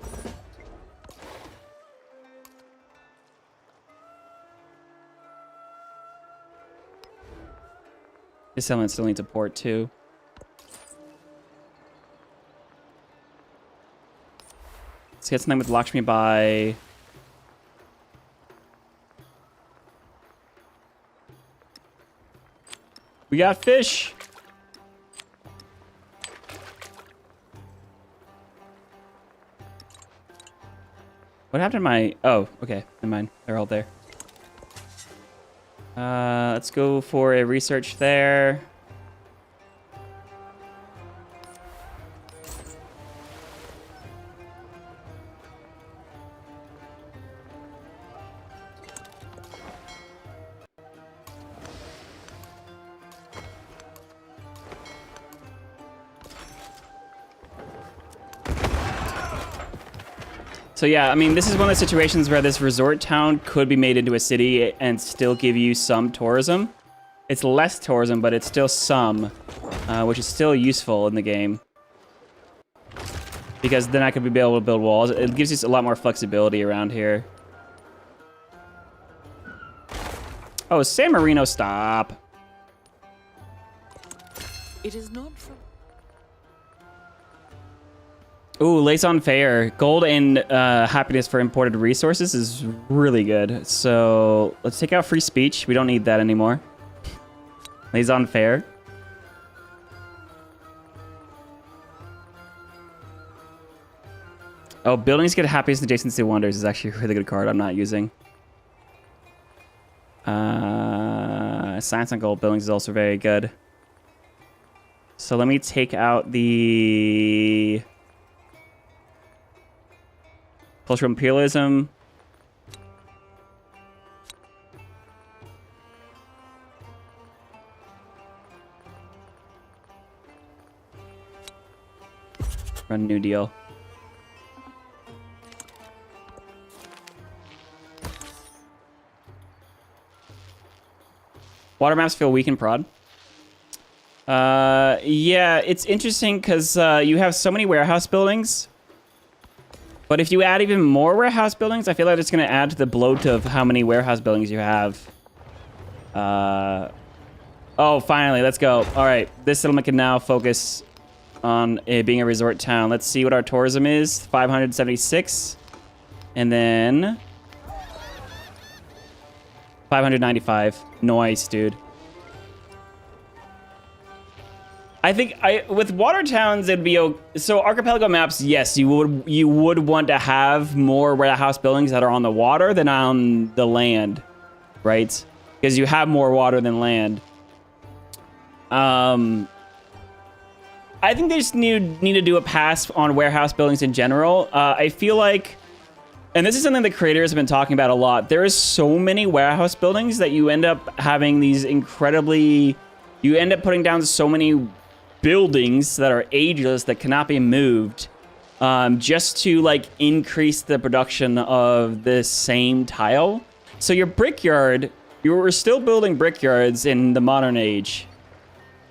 This settlement still needs a port, too. Let's get something with Lakshmi by... We got fish! What happened to my... Oh, okay. Never mind. They're all there. Let's go for a research there. So yeah, I mean, this is one of the situations where this resort town could be made into a city and still give you some tourism. It's less tourism, but it's still some, which is still useful in the game. Because then I could be able to build walls. It gives you a lot more flexibility around here. Oh, San Marino, stop. It is not from... Ooh, laissez-faire. Gold and happiness for imported resources is really good. So let's take out free speech. We don't need that anymore. Laissez-faire. Oh, buildings get happiness adjacent to wonders is actually a really good card I'm not using. Science on gold buildings is also very good. So let me take out the... Cultural imperialism. Run New Deal. Water maps feel weak and prod. Yeah, it's interesting because you have so many warehouse buildings. But if you add even more warehouse buildings, I feel like it's going to add to the bloat of how many warehouse buildings you have. Oh, finally, let's go. All right, this settlement can now focus on being a resort town. Let's see what our tourism is. 576. And then... 595. Nice, dude. I think with water towns it'd be so archipelago maps. Yes, you would want to have more warehouse buildings that are on the water than on the land, right? Because you have more water than land. I think they just need to do a pass on warehouse buildings in general. I feel like, and this is something the creators have been talking about a lot. There is so many warehouse buildings that you end up having these incredibly. You end up putting down so many buildings that are ageless that cannot be moved, just to like increase the production of the same tile. So your brickyard, you were still building brickyards in the modern age,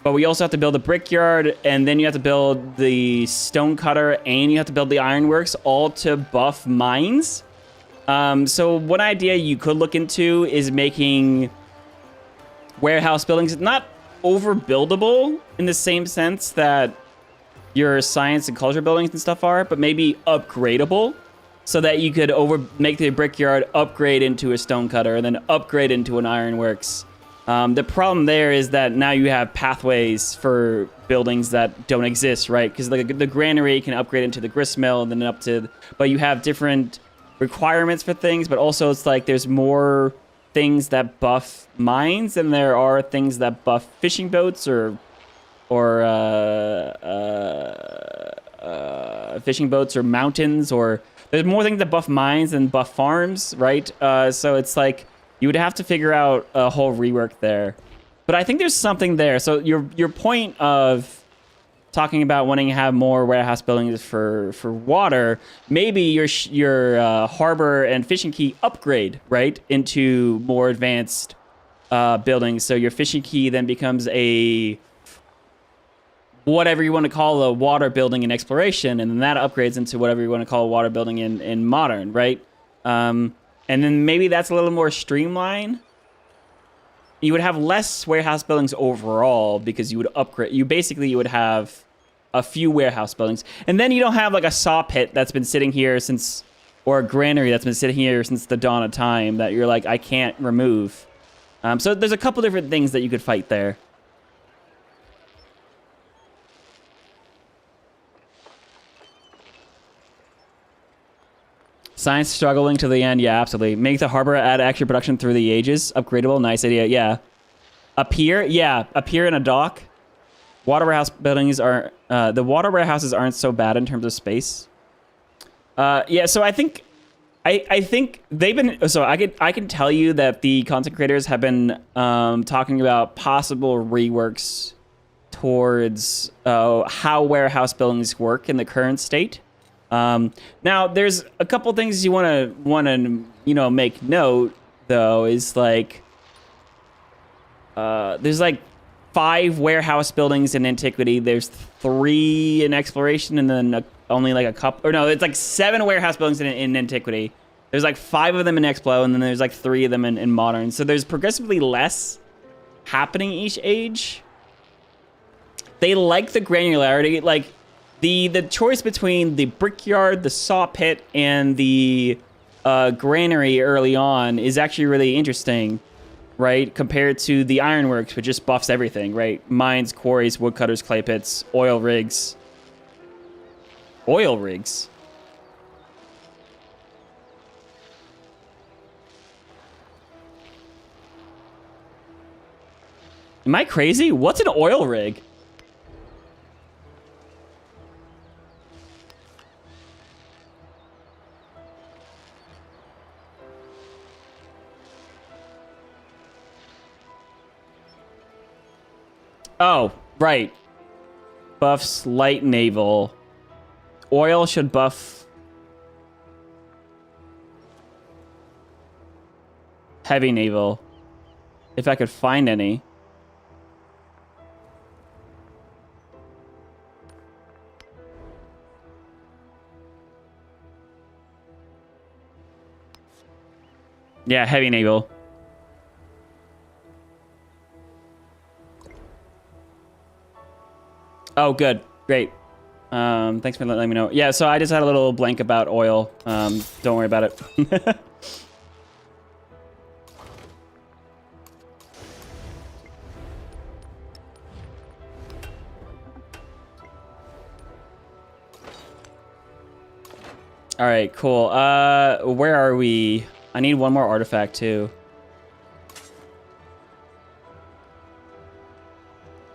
but we also have to build a brickyard, and then you have to build the stone cutter, and you have to build the ironworks, all to buff mines. So one idea you could look into is making warehouse buildings not overbuildable in the same sense that your science and culture buildings and stuff are, but maybe upgradable, so that you could make the brickyard upgrade into a stone cutter and then upgrade into an ironworks. The problem there is that now you have pathways for buildings that don't exist, right? Because the granary can upgrade into the grist mill and then up to, but you have different requirements for things, but also it's like there's more things that buff mines than there are things that buff fishing boats or fishing boats or mountains, or there's more things that buff mines than buff farms, right? So it's like you would have to figure out a whole rework there. But I think there's something there. So your point of talking about wanting to have more warehouse buildings for water, maybe your harbor and fishing quay upgrade, right, into more advanced buildings. So your fishing quay then becomes a whatever you want to call a water building in exploration, and then that upgrades into whatever you want to call a water building in modern, right? And then maybe that's a little more streamlined. You would have less warehouse buildings overall because you would upgrade. You would have a few warehouse buildings, and then you don't have like a saw pit that's been sitting here since, or a granary that's been sitting here since the dawn of time that you're like, I can't remove. So there's a couple different things that you could fight there. Science struggling to the end. Yeah, absolutely. Make the harbor add extra production through the ages. Upgradable. Nice idea. Yeah. A pier. Yeah. A pier in a dock. Water warehouse buildings are... the water warehouses aren't so bad in terms of space. Yeah, so I think they've been... So I can tell you that the content creators have been talking about possible reworks towards how warehouse buildings work in the current state. Now there's a couple things you want to make note though, is like there's like 5 warehouse buildings in Antiquity. There's 3 in exploration, and then only like a couple, or no, it's like 7 warehouse buildings in Antiquity. There's like 5 of them in Explo, and then there's like 3 of them in Modern. So there's progressively less happening each age. They like the granularity, like the choice between the brickyard, the saw pit, and the granary early on is actually really interesting, right? Compared to the ironworks, which just buffs everything, right? Mines, quarries, woodcutters, clay pits, oil rigs. Oil rigs? Am I crazy? What's an oil rig? Oh, right. Buffs light naval. Oil should buff heavy naval. If I could find any. Yeah, heavy naval. Oh, good. Great. Thanks for letting me know. Yeah, so I just had a little blank about oil. Don't worry about it. All right, cool. Where are we? I need one more artifact, too.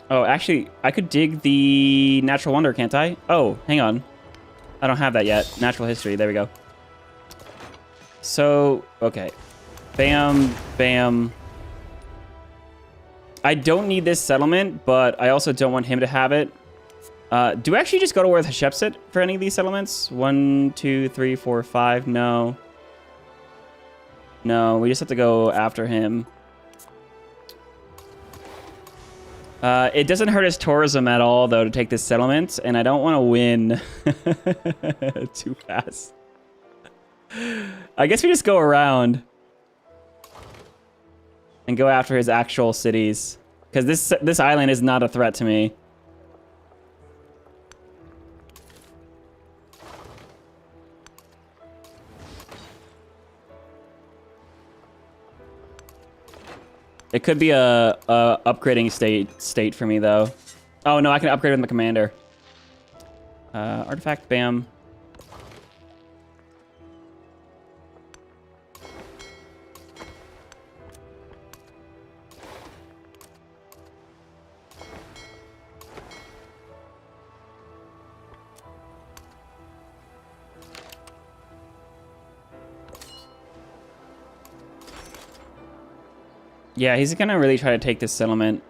Oh, actually, I could dig the natural wonder, can't I? Oh, hang on. I don't have that yet. Natural history. There we go. So, okay. Bam, bam. I don't need this settlement, but I also don't want him to have it. Do I actually just go to where Hatshepsut for any of these settlements? 1, 2, 3, 4, 5. No. No, we just have to go after him. It doesn't hurt his tourism at all, though, to take this settlement, and I don't want to win too fast. I guess we just go around and go after his actual cities, because this island is not a threat to me. It could be a upgrading state for me, though. Oh, no, I can upgrade with the commander. Artifact, bam. Yeah, he's gonna really try to take this settlement.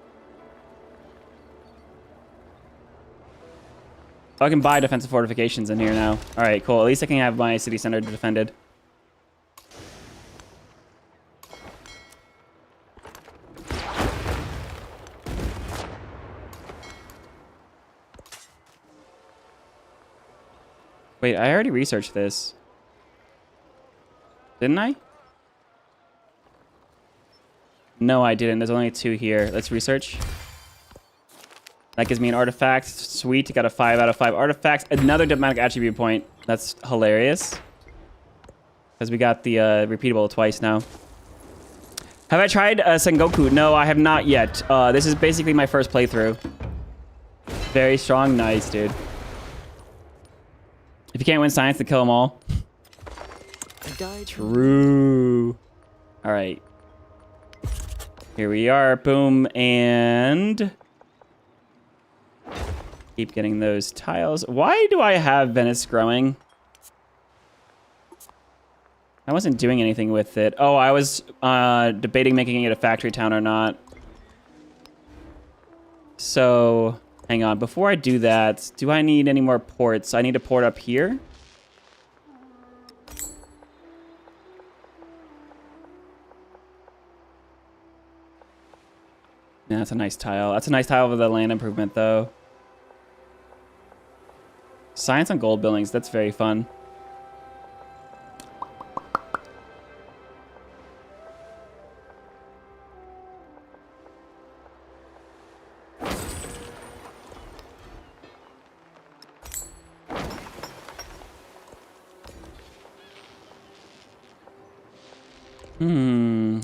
Oh, I can buy defensive fortifications in here now. All right, cool. At least I can have my city center defended. Wait, I already researched this. Didn't I? No, I didn't. There's only 2 here. Let's research. That gives me an artifact. Sweet. Got a 5 out of 5 artifacts. Another diplomatic attribute point. That's hilarious. Because we got the repeatable twice now. Have I tried Sengoku? No, I have not yet. This is basically my first playthrough. Very strong. Nice, dude. If you can't win science, then kill them all. True. All right. Here we are. Boom. And... keep getting those tiles. Why do I have Venice growing? I wasn't doing anything with it. Oh, I was debating making it a factory town or not. So, hang on. Before I do that, do I need any more ports? I need a port up here. Yeah, that's a nice tile. That's a nice tile for the land improvement, though. Science on gold buildings. That's very fun.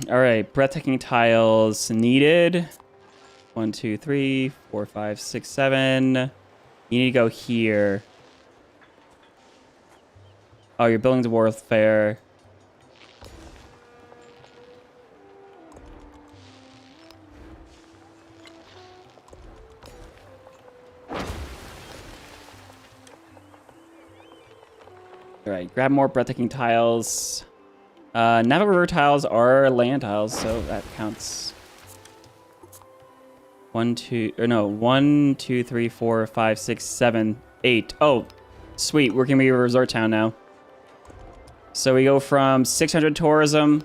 All right, breathtaking tiles needed. 1, 2, 3, 4, 5, 6, 7. You need to go here. Oh, your building's warfare. All right, grab more breathtaking tiles. Navigable river tiles are land tiles, so that counts. 1, 2, 3, 4, 5, 6, 7, 8. Oh, sweet. We're gonna be a resort town now. So we go from 600 tourism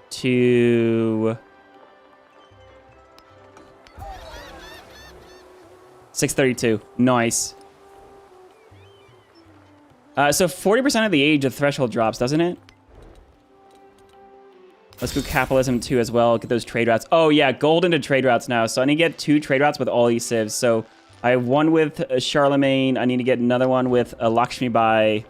to 632. Nice. So 40% of the age of threshold drops, doesn't it? Let's go capitalism too as well. Get those trade routes. Oh yeah, gold into trade routes now. So I need to get 2 trade routes with all these civs. So I have one with Charlemagne. I need to get another one with Lakshmi Bai.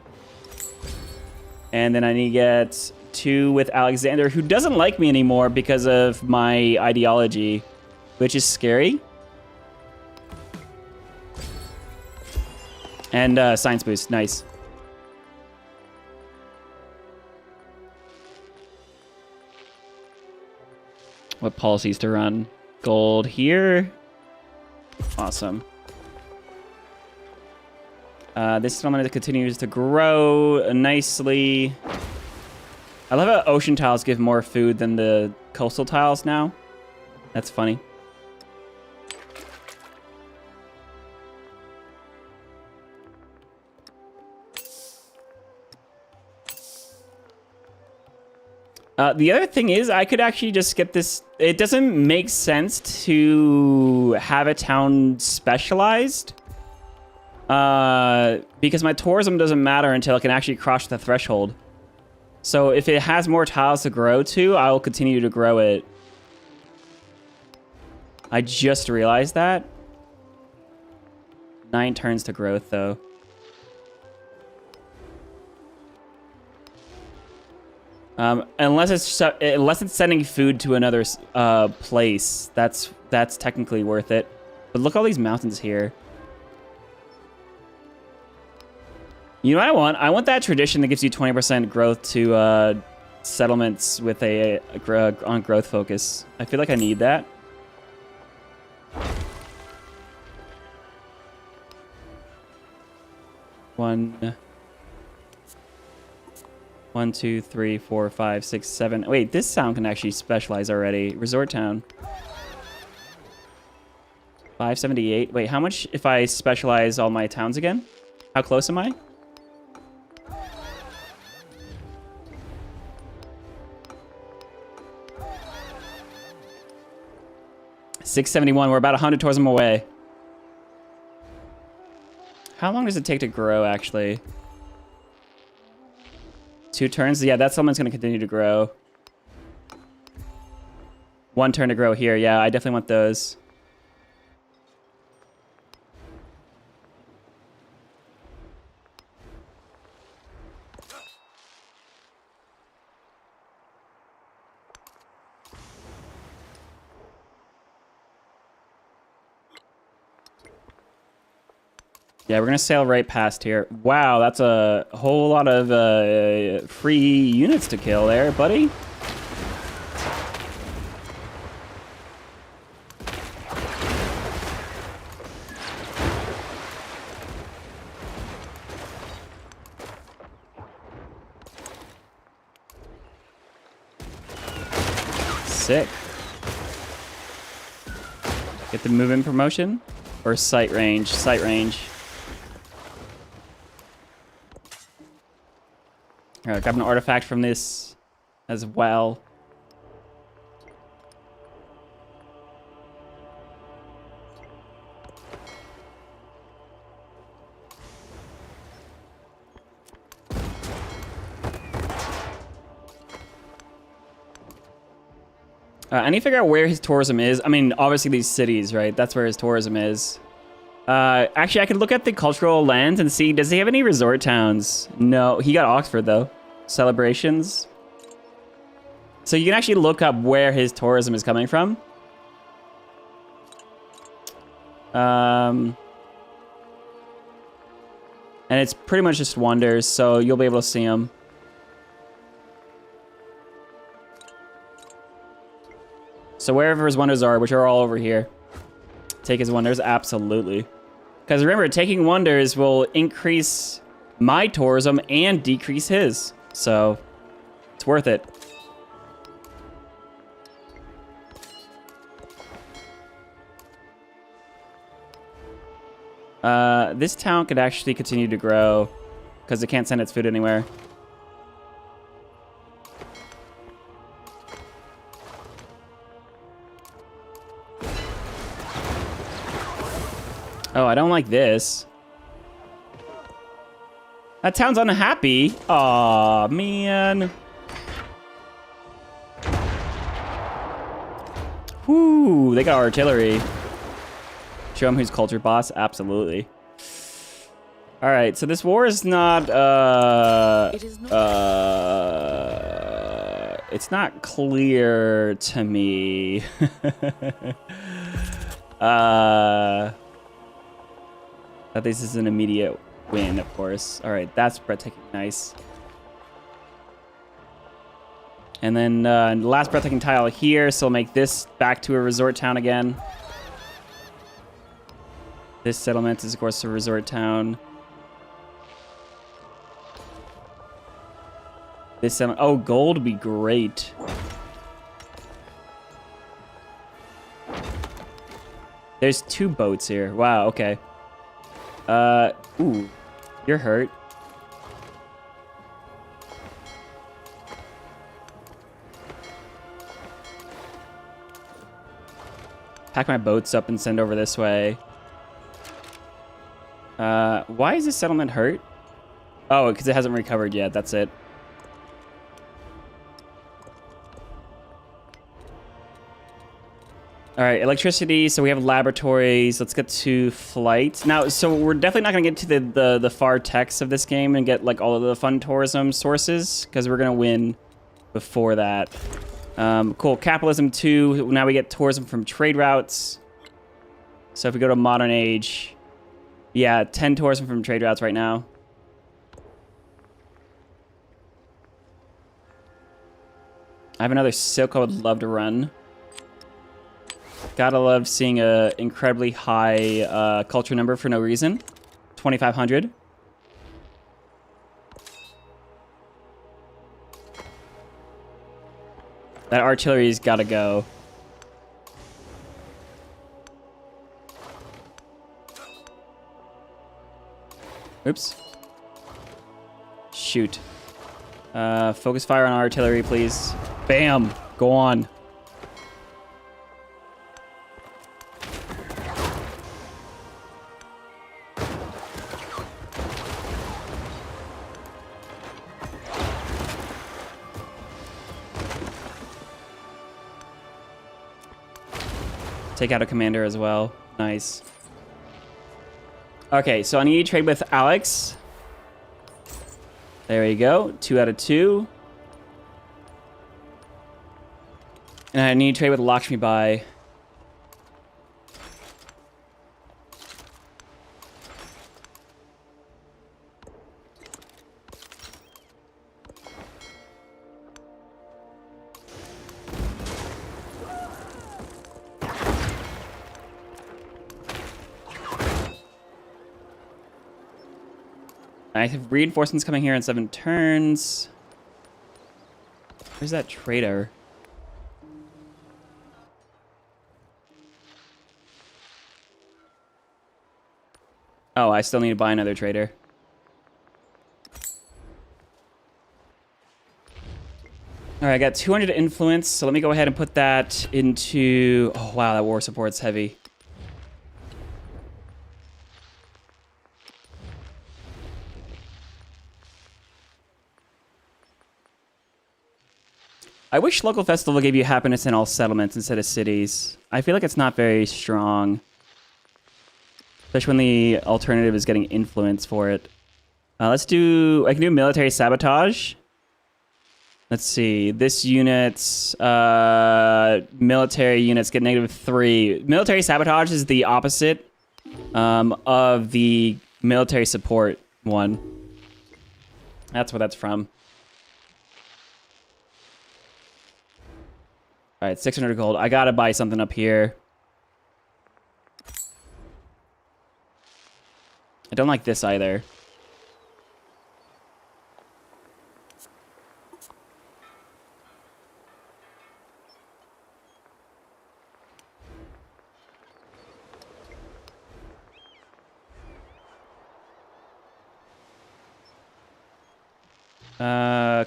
And then I need to get 2 with Alexander, who doesn't like me anymore because of my ideology, which is scary. And science boost, nice. What policies to run? Gold here. Awesome. This settlement continues to grow nicely. I love how ocean tiles give more food than the coastal tiles now. That's funny. The other thing is, I could actually just skip this. It doesn't make sense to have a town specialized. Because my tourism doesn't matter until it can actually cross the threshold. So if it has more tiles to grow to, I will continue to grow it. I just realized that. 9 turns to growth, though. Unless it's sending food to another place, that's technically worth it. But look at all these mountains here. You know what I want? I want that tradition that gives you 20% growth to settlements with on growth focus. I feel like I need that. One, 2, 3, 4, 5, 6, 7. Wait, this town can actually specialize already. Resort town. 578. Wait, how much if I specialize all my towns again? How close am I? $671. We're about 100 tourism away. How long does it take to grow, actually? 2 turns. Yeah, that settlement's going to continue to grow. 1 turn to grow here. Yeah, I definitely want those. Yeah, we're going to sail right past here. Wow, that's a whole lot of free units to kill there, buddy. Sick. Get the move-in promotion or sight range? Sight range. All right, grab an artifact from this as well. I need to figure out where his tourism is. I mean, obviously these cities, right? That's where his tourism is. Actually, I could look at the cultural lands and see, does he have any resort towns? No, he got Oxford though. Celebrations. So you can actually look up where his tourism is coming from. And it's pretty much just wonders, so you'll be able to see them. So wherever his wonders are, which are all over here, take his wonders, absolutely. Because remember, taking wonders will increase my tourism and decrease his. So it's worth it. This town could actually continue to grow because it can't send its food anywhere. Oh, I don't like this. That town's unhappy. Aw, man. Whoo, they got artillery. Show them who's culture boss? Absolutely. All right, so this war is not, it's not clear to me. That this is an immediate win, of course. All right, that's breathtaking nice. And then last breathtaking tile here, so we'll make this back to a resort town again. This settlement is, of course, a resort town. This settlement, oh, gold would be great. There's 2 boats here. Wow, okay. Ooh, you're hurt. Pack my boats up and send over this way. Why is this settlement hurt? Oh, because it hasn't recovered yet, that's it. All right, electricity, so we have laboratories. Let's get to flight. Now, so we're definitely not gonna get to the far techs of this game and get like all of the fun tourism sources, because we're gonna win before that. Cool, capitalism 2, now we get tourism from trade routes. So if we go to modern age, yeah, 10 tourism from trade routes right now. I have another silk I would love to run. Gotta love seeing a incredibly high culture number for no reason. 2,500. That artillery's gotta go. Oops. Shoot. Focus fire on artillery, please. Bam! Go on. Take out a commander as well. Nice. Okay, so I need to trade with Alex. There we go. 2 out of 2. And I need to trade with Lakshmi Bai. I have reinforcements coming here in 7 turns. Where's that trader? Oh, I still need to buy another trader. All right, I got 200 influence, so let me go ahead and put that into... Oh, wow, that war support's heavy. I wish local festival gave you happiness in all settlements instead of cities. I feel like it's not very strong. Especially when the alternative is getting influence for it. Let's do... I can do military sabotage. Let's see. This unit's... military units get -3. Military sabotage is the opposite of the military support one. That's where that's from. All right, 600 gold. I gotta buy something up here. I don't like this either.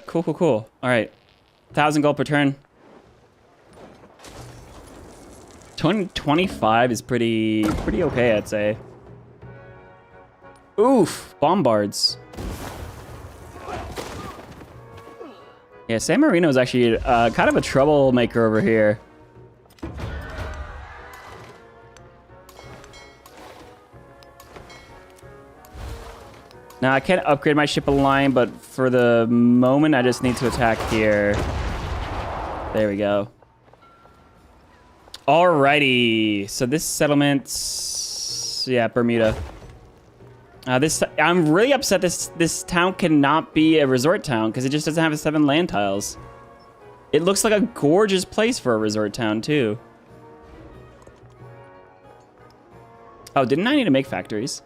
Cool. All right, 1,000 gold per turn. 25 is pretty okay, I'd say. Oof, bombards. Yeah, San Marino is actually kind of a troublemaker over here. Now, I can't upgrade my ship a line, but for the moment, I just need to attack here. There we go. Alrighty, so this settlement's... Yeah, Bermuda. I'm really upset this town cannot be a resort town because it just doesn't have 7 land tiles. It looks like a gorgeous place for a resort town, too. Oh, didn't I need to make factories?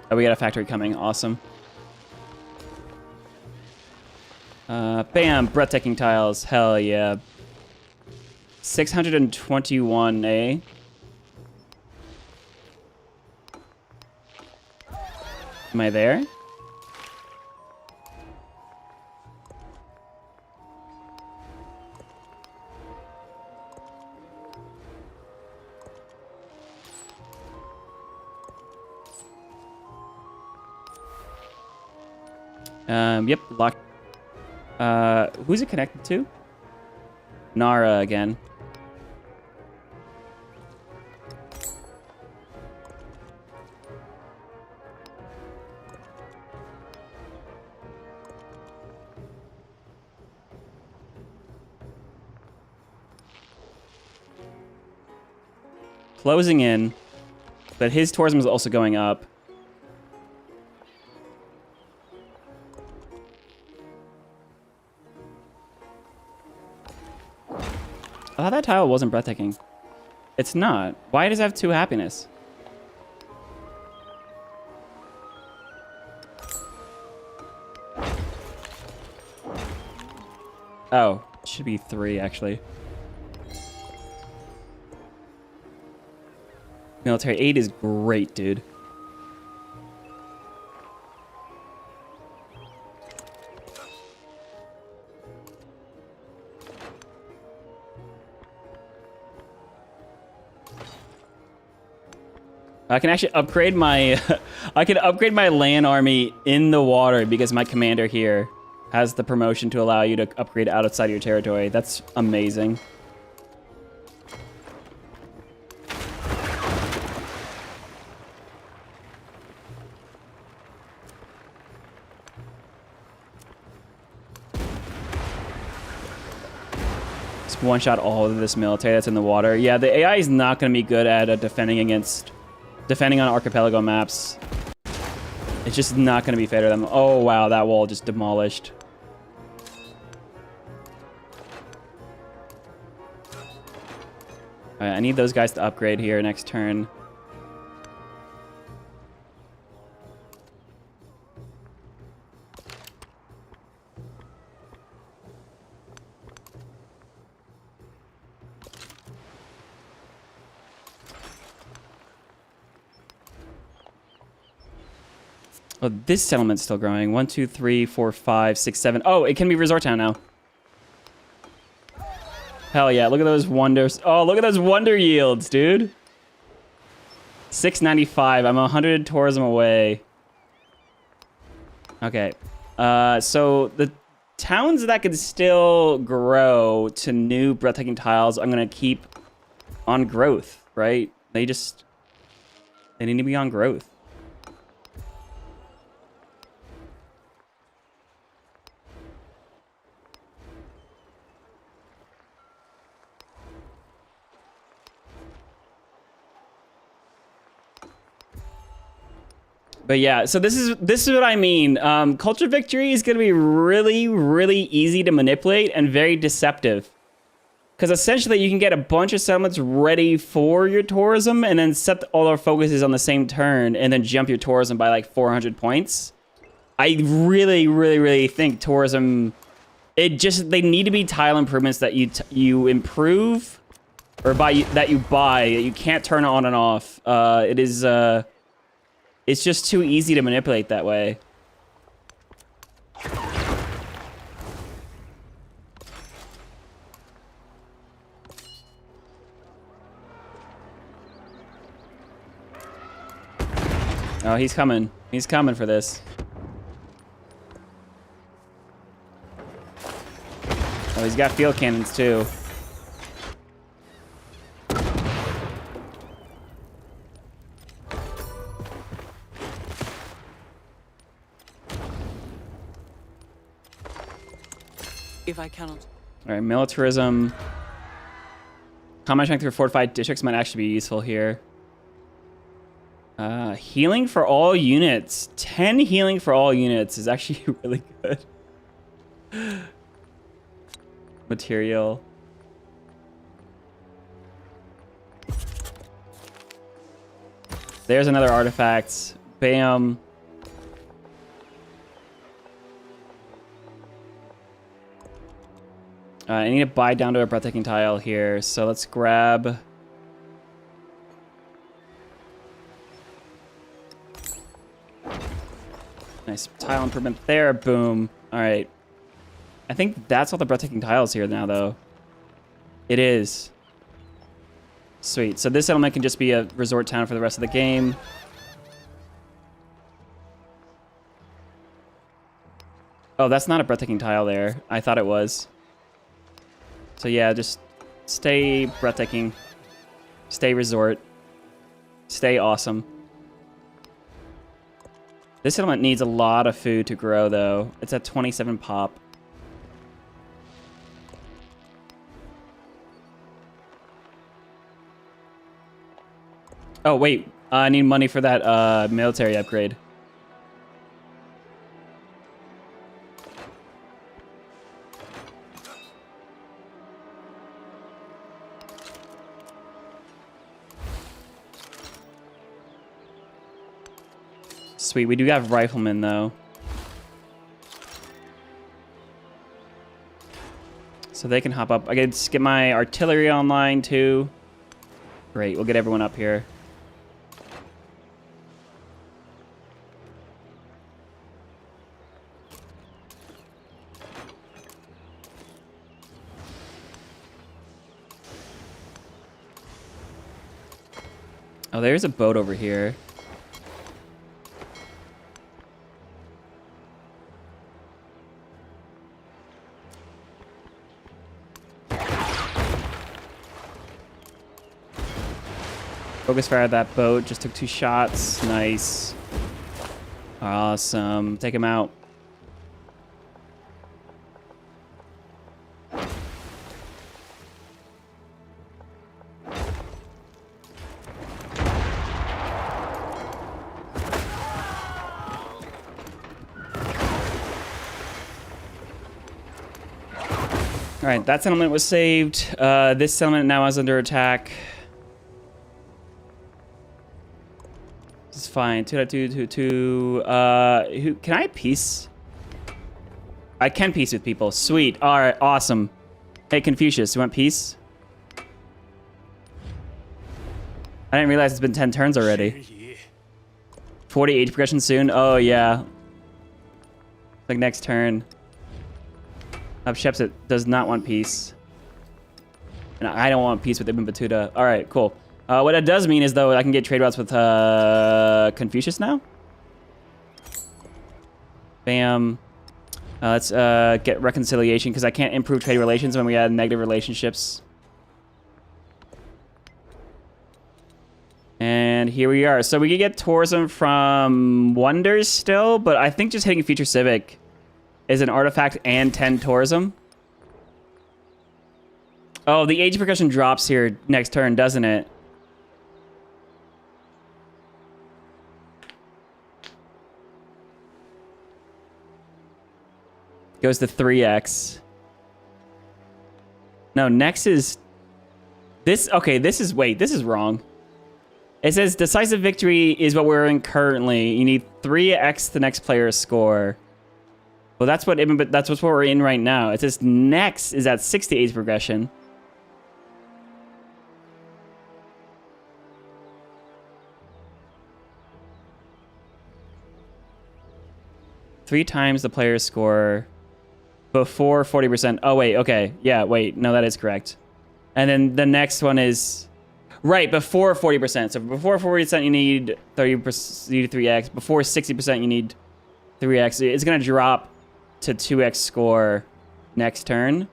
Oh, we got a factory coming. Awesome. Bam, breathtaking tiles. Hell yeah. 621, eh? Am I there? Yep, locked. Who's it connected to? Nara again. Closing in, but his tourism is also going up. I thought that tile wasn't breathtaking. It's not. Why does it have 2 happiness? Oh, it should be 3 actually. Military aid is great, dude. I can actually upgrade my I can upgrade my land army in the water because my commander here has the promotion to allow you to upgrade outside your territory. That's amazing. Just one-shot all of this military that's in the water. Yeah, the AI is not going to be good at defending on archipelago maps. It's just not going to be fair to them. Oh, wow, that wall just demolished. All right, I need those guys to upgrade here next turn. Oh, this settlement's still growing. 1, 2, 3, 4, 5, 6, 7. Oh, it can be resort town now. Hell yeah, look at those wonders. Oh, look at those wonder yields, dude. 695. I'm 100 tourism away. Okay. So the towns that could still grow to new breathtaking tiles, I'm going to keep on growth, right? They need to be on growth. But yeah, so this is what I mean. Culture victory is going to be really, really easy to manipulate and very deceptive. Because essentially you can get a bunch of settlements ready for your tourism and then set all our focuses on the same turn and then jump your tourism by like 400 points. I really, really, really think tourism, they need to be tile improvements that you improve or that you buy, that you can't turn on and off. It's just too easy to manipulate that way. Oh, he's coming. He's coming for this. Oh, he's got field cannons too. If I cannot. All right, militarism. Combat strength for fortified districts might actually be useful here. Healing for all units. 10 healing for all units is actually really good. Material. There's another artifact. Bam. I need to buy down to a breathtaking tile here, so let's grab... Nice tile improvement there, boom. All right. I think that's all the breathtaking tiles here now, though. It is. Sweet, so this settlement can just be a resort town for the rest of the game. Oh, that's not a breathtaking tile there. I thought it was. So yeah, just stay breathtaking, stay resort, stay awesome. This settlement needs a lot of food to grow though. It's at 27 pop. Oh wait, I need money for that military upgrade. Sweet, we do have riflemen though. So they can hop up. I can get my artillery online too. Great, we'll get everyone up here. Oh, there's a boat over here. Focus fire at that boat. Just took 2 shots. Nice. Awesome. Take him out. All right, that settlement was saved. This settlement now is under attack. This is fine. 2.222. Who can I peace? I can peace with people. Sweet. All right, awesome. Hey, Confucius, you want peace? I didn't realize it's been 10 turns already. 48 progression soon. Oh yeah. Like next turn. Shepset does not want peace. And I don't want peace with Ibn Battuta. All right, cool. What that does mean is, though, I can get trade routes with Confucius now. Bam. Let's get reconciliation, because I can't improve trade relations when we add negative relationships. And here we are. So we can get tourism from Wonders still, but I think just hitting Future Civic is an artifact and 10 tourism. Oh, the age progression drops here next turn, doesn't it? Goes to 3x. No, next is... This, okay, this is... Wait, this is wrong. It says decisive victory is what we're in currently. You need 3x the next player's score. Well, that's what we're in right now. It says next is at 68 progression. Three times the player's score before 40%. Oh, wait, okay. Yeah, wait. No, that is correct. And then the next one is... Right, before 40%. So before 40%, you need 30%, you need 3x. Before 60%, you need 3x. It's going to drop to 2x score next turn.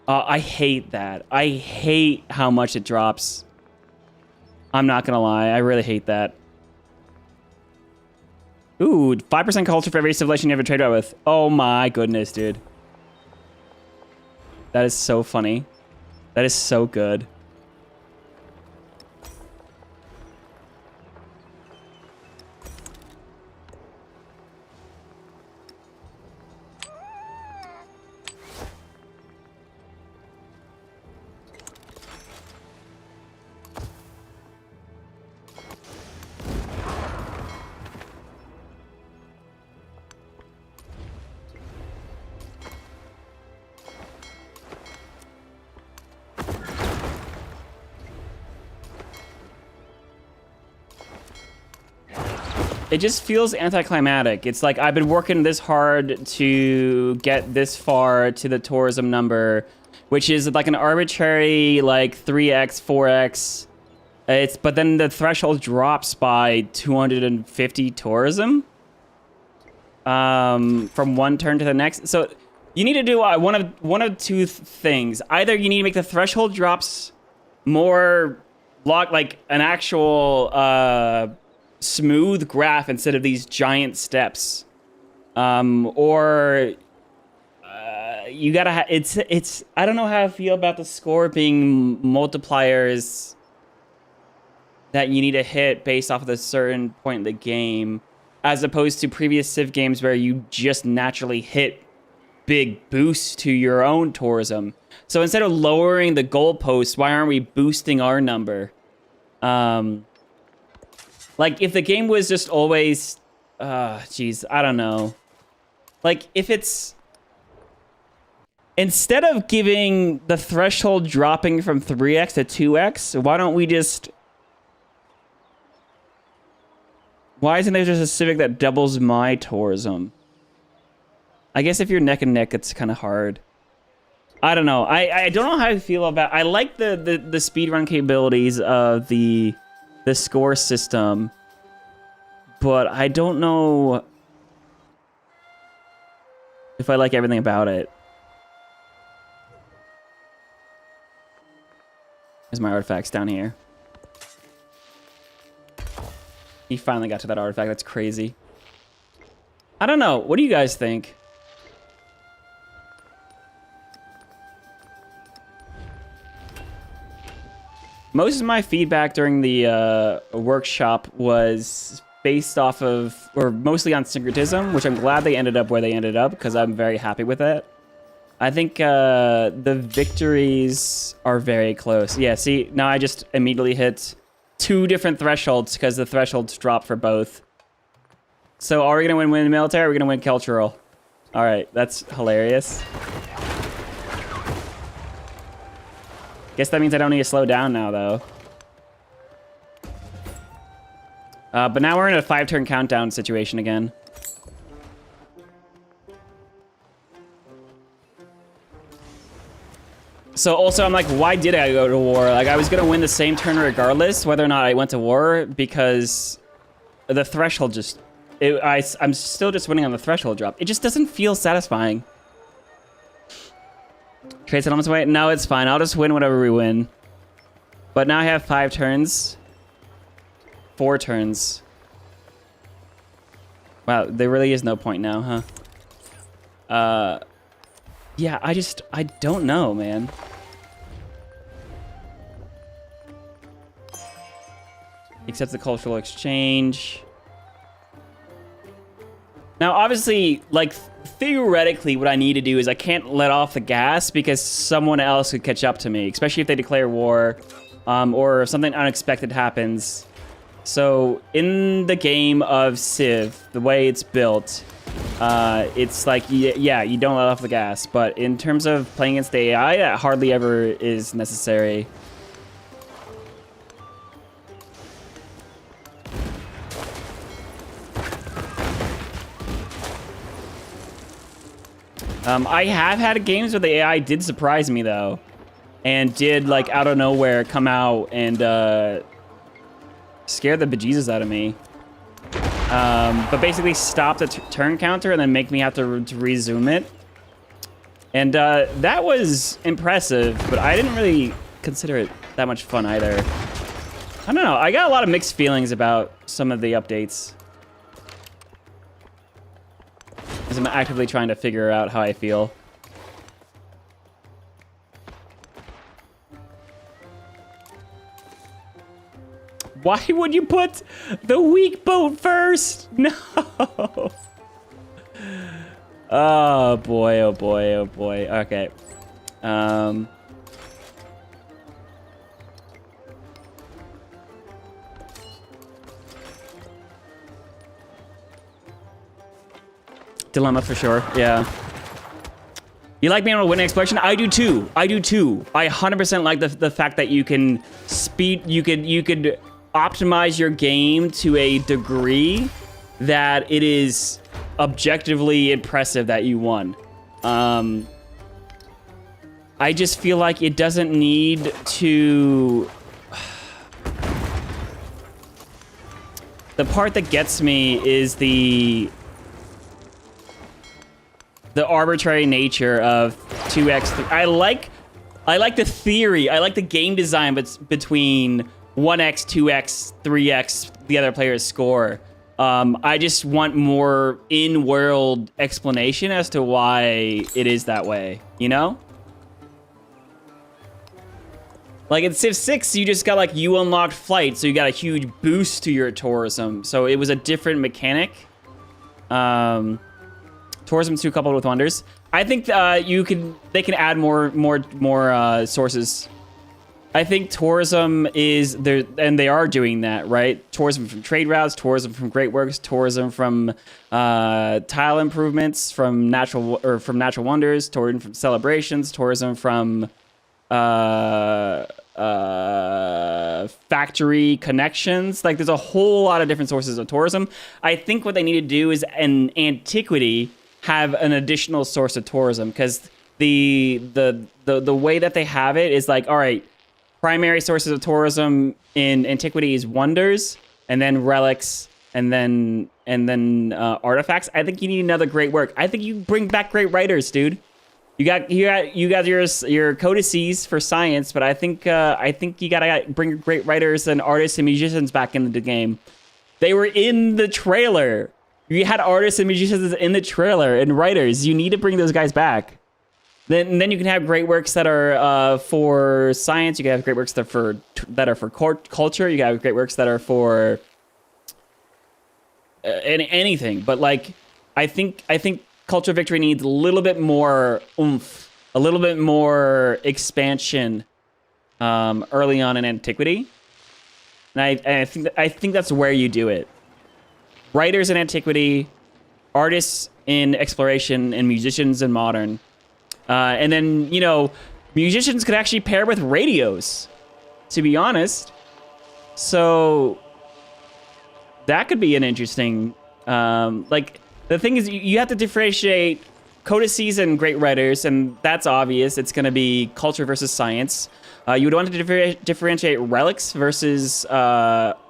I hate that. I hate how much it drops. I'm not going to lie. I really hate that. Ooh, 5% culture for every civilization you ever trade out with. Oh my goodness, dude. That is so funny. That is so good. It just feels anticlimactic. It's like I've been working this hard to get this far to the tourism number, which is like an arbitrary like 3x, 4x. But then the threshold drops by 250 tourism from one turn to the next. So you need to do one of two things. Either you need to make the threshold drops more like an actual smooth graph instead of these giant steps, or you gotta it's I don't know how I feel about the score being multipliers that you need to hit based off of a certain point in the game, as opposed to previous Civ games where you just naturally hit big boosts to your own tourism. So instead of lowering the goalposts, why aren't we boosting our number? Like, if the game was just always... geez, I don't know. Like, if it's... Instead of giving the threshold dropping from 3x to 2x, why don't we just... Why isn't there just a Civic that doubles my tourism? I guess if you're neck and neck, it's kind of hard. I don't know. I don't know how I feel about... I like the speedrun capabilities of the score system, but I don't know if I like everything about it. There's my artifacts down here. He finally got to that artifact. That's crazy. I don't know. What do you guys think? Most of my feedback during the workshop was based off of, or mostly on syncretism, which I'm glad they ended up where they ended up because I'm very happy with it. I think the victories are very close. Yeah, see, now I just immediately hit 2 different thresholds because the thresholds drop for both. So are we going to win military or are we going to win cultural? All right, that's hilarious. Guess that means I don't need to slow down now, though. But now we're in a 5-turn countdown situation again. So also, I'm like, why did I go to war? Like, I was going to win the same turn regardless, whether or not I went to war, because the threshold just... I'm still just winning on the threshold drop. It just doesn't feel satisfying. Trade settlements away? No, it's fine. I'll just win whatever we win. But now I have 5 turns. 4 turns. Wow, there really is no point now, huh? Yeah, I don't know, man. Accepts the cultural exchange. Now, obviously, like, theoretically, what I need to do is I can't let off the gas because someone else could catch up to me, especially if they declare war, or if something unexpected happens. So, in the game of Civ, the way it's built, it's like, yeah, you don't let off the gas. But in terms of playing against the AI, that hardly ever is necessary. I have had games where the AI did surprise me, though. And did, like, out of nowhere come out and scare the bejesus out of me. But basically stop the turn counter and then make me have to resume it. And that was impressive, but I didn't really consider it that much fun either. I don't know. I got a lot of mixed feelings about some of the updates. As I'm actively trying to figure out how I feel. Why would you put the weak boat first? No. Oh boy, oh boy, oh boy. Okay. Dilemma for sure, yeah. You like being able to win an exploration? I do too. I do too. I 100% like the fact that you can you could optimize your game to a degree that it is objectively impressive that you won. I just feel like it doesn't need to... The part that gets me is the arbitrary nature of 2x. I like the theory. I like the game design between 1x, 2x, 3x the other player's score. I just want more in-world explanation as to why it is that way, you know? Like in Civ 6, you just got like you unlocked flight, so you got a huge boost to your tourism. So it was a different mechanic. Tourism 2 coupled with wonders. I think they can add more sources. I think tourism is there, and they are doing that, right? Tourism from trade routes, tourism from great works, tourism from tile improvements, from natural wonders, tourism from celebrations, tourism from factory connections. Like there's a whole lot of different sources of tourism. I think what they need to do is in Antiquity have an additional source of tourism, because the way that they have it is like, all right, primary sources of tourism in Antiquity is wonders, and then relics, and then artifacts. I think you need another great work. I think you bring back great writers, dude. You got your codices for science, but I think you gotta bring great writers and artists and musicians back into the game. They were in the trailer. You had artists and musicians in the trailer and writers. You need to bring those guys back. Then you can have great works that are for science. You can have great works that are for culture. You can have great works that are for anything. But like, I think Culture Victory needs a little bit more oomph, a little bit more expansion early on in Antiquity. And I think that's where you do it. Writers in Antiquity, artists in Exploration, and musicians in Modern. And then, you know, musicians could actually pair with radios, to be honest. So that could be an interesting, like, the thing is, you have to differentiate codices and great writers, and that's obvious. It's going to be culture versus science. You would want to differentiate relics versus art.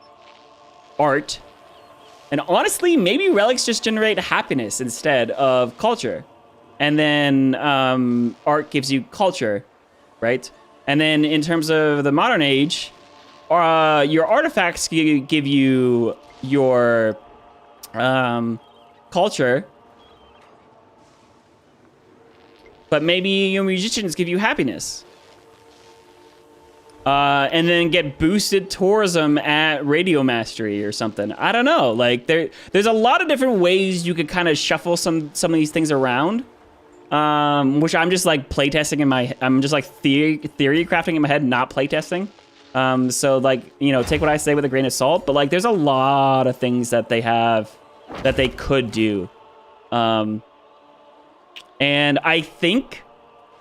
And honestly, maybe relics just generate happiness instead of culture. And then art gives you culture, right? And then in terms of the modern age, your artifacts give you your culture, but maybe your musicians give you happiness. And then get boosted tourism at Radio Mastery or something. I don't know. Like there's a lot of different ways you could kind of shuffle some of these things around. Which I'm just like playtesting I'm just like theory crafting in my head, not playtesting. So like, you know, take what I say with a grain of salt, but like there's a lot of things that they have that they could do. And I think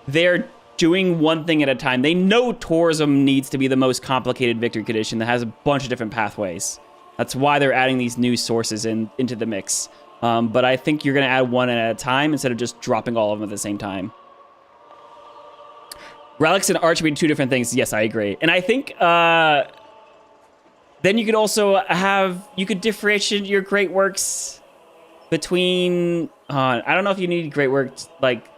they're doing one thing at a time. They know tourism needs to be the most complicated victory condition that has a bunch of different pathways. That's why they're adding these new sources into the mix. But I think you're going to add one at a time instead of just dropping all of them at the same time. Relics and art should be two different things. Yes, I agree. And I think then you could also you could differentiate your great works between, I don't know if you need great works like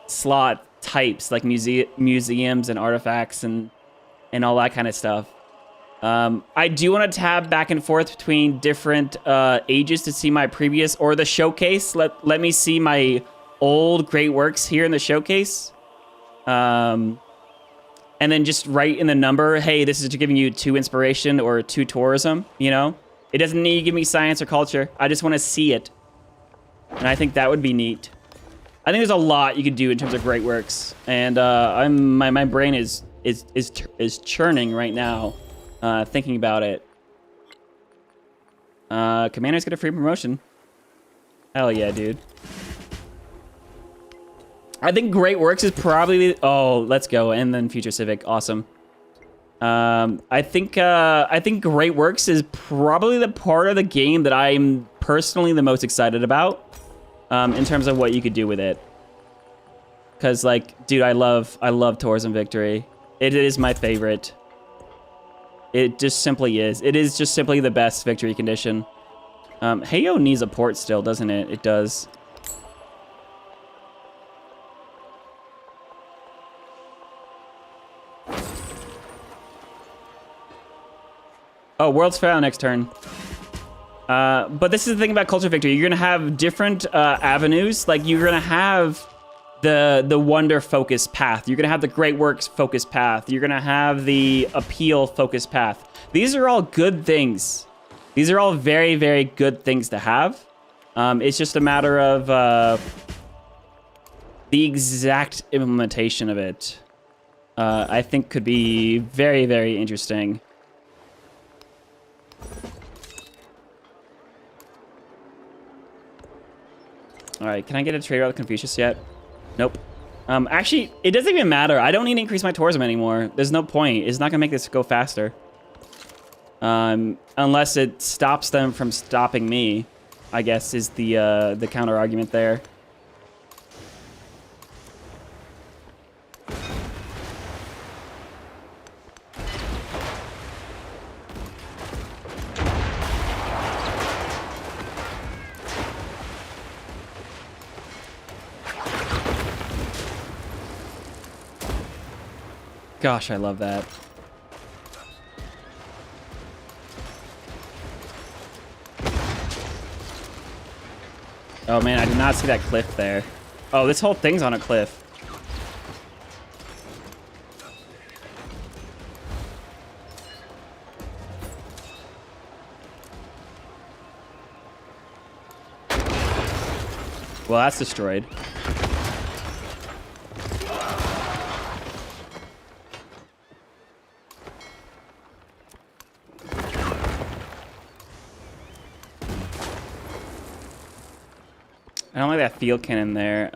slot types, like museums and artifacts and all that kind of stuff. I do want to tab back and forth between different ages to see my previous or the showcase. Let me see my old great works here in the showcase. And then just write in the number, hey, this is giving you 2 inspiration or 2 tourism, you know? It doesn't need to give me science or culture. I just want to see it. And I think that would be neat. I think there's a lot you could do in terms of great works. And my brain is churning right now. Thinking about it. Commander's get a free promotion. Hell yeah, dude. I think Great Works is probably let's go. And then Future Civic, awesome. I think Great Works is probably the part of the game that I'm personally the most excited about. In terms of what you could do with it. Cause like, dude, I love Tourism Victory. It is my favorite. It just simply is. It is just simply the best victory condition. Heyo needs a port still, doesn't it? It does. Oh, World's Fair next turn. But this is the thing about Culture Victory. You're gonna have different avenues. Like you're gonna have the Wonder focus path. You're gonna have the Great Works focus path. You're gonna have the Appeal focus path. These are all good things. These are all very, very good things to have. It's just a matter of the exact implementation of it. I think could be very, very interesting. All right, can I get a trade route with Confucius yet? Nope. Actually, it doesn't even matter. I don't need to increase my tourism anymore. There's no point. It's not gonna make this go faster. Unless it stops them from stopping me, I guess is the counter argument there. Gosh, I love that. Oh man, I did not see that cliff there. Oh, this whole thing's on a cliff. Well, that's destroyed. I don't like that field cannon there.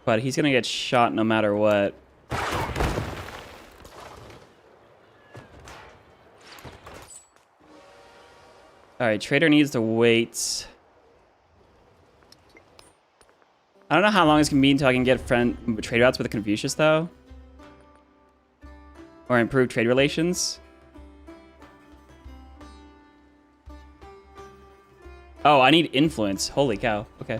But he's gonna get shot no matter what. Alright, trader needs to wait. I don't know how long it's gonna be until I can get trade routes with Confucius, though. Or improve trade relations. Oh, I need influence. Holy cow. Okay.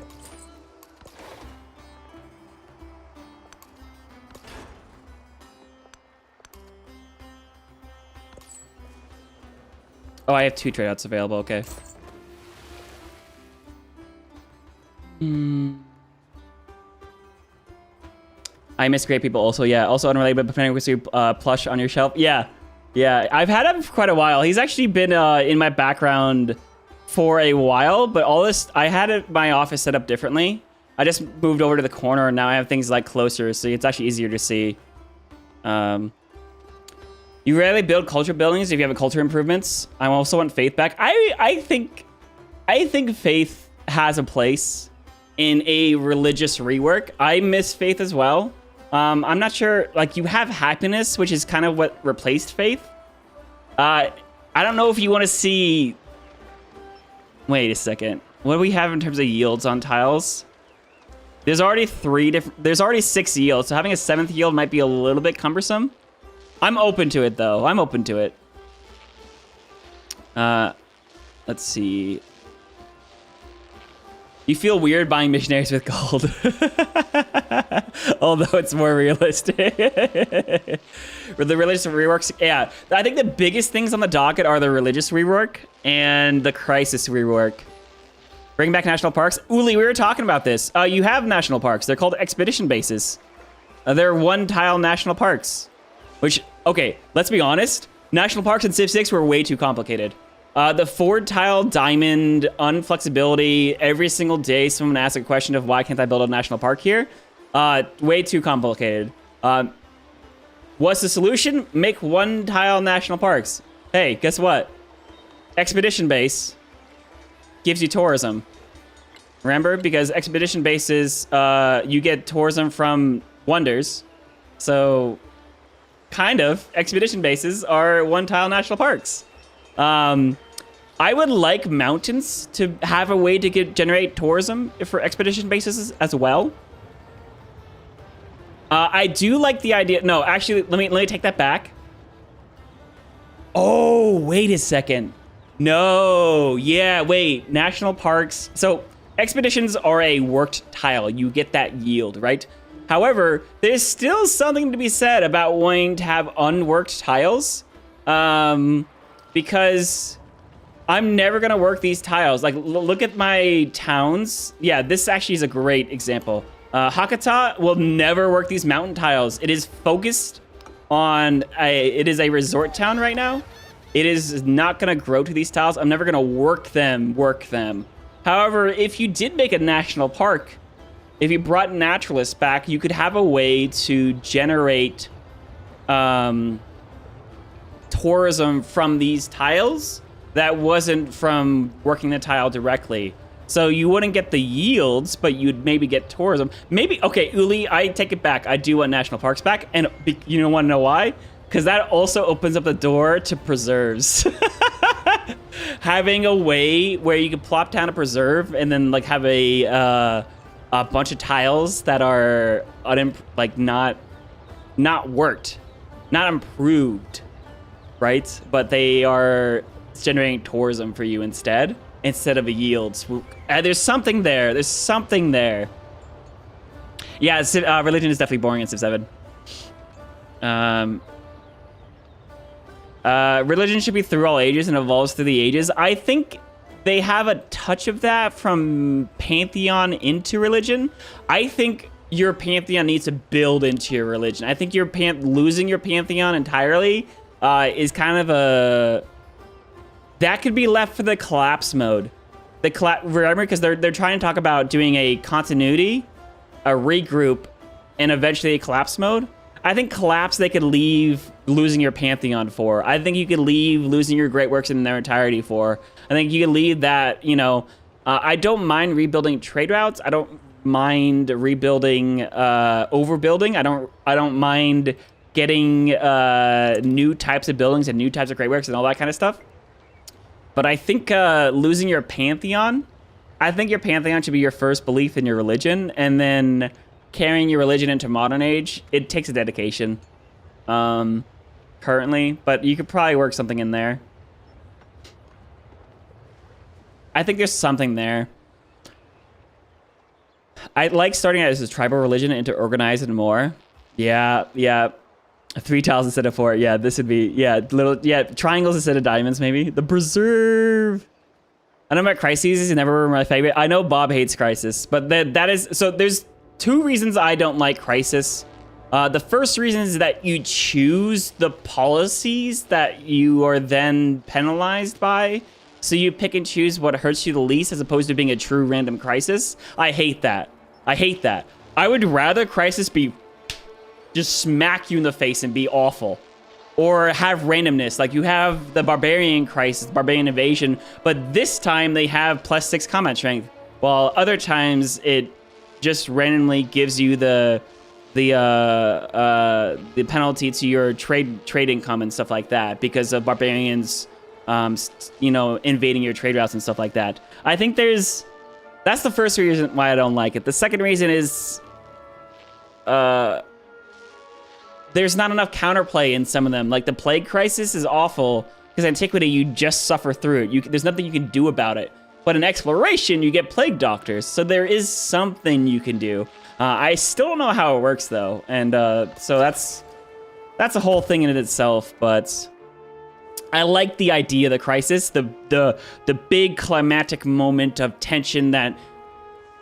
Oh, I have 2 trade outs available. Okay. I miss great people also. Yeah. Also unrelated, but depending with you plush on your shelf. Yeah. Yeah. I've had him for quite a while. He's actually been in my background for a while, but all this, I had my office set up differently. I just moved over to the corner and now I have things like closer, so it's actually easier to see. You rarely build culture buildings if you have a culture improvements. I also want faith back. I think faith has a place in a religious rework. I miss faith as well. I'm not sure, like you have happiness, which is kind of what replaced faith. I don't know if you want to see. Wait a second. What do we have in terms of yields on tiles? There's already 6 yields, so having a 7th yield might be a little bit cumbersome. I'm open to it, though. I'm open to it. Let's see. You feel weird buying missionaries with gold. Although it's more realistic. The religious reworks, yeah. I think the biggest things on the docket are the religious rework and the crisis rework. Bring back national parks. Uli, we were talking about this. You have national parks. They're called expedition bases. They're 1-tile national parks. Which, okay, let's be honest. National parks in Civ 6 were way too complicated. The 4-tile diamond unflexibility, every single day someone asks a question of why can't I build a national park here? Way too complicated. What's the solution? Make 1-tile national parks. Hey, guess what? Expedition base gives you tourism. Remember? Because expedition bases, you get tourism from wonders. So, kind of, expedition bases are 1-tile national parks. I would like mountains to have a way to generate tourism for expedition bases as well. I do like the idea. No, actually, let me take that back. Oh, wait a second. No, yeah, wait. National parks. So expeditions are a worked tile. You get that yield, right? However, there's still something to be said about wanting to have unworked tiles. Because I'm never going to work these tiles. Like, look at my towns. Yeah, this actually is a great example. Hakata will never work these mountain tiles. It is focused on, it is a resort town right now. It is not going to grow to these tiles. I'm never going to work them. However, if you did make a national park, if you brought naturalists back, you could have a way to generate tourism from these tiles that wasn't from working the tile directly. So you wouldn't get the yields, but you'd maybe get tourism. Maybe, okay, Uli, I take it back. I do want national parks back. And you want to know why? Because that also opens up the door to preserves. Having a way where you can plop down a preserve and then like have a bunch of tiles that are not worked, not improved, right? But they are generating tourism for you instead of a yield. There's something there. Yeah, religion is definitely boring in Civ 7. Religion should be through all ages and evolves through the ages. I think they have a touch of that from Pantheon into religion. I think your Pantheon needs to build into your religion. I think losing your Pantheon entirely is kind of a... That could be left for the collapse mode. Remember, because they're trying to talk about doing a continuity, a regroup, and eventually a collapse mode. I think collapse they could leave losing your Pantheon for. I think you could leave losing your great works in their entirety for. I think you could leave that, you know... I don't mind rebuilding trade routes. I don't mind rebuilding overbuilding. I don't mind getting new types of buildings and new types of great works and all that kind of stuff. But I think losing your Pantheon, I think your Pantheon should be your first belief in your religion, and then carrying your religion into modern age, it takes a dedication currently, but you could probably work something in there. I think there's something there. I like starting out as a tribal religion and to organize it more. Yeah. 3 tiles instead of 4. Yeah, this would be, triangles instead of diamonds, maybe. The preserve. I know about crises is never my favorite. I know Bob hates crisis, but that is, so there's 2 reasons I don't like crisis. The first reason is that you choose the policies that you are then penalized by. So you pick and choose what hurts you the least as opposed to being a true random crisis. I hate that. I would rather crisis be just smack you in the face and be awful. Or have randomness. Like you have the barbarian crisis, barbarian invasion, but this time they have +6 combat strength. While other times it just randomly gives you the penalty to your trade income and stuff like that because of barbarians invading your trade routes and stuff like that. I think that's the first reason why I don't like it. The second reason is there's not enough counterplay in some of them. Like the Plague Crisis is awful because Antiquity, you just suffer through it. There's nothing you can do about it. But in Exploration, you get Plague Doctors, so there is something you can do. I still don't know how it works though, and so that's a whole thing in itself. But I like the idea of the crisis, the big climatic moment of tension that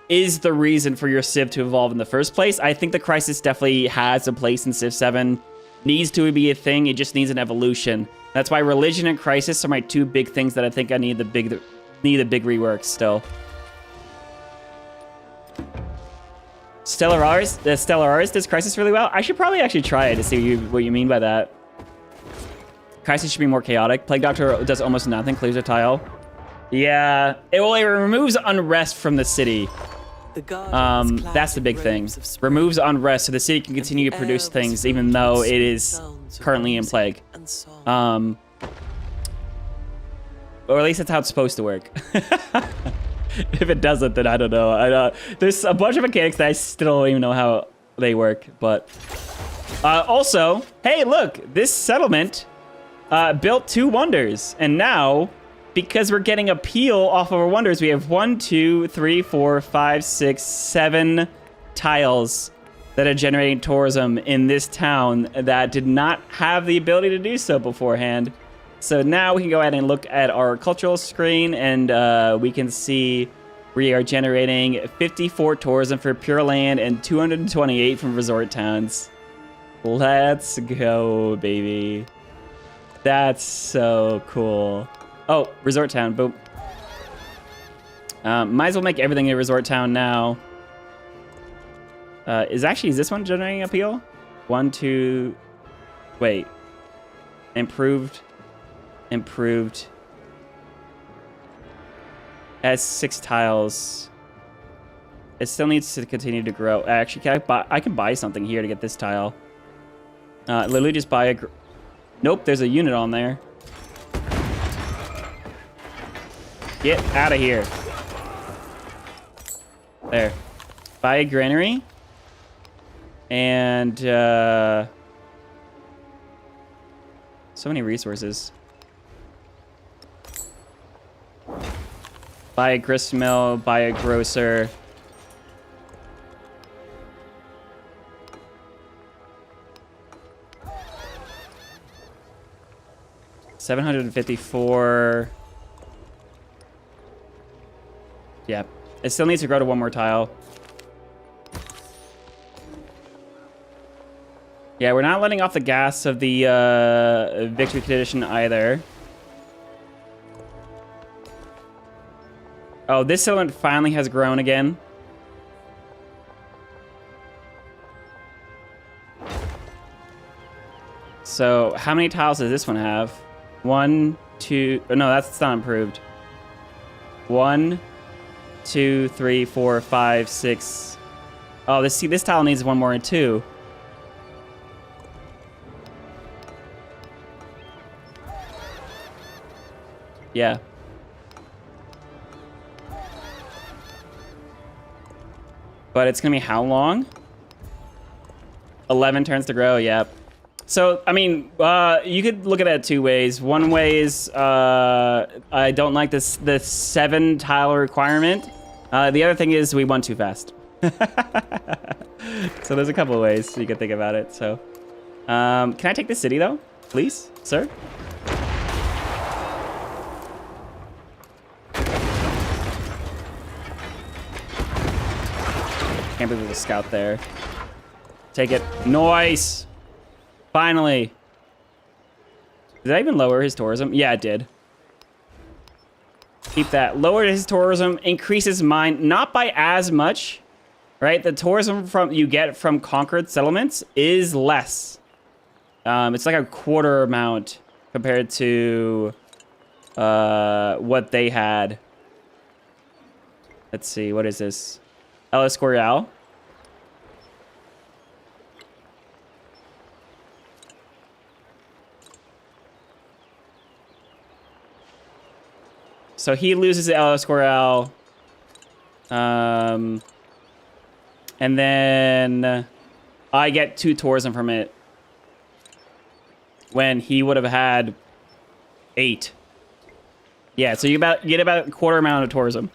is the reason for your Civ to evolve in the first place. I think the crisis definitely has a place in Civ 7, needs to be a thing, it just needs an evolution. That's why religion and crisis are my 2 big things that I think I need the big reworks still. Stellaris does crisis really well. I should probably actually try it to see what you mean by that. Crisis should be more chaotic. Plague Doctor does almost nothing, clears a tile. Yeah, it removes unrest from the city. That's the big thing. Removes unrest so the city can continue to produce things even though it is currently in plague. Or at least that's how it's supposed to work. If it doesn't, then I don't know. There's a bunch of mechanics that I still don't even know how they work. But also, hey, look, this settlement built 2 wonders, and now, because we're getting appeal off of our wonders, we have 1, 2, 3, 4, 5, 6, 7 tiles that are generating tourism in this town that did not have the ability to do so beforehand. So now we can go ahead and look at our cultural screen, and we can see we are generating 54 tourism for Pure Land and 228 from resort towns. Let's go, baby. That's so cool. Oh, resort town, boom. Might as well make everything a resort town now. Is this one generating appeal? 1, 2, wait. Improved. Has 6 tiles. It still needs to continue to grow. Actually, I can buy something here to get this tile. Literally just buy a... Nope, there's a unit on there. Get out of here. There. Buy a granary. And, so many resources. Buy a gristmill, buy a grocer. $754. Yeah, it still needs to grow to 1 more tile. Yeah, we're not letting off the gas of the victory condition either. Oh, this settlement finally has grown again. So, how many tiles does this one have? 1, 2... Oh, no, that's not improved. 1, 2, 3, 4, 5, 6... Oh, this tile needs 1 more and 2. Yeah. But it's gonna be how long? 11 turns to grow, yep. So, I mean, you could look at it 2 ways. One way is I don't like the 7 tile requirement. The other thing is we won too fast. So there's a couple of ways you could think about it. So, can I take the city though, please, sir? Can't believe there's a scout there. Take it. Nice. Finally. Did I even lower his tourism? Yeah, it did. Keep that. Lowered his tourism, increases mine, not by as much, right? The tourism you get from conquered settlements is less. It's like a quarter amount compared to what they had. Let's see, what is this? El Escorial. So he loses the El Escorial. And then I get 2 tourism from it. When he would have had 8. Yeah, so you get about a quarter amount of tourism.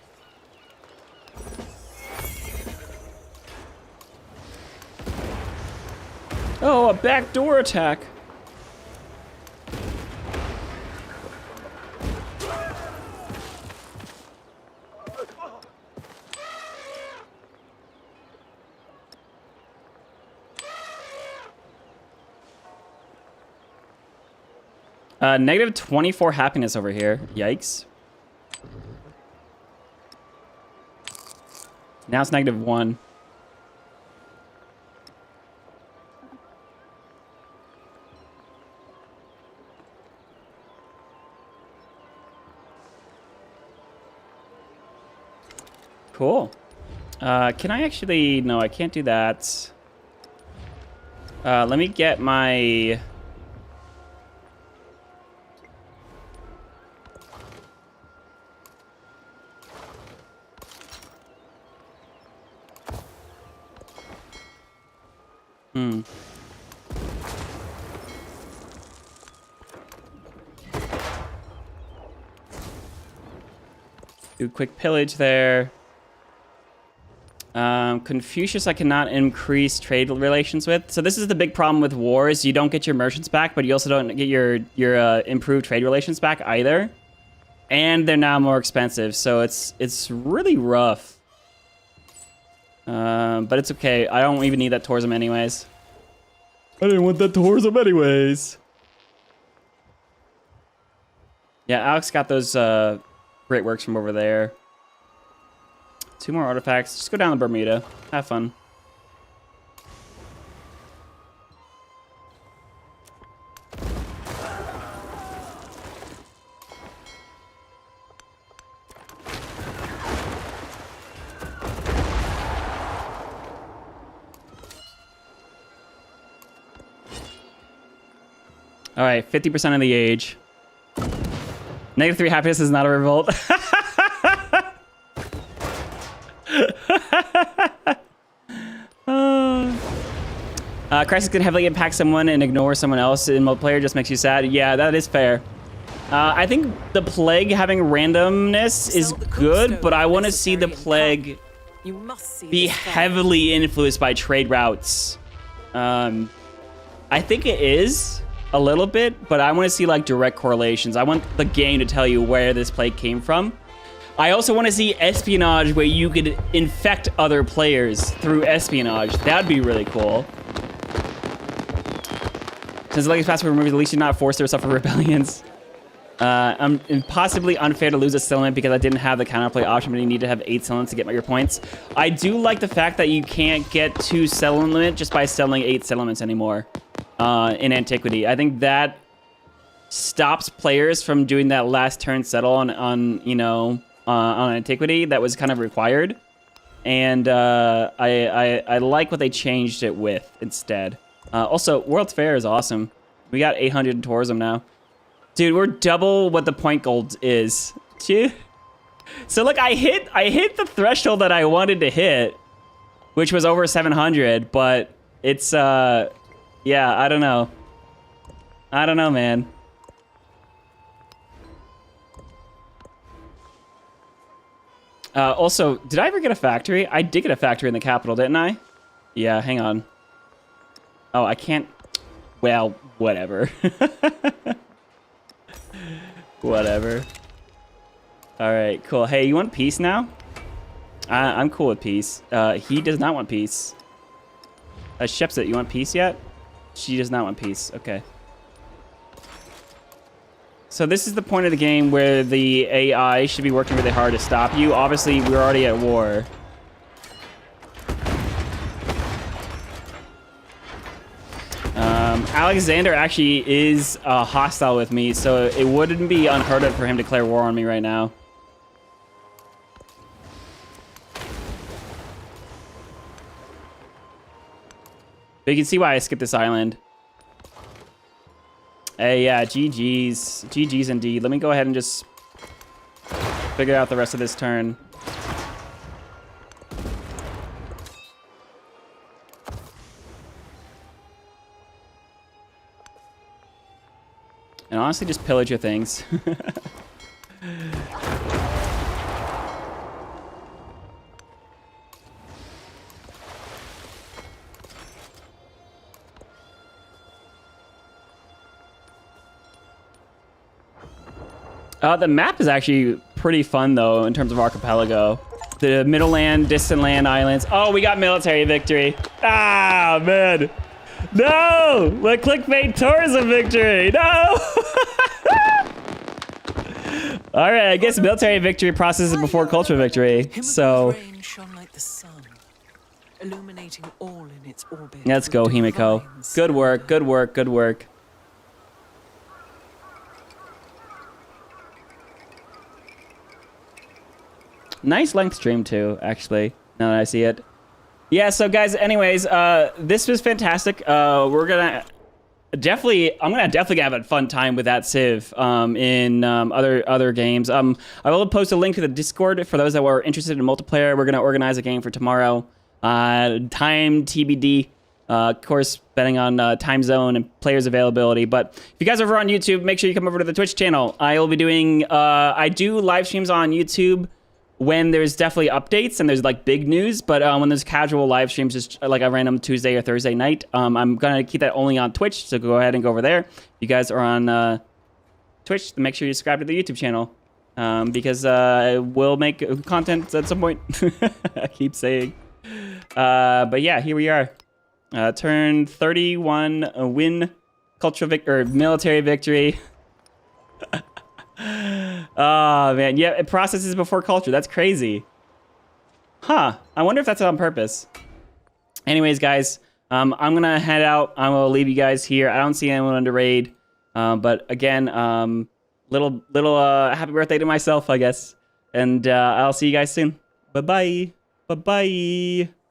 Oh, a backdoor attack. Negative 24 happiness over here. Yikes. Now it's negative 1. Cool. Can I actually... No, I can't do that. Let me get my... Do a quick pillage there. Confucius I cannot increase trade relations with. So this is the big problem with wars. You don't get your merchants back, but you also don't get your improved trade relations back either. And they're now more expensive, so it's really rough. But it's okay. I don't even need that tourism anyways. I didn't want that tourism anyways. Yeah, Alex got those great works from over there. 2 more artifacts. Just go down to Bermuda. Have fun. All right, 50% of the age. Negative 3 happiness is not a revolt. Crisis can heavily impact someone and ignore someone else in multiplayer just makes you sad. Yeah, that is fair. I think the plague having randomness is good, but I want to see the plague be heavily influenced by trade routes. I think it is a little bit, but I want to see like direct correlations. I want the game to tell you where this plague came from. I also want to see espionage where you could infect other players through espionage. That'd be really cool. Since the Legacy Pass were removed, at least you're not forced to suffer rebellions. Possibly unfair to lose a settlement because I didn't have the counterplay option, but you need to have 8 settlements to get your points. I do like the fact that you can't get to settlement limit just by settling 8 settlements anymore in Antiquity. I think that stops players from doing that last turn settle on Antiquity that was kind of required. And I like what they changed it with instead. Also, World's Fair is awesome. We got 800 in tourism now. Dude, we're double what the point gold is. So look, I hit the threshold that I wanted to hit, which was over 700, but it's yeah, I don't know. I don't know, man. Also, did I ever get a factory? I did get a factory in the capital, didn't I? Yeah, hang on. Oh, I can't. Well, whatever. Whatever. All right, cool. Hey, you want peace now? I'm cool with peace. He does not want peace. Shepsit, you want peace yet? She does not want peace. Okay. So this is the point of the game where the AI should be working really hard to stop you. Obviously, we're already at war. Alexander actually is hostile with me, so it wouldn't be unheard of for him to declare war on me right now. But you can see why I skipped this island. Hey, yeah, GG's. GG's indeed. Let me go ahead and just figure out the rest of this turn. And honestly, just pillage your things. The map is actually pretty fun, though, in terms of Archipelago. The middle land, distant land, islands. Oh, we got military victory. Ah, man. No! The clickbait tourism victory! No! All right, I guess military victory processes before cultural victory. So shone like the sun, illuminating all in its orbit. Let's go, Himiko. Good work, good work, good work. Nice length stream too, actually, now that I see it. Yeah, so guys, anyways, this was fantastic. I'm gonna definitely have a fun time with that Civ in other games. I will post a link to the Discord for those that were interested in multiplayer. We're gonna organize a game for tomorrow. Time TBD. Of course, depending on time zone and players availability. But if you guys are over on YouTube, make sure you come over to the Twitch channel. I will be doing, I do live streams on YouTube when there's definitely updates and there's like big news, but when there's casual live streams, just like a random Tuesday or Thursday night, I'm gonna keep that only on Twitch, so go ahead and go over there. If you guys are on Twitch, make sure you subscribe to the YouTube channel, because we'll make content at some point. I keep saying. But yeah, here we are. Turn 31, win, military victory. Oh man, yeah, it processes before culture. That's crazy. Huh, I wonder if that's on purpose. Anyways, guys, I'm gonna head out. I will leave you guys here. I don't see anyone under raid. But again, little happy birthday to myself, I guess. And I'll see you guys soon. Bye-bye. Bye-bye.